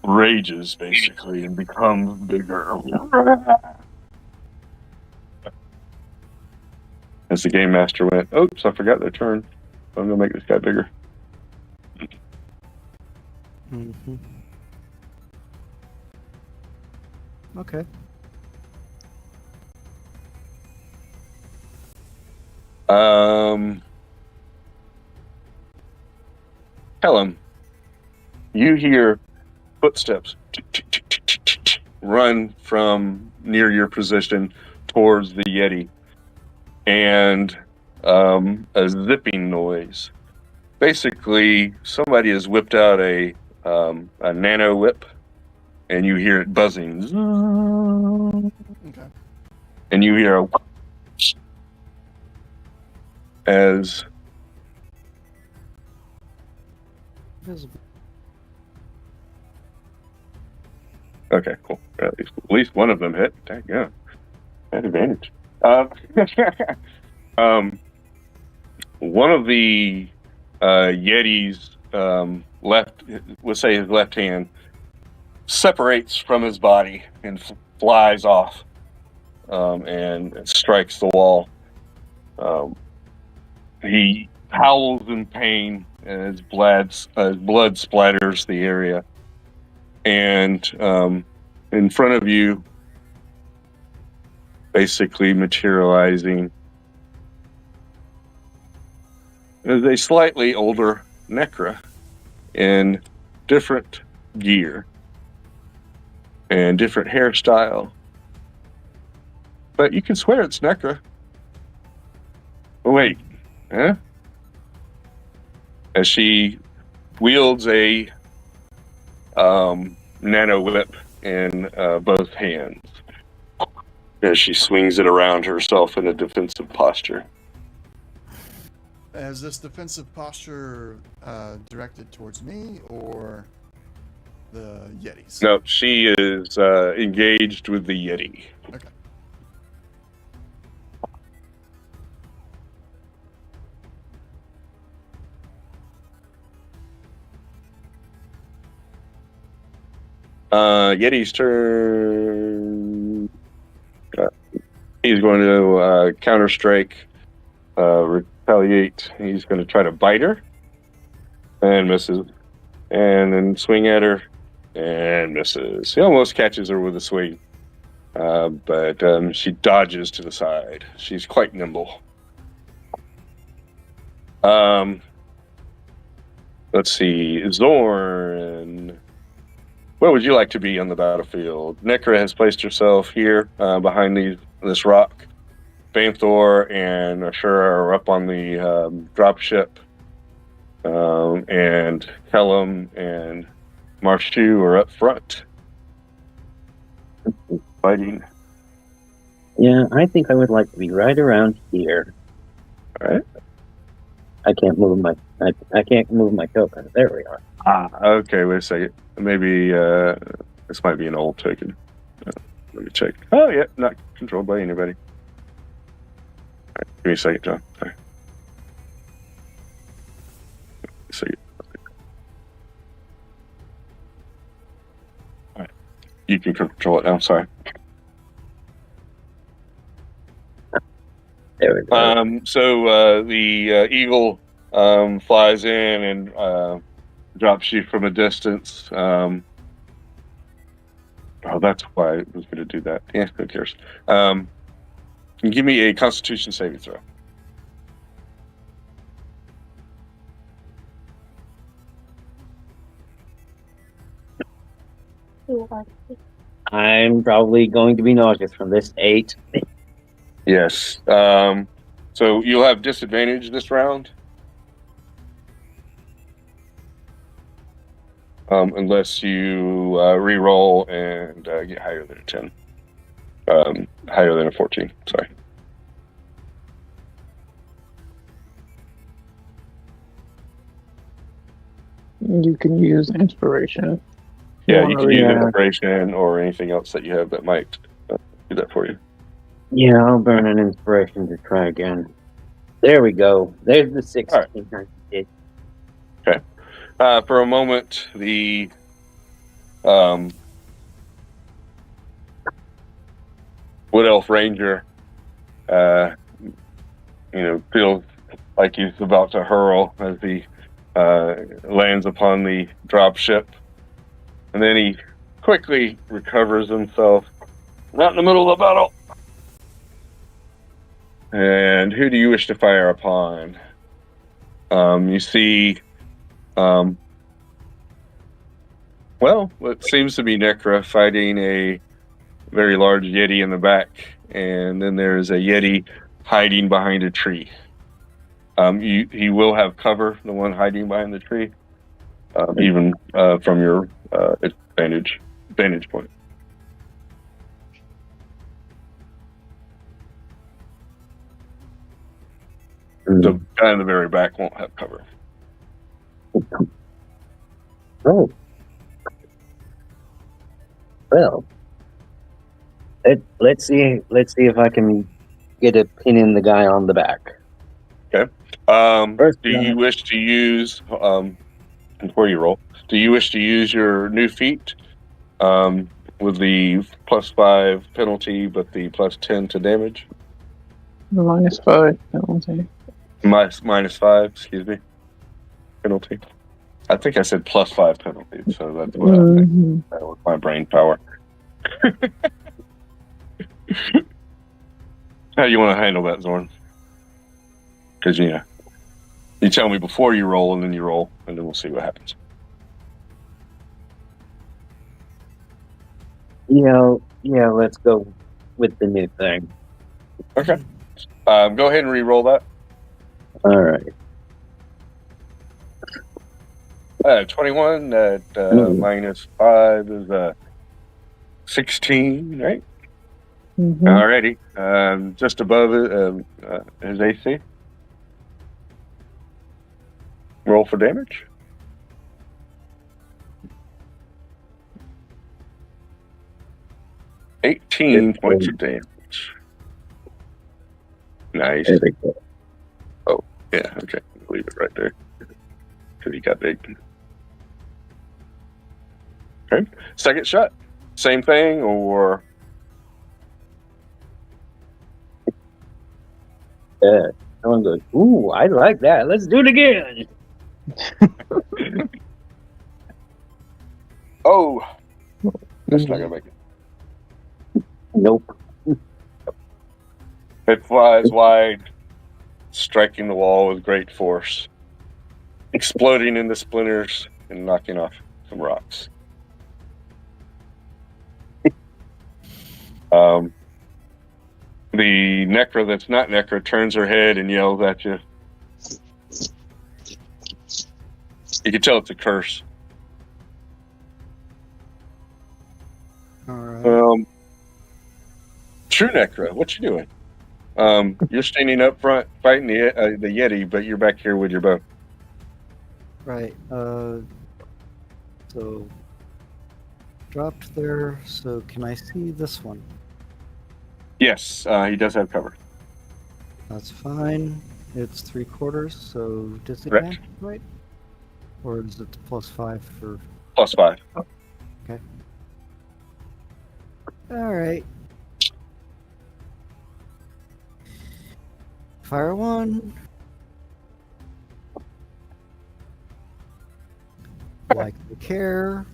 rages basically and becomes bigger. As the game master went, oops, I forgot their turn. I'm gonna make this guy bigger. Mm-hmm. Okay. Helen, you hear footsteps run from near your position towards the Yeti, and a zipping noise. Basically, somebody has whipped out a nano whip, and you hear it buzzing. Okay. And you hear a as Okay, cool. At least one of them hit. Dang, yeah. At advantage. One of the Yeti's left, let's say his left hand, separates from his body and flies off and strikes the wall. He howls in pain as blood splatters the area. And in front of you, basically materializing, is a slightly older Necra in different gear and different hairstyle. But you can swear it's Necra. Oh, wait. Huh? As she wields a nano whip in both hands. As she swings it around herself in a defensive posture. Is this defensive posture directed towards me or the Yetis? No, she is engaged with the Yeti. Okay. Yeti's turn. He's going to counter strike, retaliate. He's going to try to bite her and misses, and then swing at her and misses. He almost catches her with a swing, but she dodges to the side. She's quite nimble. Let's see, Zorn. Where would you like to be on the battlefield? Necra has placed herself here behind this rock. Banthor and Ashura are up on the dropship. And Kellum and Marshu are up front. Fighting. Yeah, I think I would like to be right around here. All right. I can't move my token. There we are. Okay, wait a second. Maybe this might be an old token. Let me check. Oh, yeah, not controlled by anybody. All right, give me a second, John. Sorry. A second. All right, you can control it now. Sorry. There we go. So the eagle flies in and drops you from a distance. Oh, that's why I was going to do that. Yeah, who cares? Give me a Constitution saving throw. I'm probably going to be nauseous from this 8. Yes. So you'll have disadvantage this round. Unless you re-roll and get higher than a 10. Higher than a 14, sorry. You can use inspiration. Yeah, you can use inspiration or anything else that you have that might do that for you. Yeah, I'll burn an inspiration to try again. There we go. There's the 16. Right. Okay. For a moment, the Wood Elf Ranger, feels like he's about to hurl as he lands upon the drop ship, and then he quickly recovers himself. Not in the middle of the battle. And who do you wish to fire upon? You see, it seems to be Necra fighting a very large Yeti in the back, and then there's a Yeti hiding behind a tree. He will have cover, the one hiding behind the tree, even from your vantage point. The guy in the very back won't have cover. Oh. Well, let's see if I can get a pin in the guy on the back. First, Do you wish to use before you roll? Do you wish to use your new feat with the +5 penalty, but the +10 to damage? -5 penalty. -5, excuse me. Penalty. I think I said +5 penalty, so that's what I think. Mhm. That was my brain power. How do you want to handle that, Zorn? Because you tell me before you roll, and then you roll, and then we'll see what happens. Yeah, let's go with the new thing. Okay. Go ahead and re-roll that. All right. 21 at -5 is 16, right? Mhm. Alrighty. Just above it, his AC. Roll for damage. Eighteen points of damage. Nice. There we go. Oh, yeah, okay. Leave it right there. Because he got big. Okay. Second shot. Same thing, or Yeah. Someone goes, ooh, I like that. Let's do it again. oh, that's not gonna make it. Nope. It flies wide, striking the wall with great force, exploding into splinters and knocking off some rocks. The Necra that's not Necra turns her head and yells at you. You can tell it's a curse. All right. True Necra, what you doing? You're standing up front fighting the Yeti, but you're back here with your bow. Right. So dropped there. So can I see this one? Yes, he does have cover. That's fine. It's 3/4, so disadvantage, right? Or is it +5 for? +5. Okay. All right. Fire one. Like the care.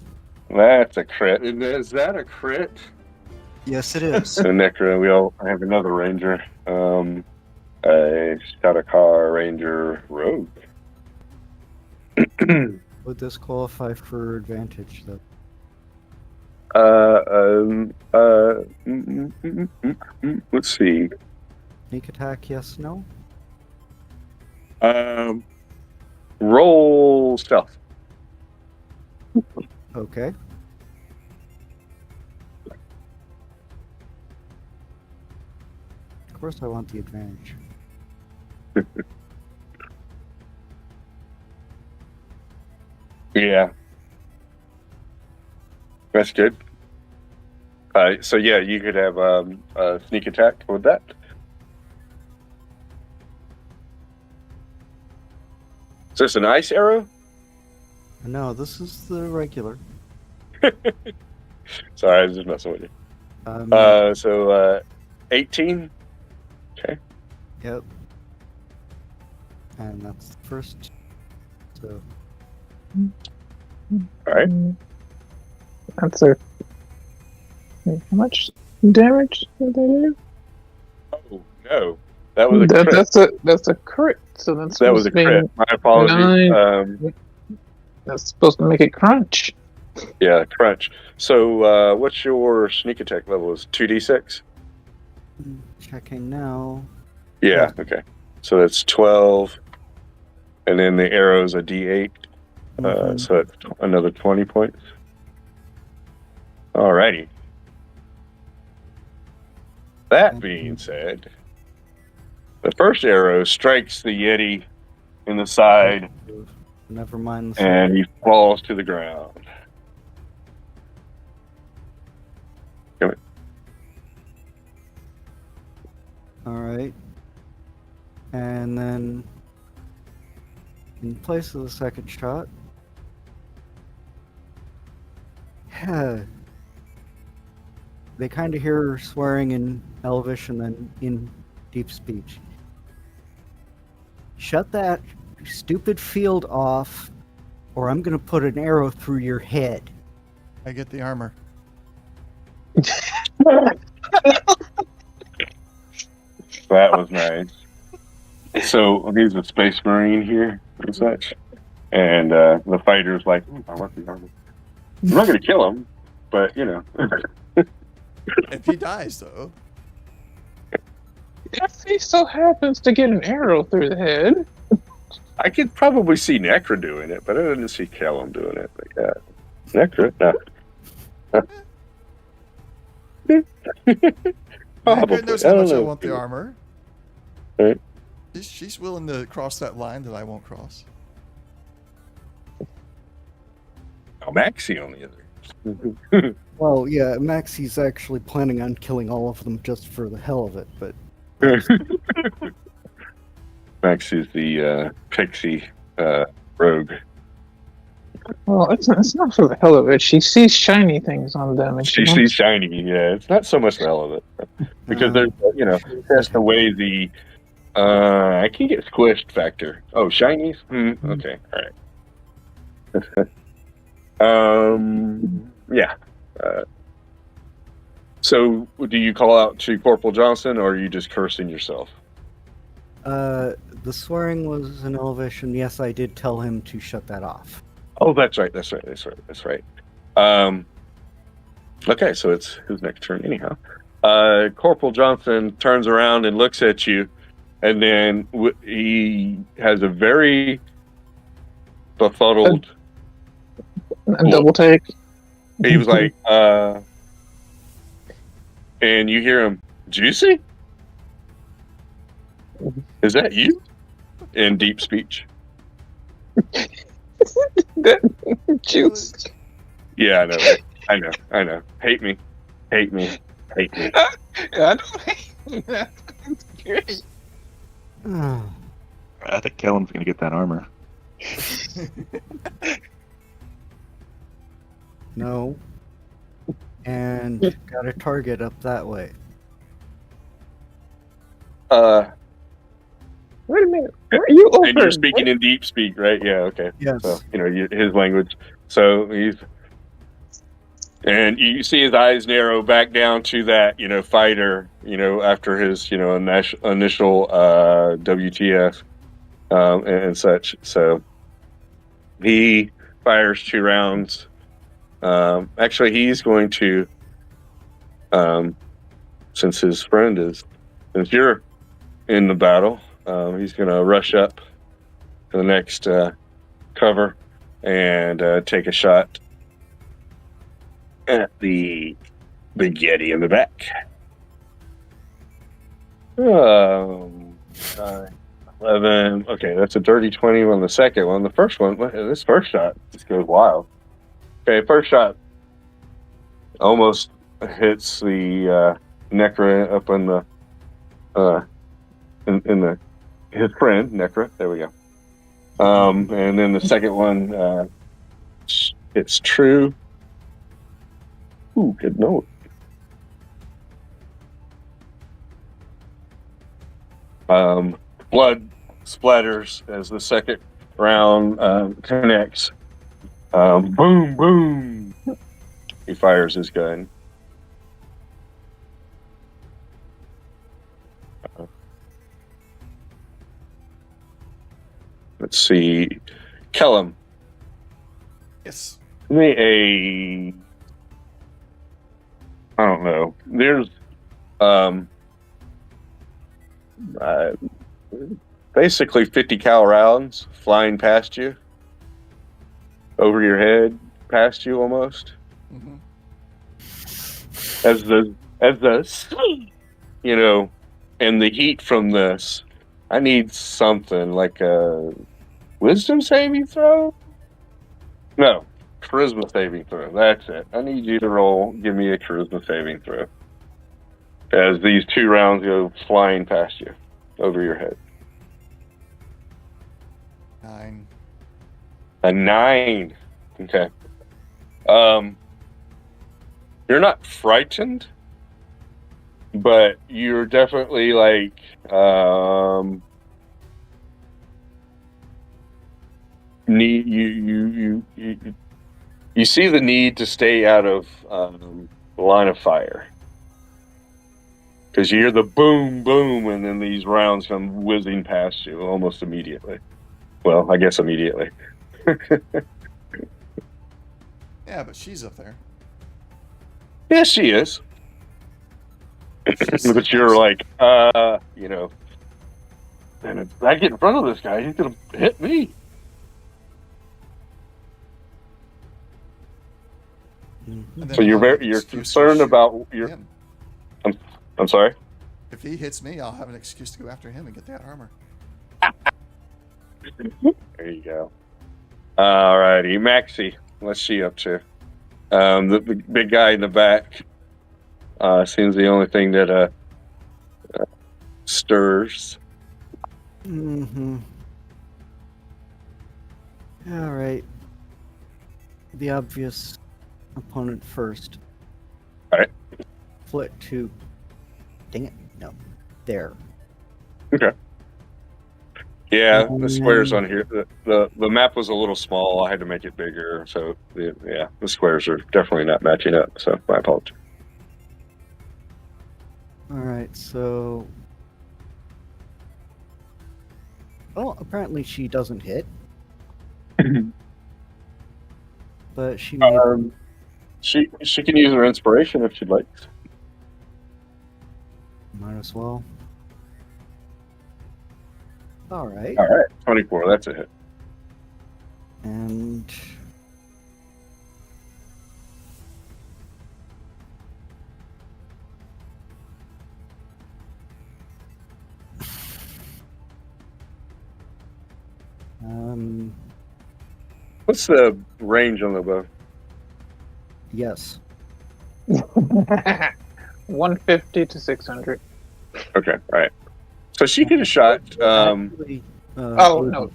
That's a crit. Is that a crit? Yes, it is. So Necra, we all have another ranger. A Shadakar Ranger Rogue. Would this qualify for advantage, though? Let's see. Sneak attack, yes, no? Roll stealth. Okay. Of course I want the advantage. Yeah. That's good. So yeah, you could have a sneak attack with that. Is this an ice arrow? No, this is the regular. Sorry, I was just messing with you. So 18. Okay. Yep. And that's the first. So All right. That's a. How much damage did they do? Oh no, that was a crit. That's a crit. So that's That was a crit. My apologies. That's supposed to make it crunch. Yeah, crunch. So what's your sneak attack level? Is 2d6? checking now. Yeah. Okay. So that's 12, and then the arrow's a d8. So it's another 20 points. Alrighty. That being said, the first arrow strikes the Yeti in the side, Never mind. and he falls to the ground. Alright. And then, in place of the second shot, they kind of hear swearing in Elvish and then in deep speech. Shut that stupid field off, or I'm gonna put an arrow through your head. I get the armor. That was nice. So he's a space marine here and such, and the fighter's like, "I want the armor." I'm not going to kill him, but you know. If he dies, though. If he so happens to get an arrow through the head, I could probably see Necra doing it, but I didn't see Callum doing it. But yeah, Necra, no. Necra knows how I don't much I know. want the armor. Right. She's willing to cross that line that I won't cross. Oh, Maxie on the other. Well, yeah, Maxie's actually planning on killing all of them just for the hell of it, but Maxie's the pixie rogue. well, it's not for the hell of it. She sees shiny things on them, and She sees shiny. Yeah, it's not so much the hell of it because there's that's the way the I can get squished factor. Oh, shinies. Okay, all right. Yeah. So, do you call out to Corporal Johnson, or are you just cursing yourself? the swearing was in Elvish, and yes, I did tell him to shut that off. Oh, that's right. Okay, so it's his next turn anyhow. Corporal Johnson turns around and looks at you, and then he has a very befuddled double take. He was like, and you hear him, "Juicy? Is that you?" In deep speech. Juice. Yeah, I know. Hate me. I don't hate you. That's great. I think Kellen's gonna get that armor. No. And got a target up that way. Wait a minute. Where are you over? And you're speaking in deep speak, right? Yeah, okay. Yes. So, his language. So and you see his eyes narrow back down to that, fighter, after his, initial WTF and such. So he fires 2 rounds. Actually, he's going to, since you're in the battle, he's going to rush up to the next cover and take a shot at the big Yeti in the back. 11. Okay, that's a dirty 20 on the second one. The first one, this first shot just goes wild. Okay, first shot almost hits the Necra up in the his friend Necra. There we go. And then the second one it's true. Ooh, good note. Blood splatters as the second round connects. Boom, boom. He fires his gun. Let's see. Kellum. Yes. Give me I don't know. There's basically 50 cal rounds flying past you, over your head, past you almost. Mm-hmm. As the and the heat from this, I need something like a wisdom saving throw. No, charisma saving throw. That's it. I need you to roll. Give me a charisma saving throw. as these 2 rounds go flying past you, over your head. 9. A 9. Okay. You're not frightened, but you're definitely like, need you see the need to stay out of the line of fire, because you hear the boom boom, and then these rounds come whizzing past you almost immediately. Well, I guess immediately. Yeah, but she's up there. Yes, she is. She's But you're like, you know, and if I get in front of this guy, he's gonna hit me. And then So I'll have an you're excuse to concerned shoot about him. I'm sorry. If he hits me, I'll have an excuse to go after him and get that armor. There you go. Alrighty, Maxie, what's she up to? The big guy in the back seems the only thing that stirs. Mm-hmm. All right. The obvious opponent first. All right. Flip to. Dang it! No, there. Okay. Yeah, the squares on here. The map was a little small. I had to make it bigger, so the squares are definitely not matching up. So my apologies. All right. So. Well, apparently she doesn't hit. But she may. She can use her inspiration if she'd like. Might as well. All right. All right, 24. That's a hit. And What's the range on the bow? yes. 150 to 600. Okay, all right. So she could have shot. Actually, Oh no,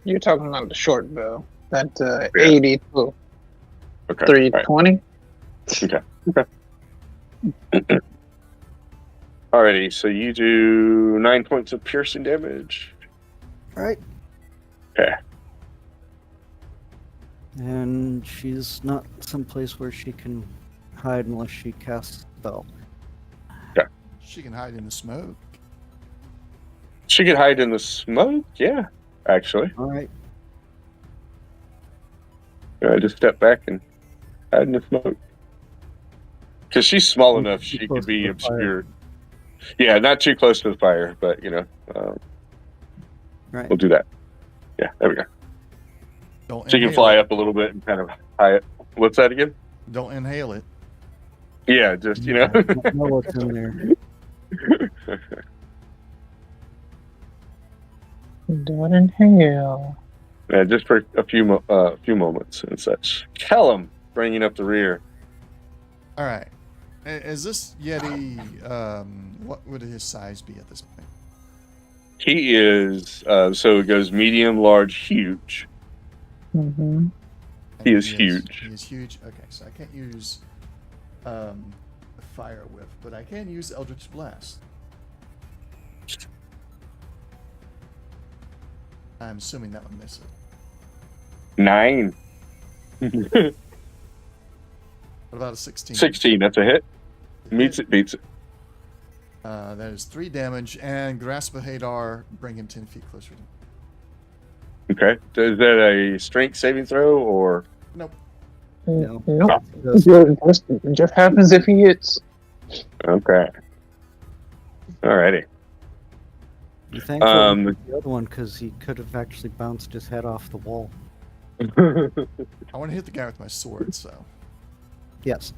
you're talking about the short bow. That's 80 to Okay. 320. Okay. Alrighty, so you do 9 points of piercing damage. Right. Okay. And she's not someplace where she can hide unless she casts a spell. She can hide in the smoke. She could hide in the smoke, yeah, actually. All right. I just step back and hide in the smoke. Because she's small enough, Too she close could be to the fire. obscured. Yeah, not too close to the fire, but, you know, Right. we'll do that. Yeah, there we go. Don't She can inhale fly it. up a little bit and kind of hide it. What's that again? Don't inhale it. Yeah, just, you know. I don't know what's in there. Don't inhale. Yeah, just for a few moments and such. Callum, bringing up the rear. All right. Is this Yeti? What would his size be at this point? He is, so it goes medium, large, huge. Mm-hmm. And He is huge. He is huge. Okay, so I can't use the fire whip, but I can use Eldritch Blast. I'm assuming that would miss it. 9. What about a 16? 16, that's a hit. Meets it, beats it. That is 3 damage, and Grasp of Hadar, bring him 10 feet closer to me. Okay. Is that a strength saving throw or? Nope. No. Nope. Just- It just happens if he hits. Okay. Alrighty. Be thankful Um, for the other one because he could have actually bounced his head off the wall. I want to hit the guy with my sword, so. Yes.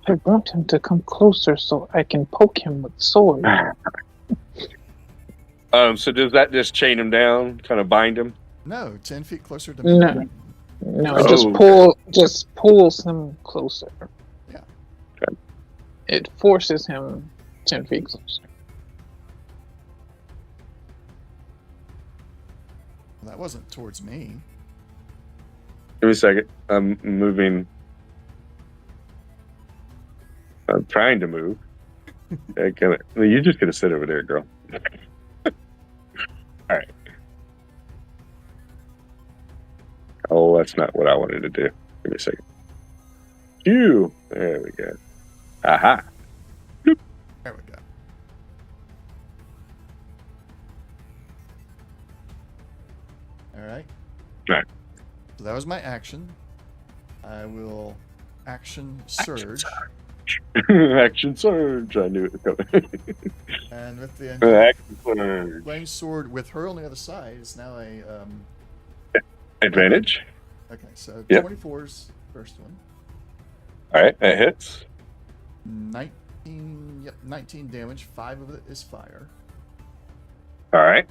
I want him to come closer so I can poke him with the sword. So does that just chain him down, kind of bind him? No, 10 feet closer to me. No, no, Oh, just okay. pulls him closer. Yeah. Okay. it forces him 10 feet closer. That wasn't towards me. Give me a second. I'm moving. I'm trying to move. You're just gonna sit over there, girl. All right. Oh, that's not what I wanted to do. Give me a second. Phew. There we go. Aha. There we go. All right. Right. So that was my action. I will action surge. Action surge. I knew it was coming. And with the Action surge. flame sword with her on the other side, it's now a Advantage. okay, so Yep. 24's first one. All right, that hits. 19 damage, 5 of it is fire. All right.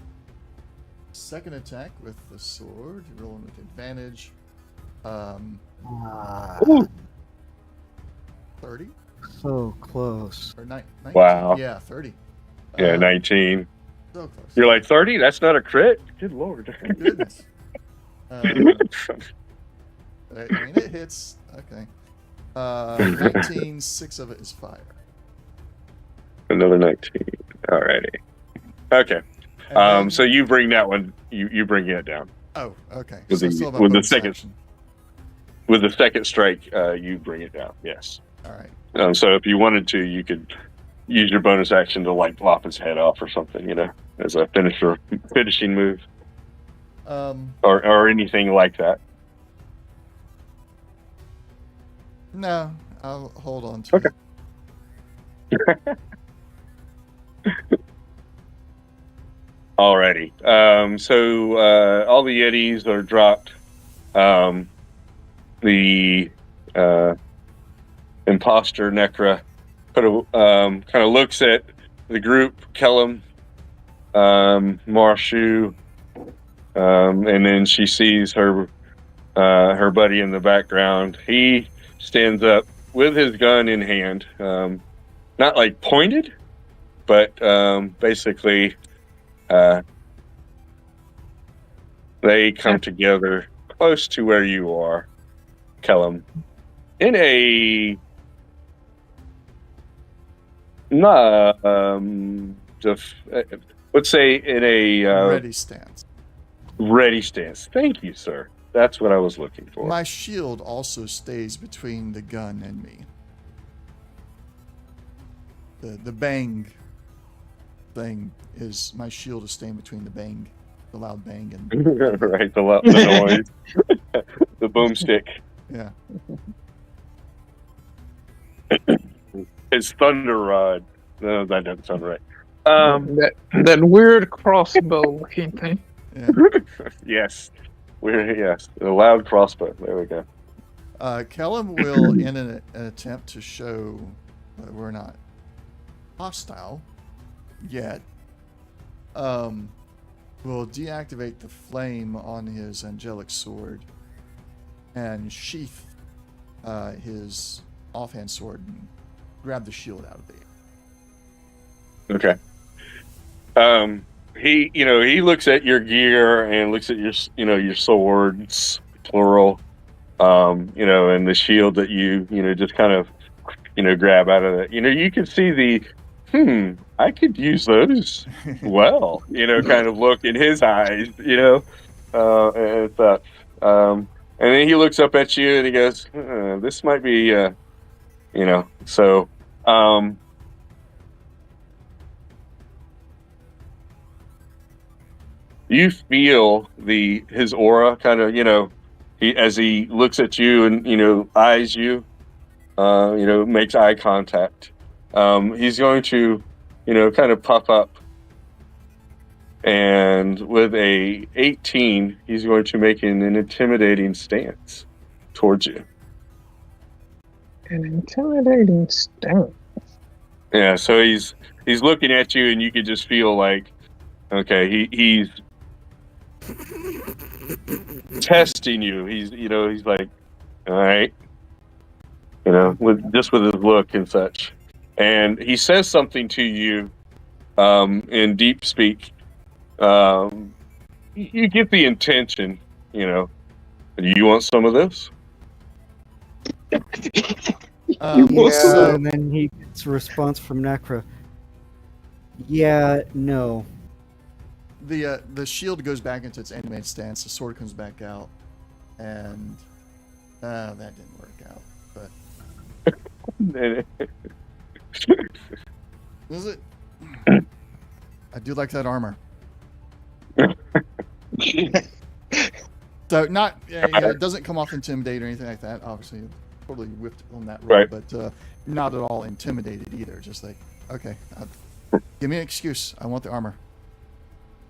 Second attack with the sword, rolling with advantage. Ooh. 30 So close. or 19. Wow. Yeah, 30. Yeah, 19. So close. You're like 30? That's not a crit? Good lord. Goodness. I mean, it hits. Okay. 19, 6 of it is fire. Another 19. Alrighty. Okay. And then- So you bring that one. You bring it down Oh, okay. with So the- still have my with the bonus second- action. with the second strike. You bring it down. Yes. All right. So if you wanted to, you could use your bonus action to like lop his head off or something. You know, as a finishing move, or anything like that. No, I'll hold on to Okay. it. Alrighty. So all the Yetis are dropped. The imposter Necra kind of looks at the group, Kellum, Marshu, and then she sees her buddy in the background. He stands up with his gun in hand, not like pointed, but basically they come together close to where you are, Kellum, in a let's say in a Ready stance. ready stance. Thank you, sir. That's what I was looking for. My shield also stays between the gun and me. The bang thing is my shield is staying between the bang, the loud bang, and Right, the noise, the boomstick. yeah. It's thunder rod. No, that doesn't sound right. That weird crossbow looking thing. Yeah. Yes, yes, a loud crossbow. There we go. Kellum will, in an attempt to show that we're not hostile yet, will deactivate the flame on his angelic sword and sheath his offhand sword and grab the shield out of the air. Okay. He looks at your gear and looks at your swords, plural, and the shield that you just kind of, grab out of it. You can see the, I could use those well, kind of look in his eyes, and such. And then he looks up at you and he goes, this might be, so, you feel his aura kind of, as he looks at you and, eyes you, makes eye contact. He's going to, kind of puff up, and with a 18, he's going to make an intimidating stance towards you. An intimidating stance. Yeah, so he's looking at you, and you can just feel like, okay, he's testing you. He's like, all right, with his look and such. and he says something to you in deep speak. You get the intention, you know. Do you want some of this? So and then he gets a response from Necra. Yeah, no. the shield goes back into its animated stance. The sword comes back out, and that didn't work out. But is it? I do like that armor. So not, it doesn't come off intimidate or anything like that. Obviously, totally whipped on that roll, Right. but not at all intimidated either. Just like, okay, give me an excuse. I want the armor.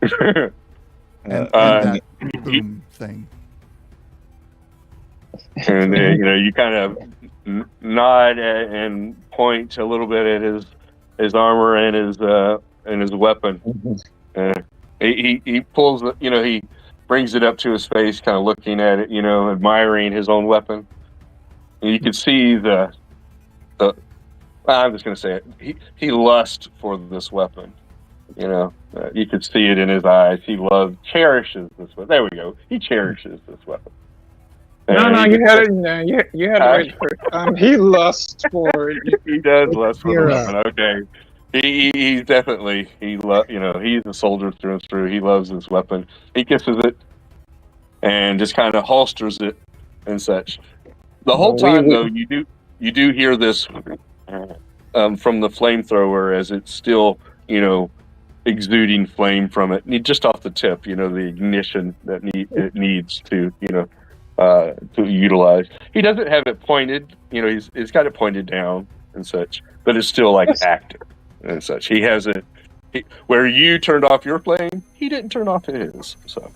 And that boom thing. And you kind of nod and point a little bit at his armor and his weapon. He pulls he brings it up to his face, kind of looking at it, admiring his own weapon. And you can see the I'm just going to say it. He lusts for this weapon. You could see it in his eyes. He cherishes this weapon. There we go. He cherishes this weapon. No, you had it. No, you had it right first time. He lusts for it. He does lust for the weapon. Okay. He's definitely he's a soldier through and through. He loves this weapon. He kisses it and just kind of holsters it and such. The whole time though, you do hear this from the flamethrower as it's still exuding flame from it, just off the tip. The ignition that it needs to to utilize. He doesn't have it pointed. He's got it pointed down and such, but it's still like active and such. He hasn't. Where you turned off your flame, he didn't turn off his. So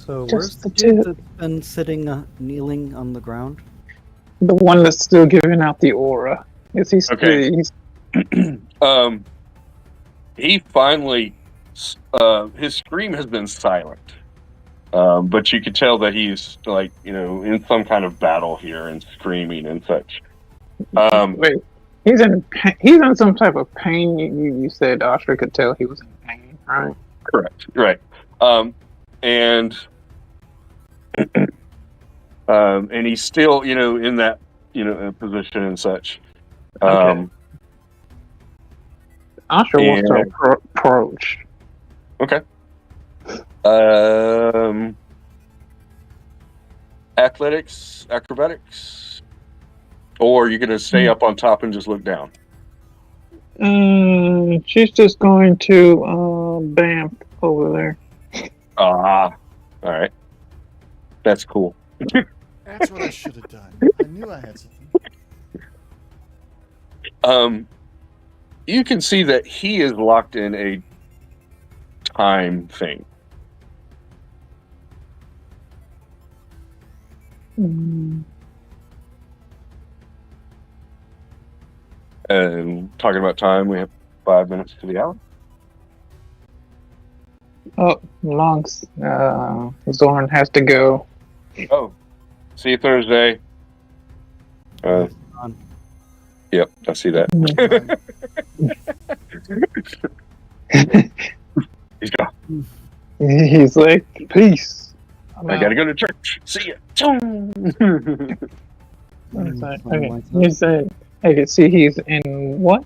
where's the dude that's been sitting, kneeling on the ground? The one that's still giving out the aura. Is he still? Okay. He finally, his scream has been silent, but you could tell that he's in some kind of battle here and screaming and such. Wait, he's in some type of pain. You said Oscar could tell he was in pain, right? Correct. Right. And he's still in that position and such. Okay. Oscar wants to approach. Okay. Athletics, acrobatics, or you're gonna stay up on top and just look down. She's just going to bam over there. All right. That's cool. That's what I should have done. I knew I had something. You can see that he is locked in a time thing. And talking about time, we have 5 minutes to the hour. Oh, Longs. Zorn has to go. Oh, see you Thursday. Yep, I see that. He's gone. He's like, peace. I gotta go to church. See ya. Okay. You said I could see he's in what?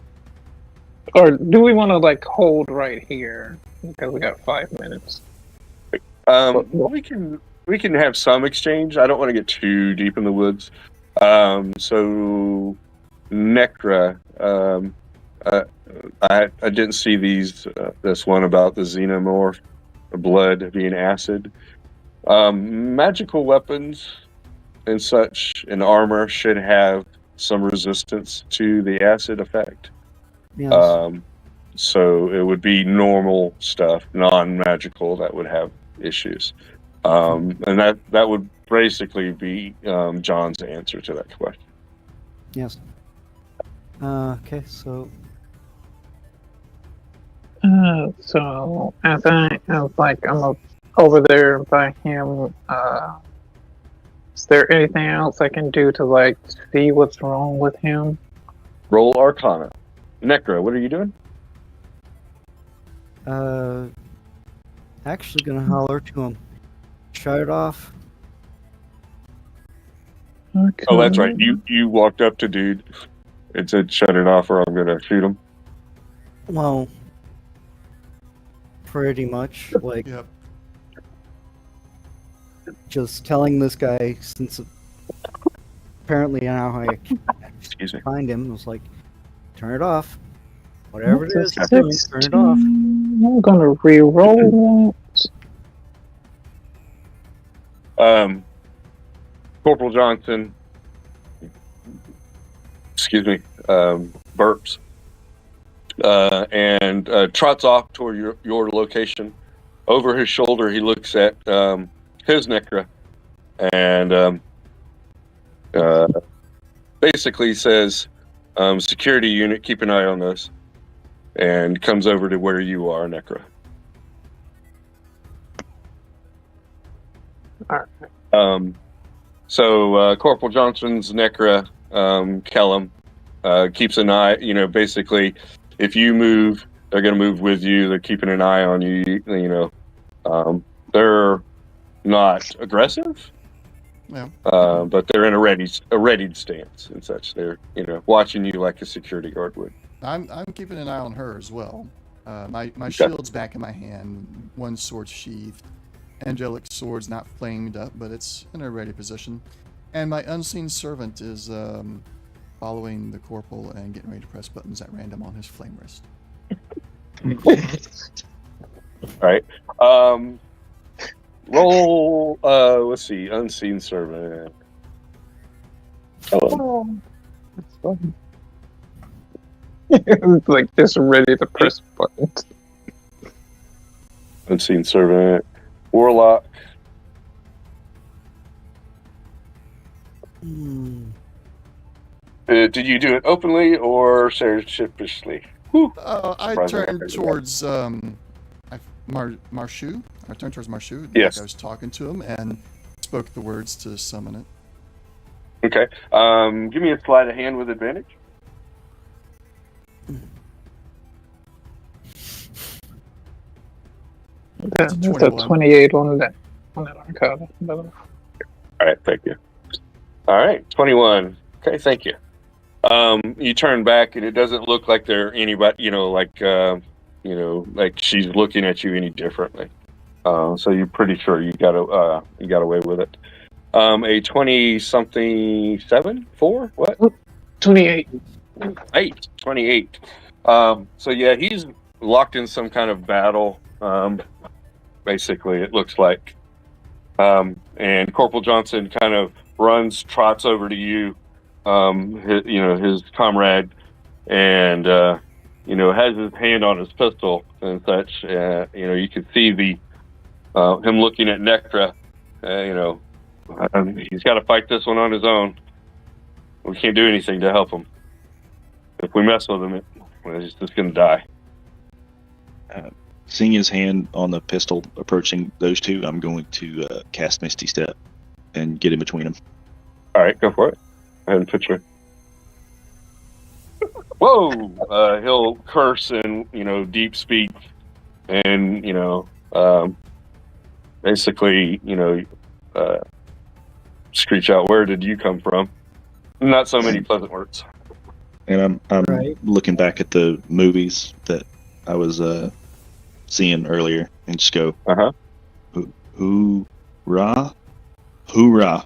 Or do we want to hold right here because we got 5 minutes? We can have some exchange. I don't want to get too deep in the woods. So Necra, I didn't see this one about the xenomorph blood being acid. Magical weapons and such and armor should have some resistance to the acid effect. Yes. So it would be normal stuff, non-magical, that would have issues. And that would basically be John's answer to that question. Yes. Okay, so as I'm over there by him, is there anything else I can do to see what's wrong with him? Roll Arcana. Necro, what are you doing? Actually gonna holler to him. Shut it off. Okay. Oh, that's right. You walked up to dude and said, "Shut it off, or I'm gonna shoot him." Well, pretty much. Like, Yep. just telling this guy, since apparently now I Excuse me. find him, was like, turn it off. Whatever it is, That's you're a doing, turn it off. 16. I'm gonna re-roll that. Corporal Johnson, excuse me, burps, and trots off toward your location. Over his shoulder, he looks at his Necra and basically says, "Security unit, keep an eye on this," and comes over to where you are, Necra. Alright. So Corporal Johnson's Necra, Kellum, keeps an eye. You know, basically, if you move, they're going to move with you. They're keeping an eye on you. You know, they're not aggressive, Yeah. but they're in a readied stance and such. They're watching you like a security guard would. I'm keeping an eye on her as well. My shield's back in my hand, one sword sheathed. Angelic sword's not flamed up, but it's in a ready position. And my unseen servant is following the corporal and getting ready to press buttons at random on his flame wrist. All right. Roll. Let's see. Unseen servant. Oh, that's funny. It's like just ready to press buttons. Unseen servant. Warlock. Did you do it openly or surreptitiously? I turned towards Marshu. I turned towards Marshu. Yes. Like I was talking to him and spoke the words to summon it. Okay. Give me a sleight of hand with advantage. That's a 28 on that arcana. All right, thank you. All right, 21. Okay, thank you. You turn back, and it doesn't look like they're anybody. Like she's looking at you any differently. So you're pretty sure you got away with it. A 20-something 4? What? 28. 28. So yeah, he's locked in some kind of battle. Basically, it looks like. And Corporal Johnson kind of trots over to you, his comrade, and has his hand on his pistol and such. You can see him looking at Necra. He's got to fight this one on his own. We can't do anything to help him. If we mess with him, he's just going to die. Seeing his hand on the pistol approaching those two, I'm going to cast Misty Step and get in between them. All right, go for it. Go ahead and put your... Whoa! He'll curse and, deep speak and, basically, screech out, "Where did you come from?" Not so many pleasant words. And I'm Right. looking back at the movies that I was seeing earlier and just go, Uh-huh. Hoorah! Hoorah!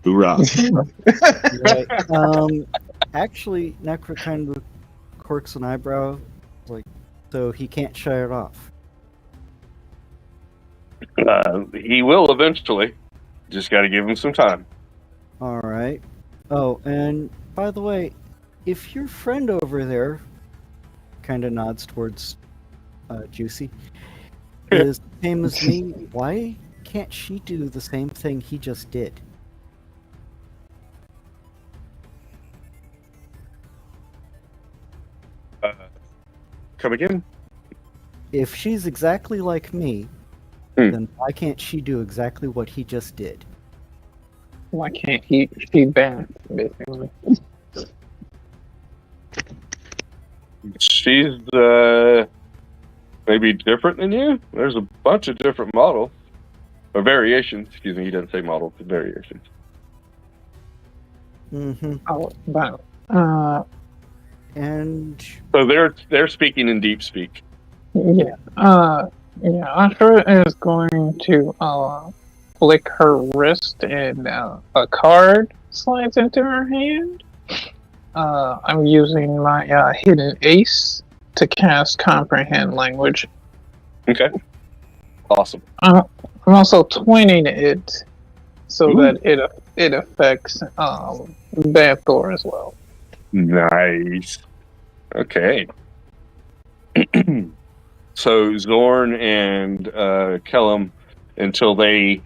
Hoorah! Right. Actually, Necro kind of quirks an eyebrow, like, so he can't shut it off. He will eventually. Just got to give him some time. All right. Oh, and by the way, if your friend over there kind of nods towards Juicy is the same as me, why can't she do the same thing he just did? Come again? If she's exactly like me, then why can't she do exactly what he just did? Why can't she ban, basically? she's maybe different than you. There's a bunch of different models. Or variations. Excuse me, he doesn't say models, but variations. Mm-hmm. Oh, wow. And So they're speaking in deep speak. Yeah. Ashra is going to flick her wrist and a card slides into her hand. I'm using my hidden ace to cast comprehend language. Okay. Awesome. I'm also twinning it so Ooh. that it affects Banthor as well. Nice. Okay. So Zorn and Kellum, until they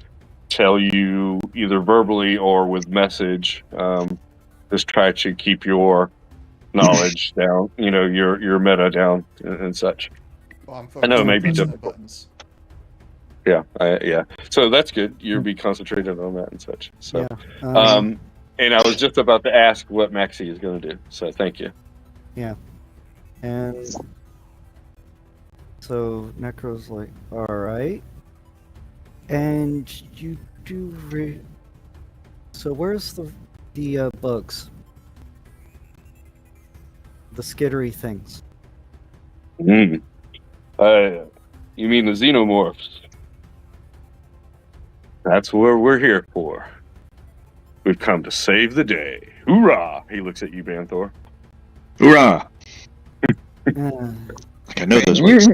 tell you either verbally or with message, just try to keep your knowledge down. You know, your meta down and such. Well, I'm I know focused it may on be pressing the difficult. buttons. Yeah. So that's good. You'll be concentrated on that and such. So, yeah. and I was just about to ask what Maxie is going to do. So thank you. And so Necro's like, all right. And you do. So where's the bugs? The skittery things. You mean the xenomorphs? That's what we're here for. We've come to save the day. Hoorah! He looks at you, Banthor. Hoorah! Uh, Like I know those words.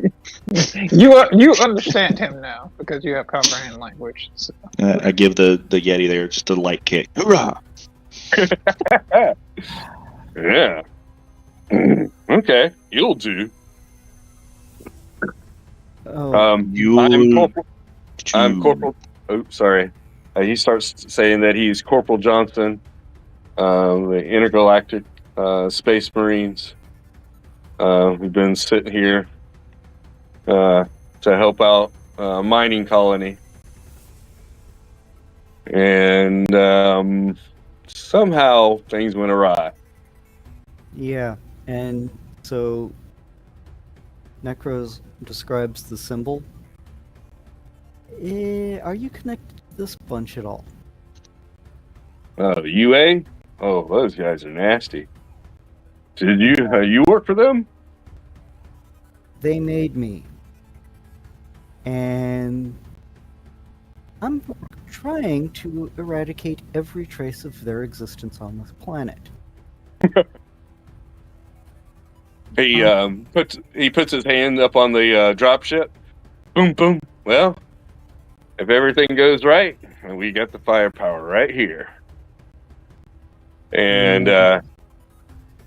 You understand him now because you have comprehend language. So. I give the Yeti there just a light kick. Hoorah! Yeah. Okay, you'll do. oh, I'm Corporal. Oh, sorry. He starts saying that he's Corporal Johnson, the Intergalactic Space Marines. We've been sitting here to help out a mining colony. And somehow things went awry. yeah. And so Necros describes the symbol. Are you connected to this bunch at all? The UA? Oh, those guys are nasty. Did you work for them? They made me. And I'm trying to eradicate every trace of their existence on this planet. He puts his hand up on the drop ship. Boom, boom. Well, if everything goes right, we got the firepower right here. And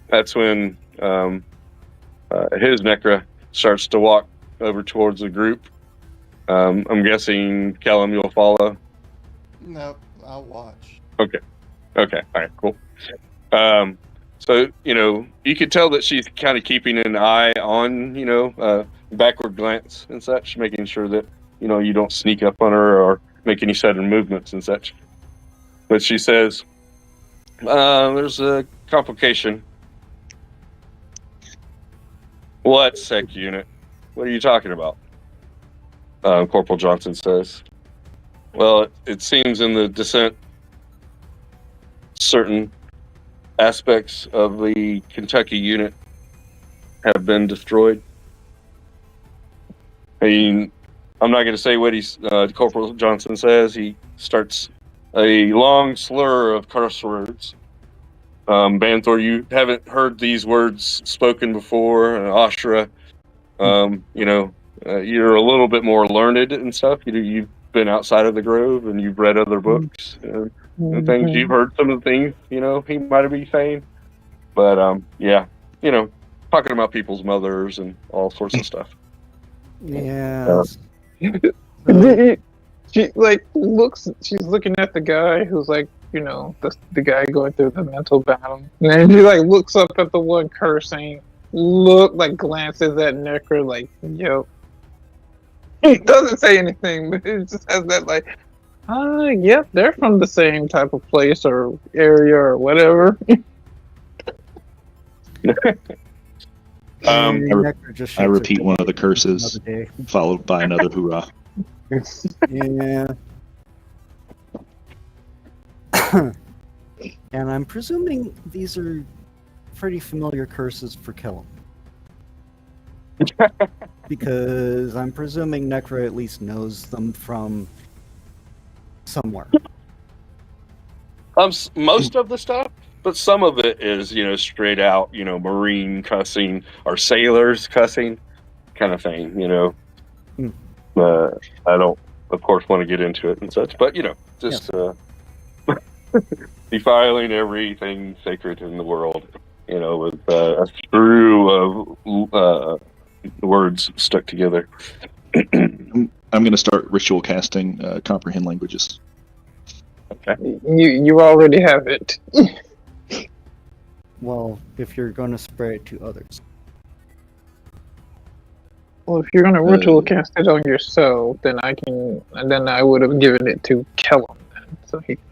that's when his Necra starts to walk over towards the group. I'm guessing, Kellum, you'll follow? Nope, I'll watch. Okay. All right, cool. So, you could tell that she's kind of keeping an eye on, backward glance and such, making sure that, you don't sneak up on her or make any sudden movements and such. But she says, there's a complication. What sec unit? What are you talking about? Corporal Johnson says. Well, it seems in the descent, certain aspects of the Kentucky unit have been destroyed. I mean, I'm not going to say what Corporal Johnson says. He starts a long slur of curse words. Banthor, you haven't heard these words spoken before. Ashra, you're a little bit more learned and stuff. You've been outside of the Grove and you've read other books and things. You've heard some of the things, he might be saying. But, talking about people's mothers and all sorts of stuff. Yeah. She looks. She's looking at the guy who's the guy going through the mental battle, and then she looks up at the one cursing. Glances at Necro yo. He doesn't say anything, but it just has that yep, they're from the same type of place or area or whatever. Um, Necro just I shakes repeat her one of the head. curses, Another day. followed by another hoorah. Yeah. And I'm presuming these are pretty familiar curses for Kellum. Because I'm presuming Necro at least knows them from somewhere. Most of the stuff, but some of it is, straight out, Marine cussing or sailors cussing kind of thing, Hmm. I don't, of course, want to get into it and such, but, just defiling everything sacred in the world, with a screw of words stuck together. I'm going to start ritual casting comprehend languages. Okay. You already have it. Well, if you're going to spread it to others. Well, if you're gonna ritual cast it on yourself, then I would have given it to Kellum then, so he can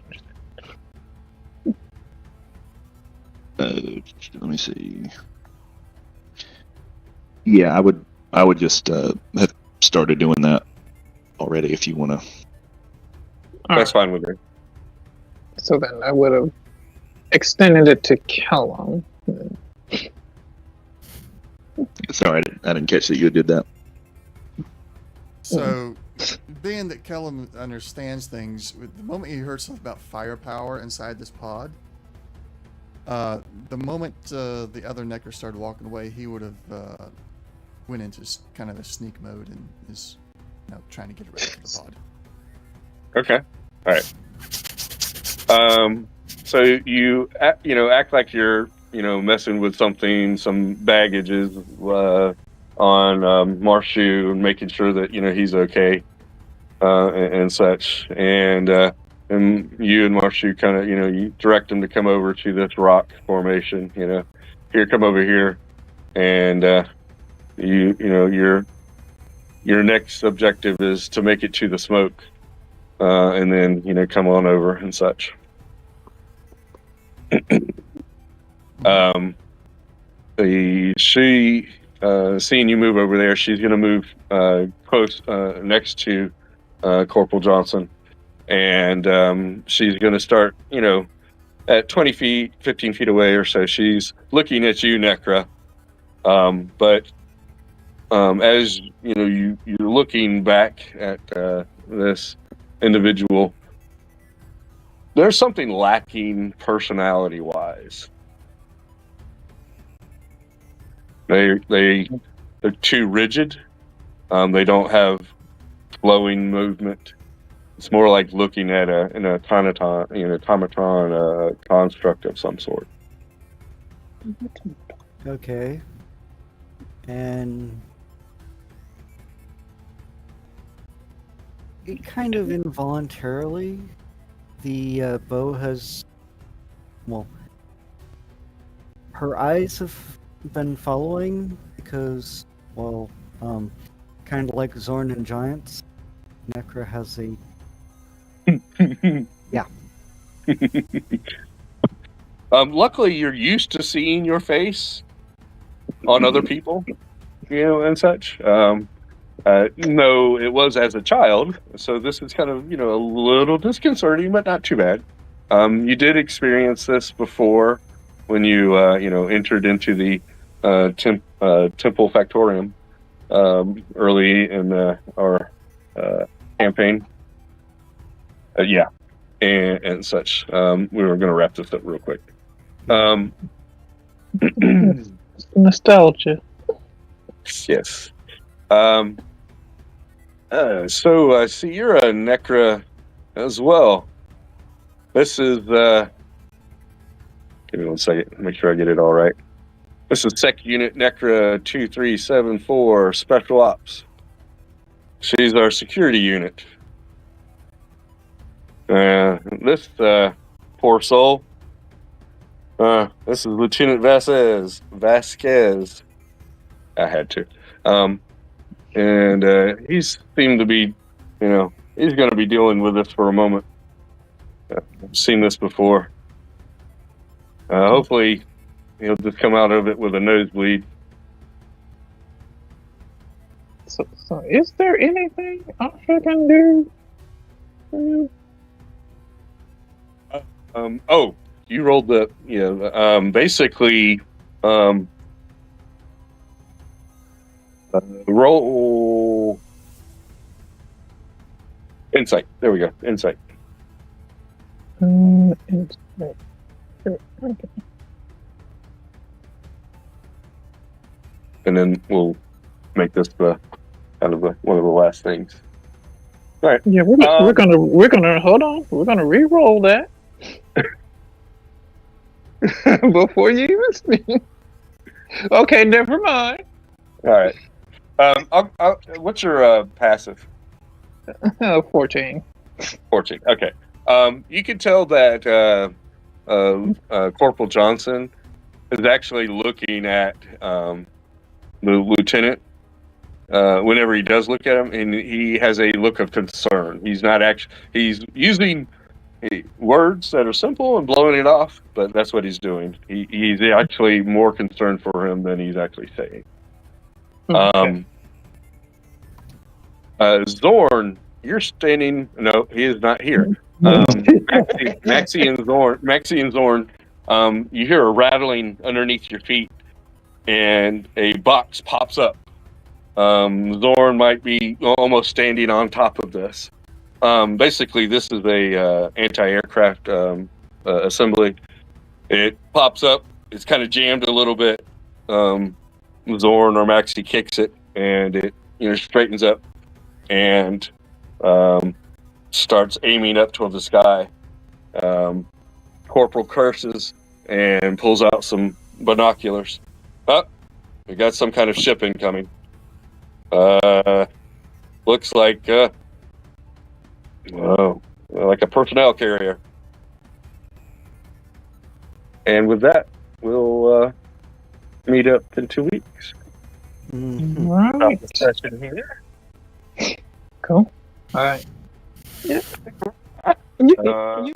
understand. Let me see. Yeah, I would just have started doing that already if you want to. That's fine with me. So then I would have extended it to Kellum. Sorry, I didn't catch that you did that. So, being that Kellum understands things, with the moment he heard something about firepower inside this pod, the moment the other Necker started walking away, he would have went into kind of a sneak mode and is trying to get ready for the pod. Okay. All right. So you act like you're messing with something, some baggages on Marshu, and making sure that he's okay and such, and you and Marshu kind of you direct him to come over to this rock formation. Here, come over here, and your next objective is to make it to the smoke. And then come on over and such. Seeing you move over there, she's going to move close next to Corporal Johnson, and she's going to start at 20 feet, 15 feet away or so. She's looking at you, Necra, but as you're looking back at this individual, there's something lacking personality-wise. They're too rigid. They don't have flowing movement. It's more like looking at an automaton construct of some sort. Okay. And it kind of involuntarily, the bow has, well, her eyes have been following because, well, kind of like Zorn and Giants, Necra has a, yeah. Luckily, you're used to seeing your face on other people, and such. No, it was as a child, so this is kind of, a little disconcerting, but not too bad. You did experience this before when you, entered into the Temple Factorium early in our campaign. Yeah, and such. We were going to wrap this up real quick. Nostalgia. Yes. So I see you're a Necra as well. This is give me 1 second, make sure I get it all right. This is Sec Unit Necra 2374 Special Ops. She's our security unit. This poor soul. This is Lieutenant Vasquez. I had to. And he's seemed to be, he's going to be dealing with this for a moment. I've seen this before. Hopefully, he'll just come out of it with a nosebleed. So is there anything Asha can do? Oh, you rolled the basically roll insight. There we go. Insight. Okay. And then we'll make this the kind of one of the last things. All right. Yeah, we're gonna hold on. We're gonna re-roll that before you even speak. Okay, never mind. All right. What's your passive? 14. 14. Okay. You can tell that Corporal Johnson is actually looking at the lieutenant whenever he does look at him, and he has a look of concern. He's not actually. He's using words that are simple and blowing it off, but that's what he's doing. He's actually more concerned for him than he's actually saying. Okay. Zorn, you're standing. No, he is not here. Maxie and Zorn, you hear a rattling underneath your feet, and a box pops up. Zorn might be almost standing on top of this. Basically, this is a anti-aircraft assembly. It pops up. It's kind of jammed a little bit. Zorn or Maxie kicks it, and it straightens up and starts aiming up toward the sky. Corporal curses and pulls out some binoculars. We got some kind of ship incoming. Looks like like a personnel carrier. And with that, we'll meet up in 2 weeks. Right. Stop the session here. Cool. All right. Yeah. You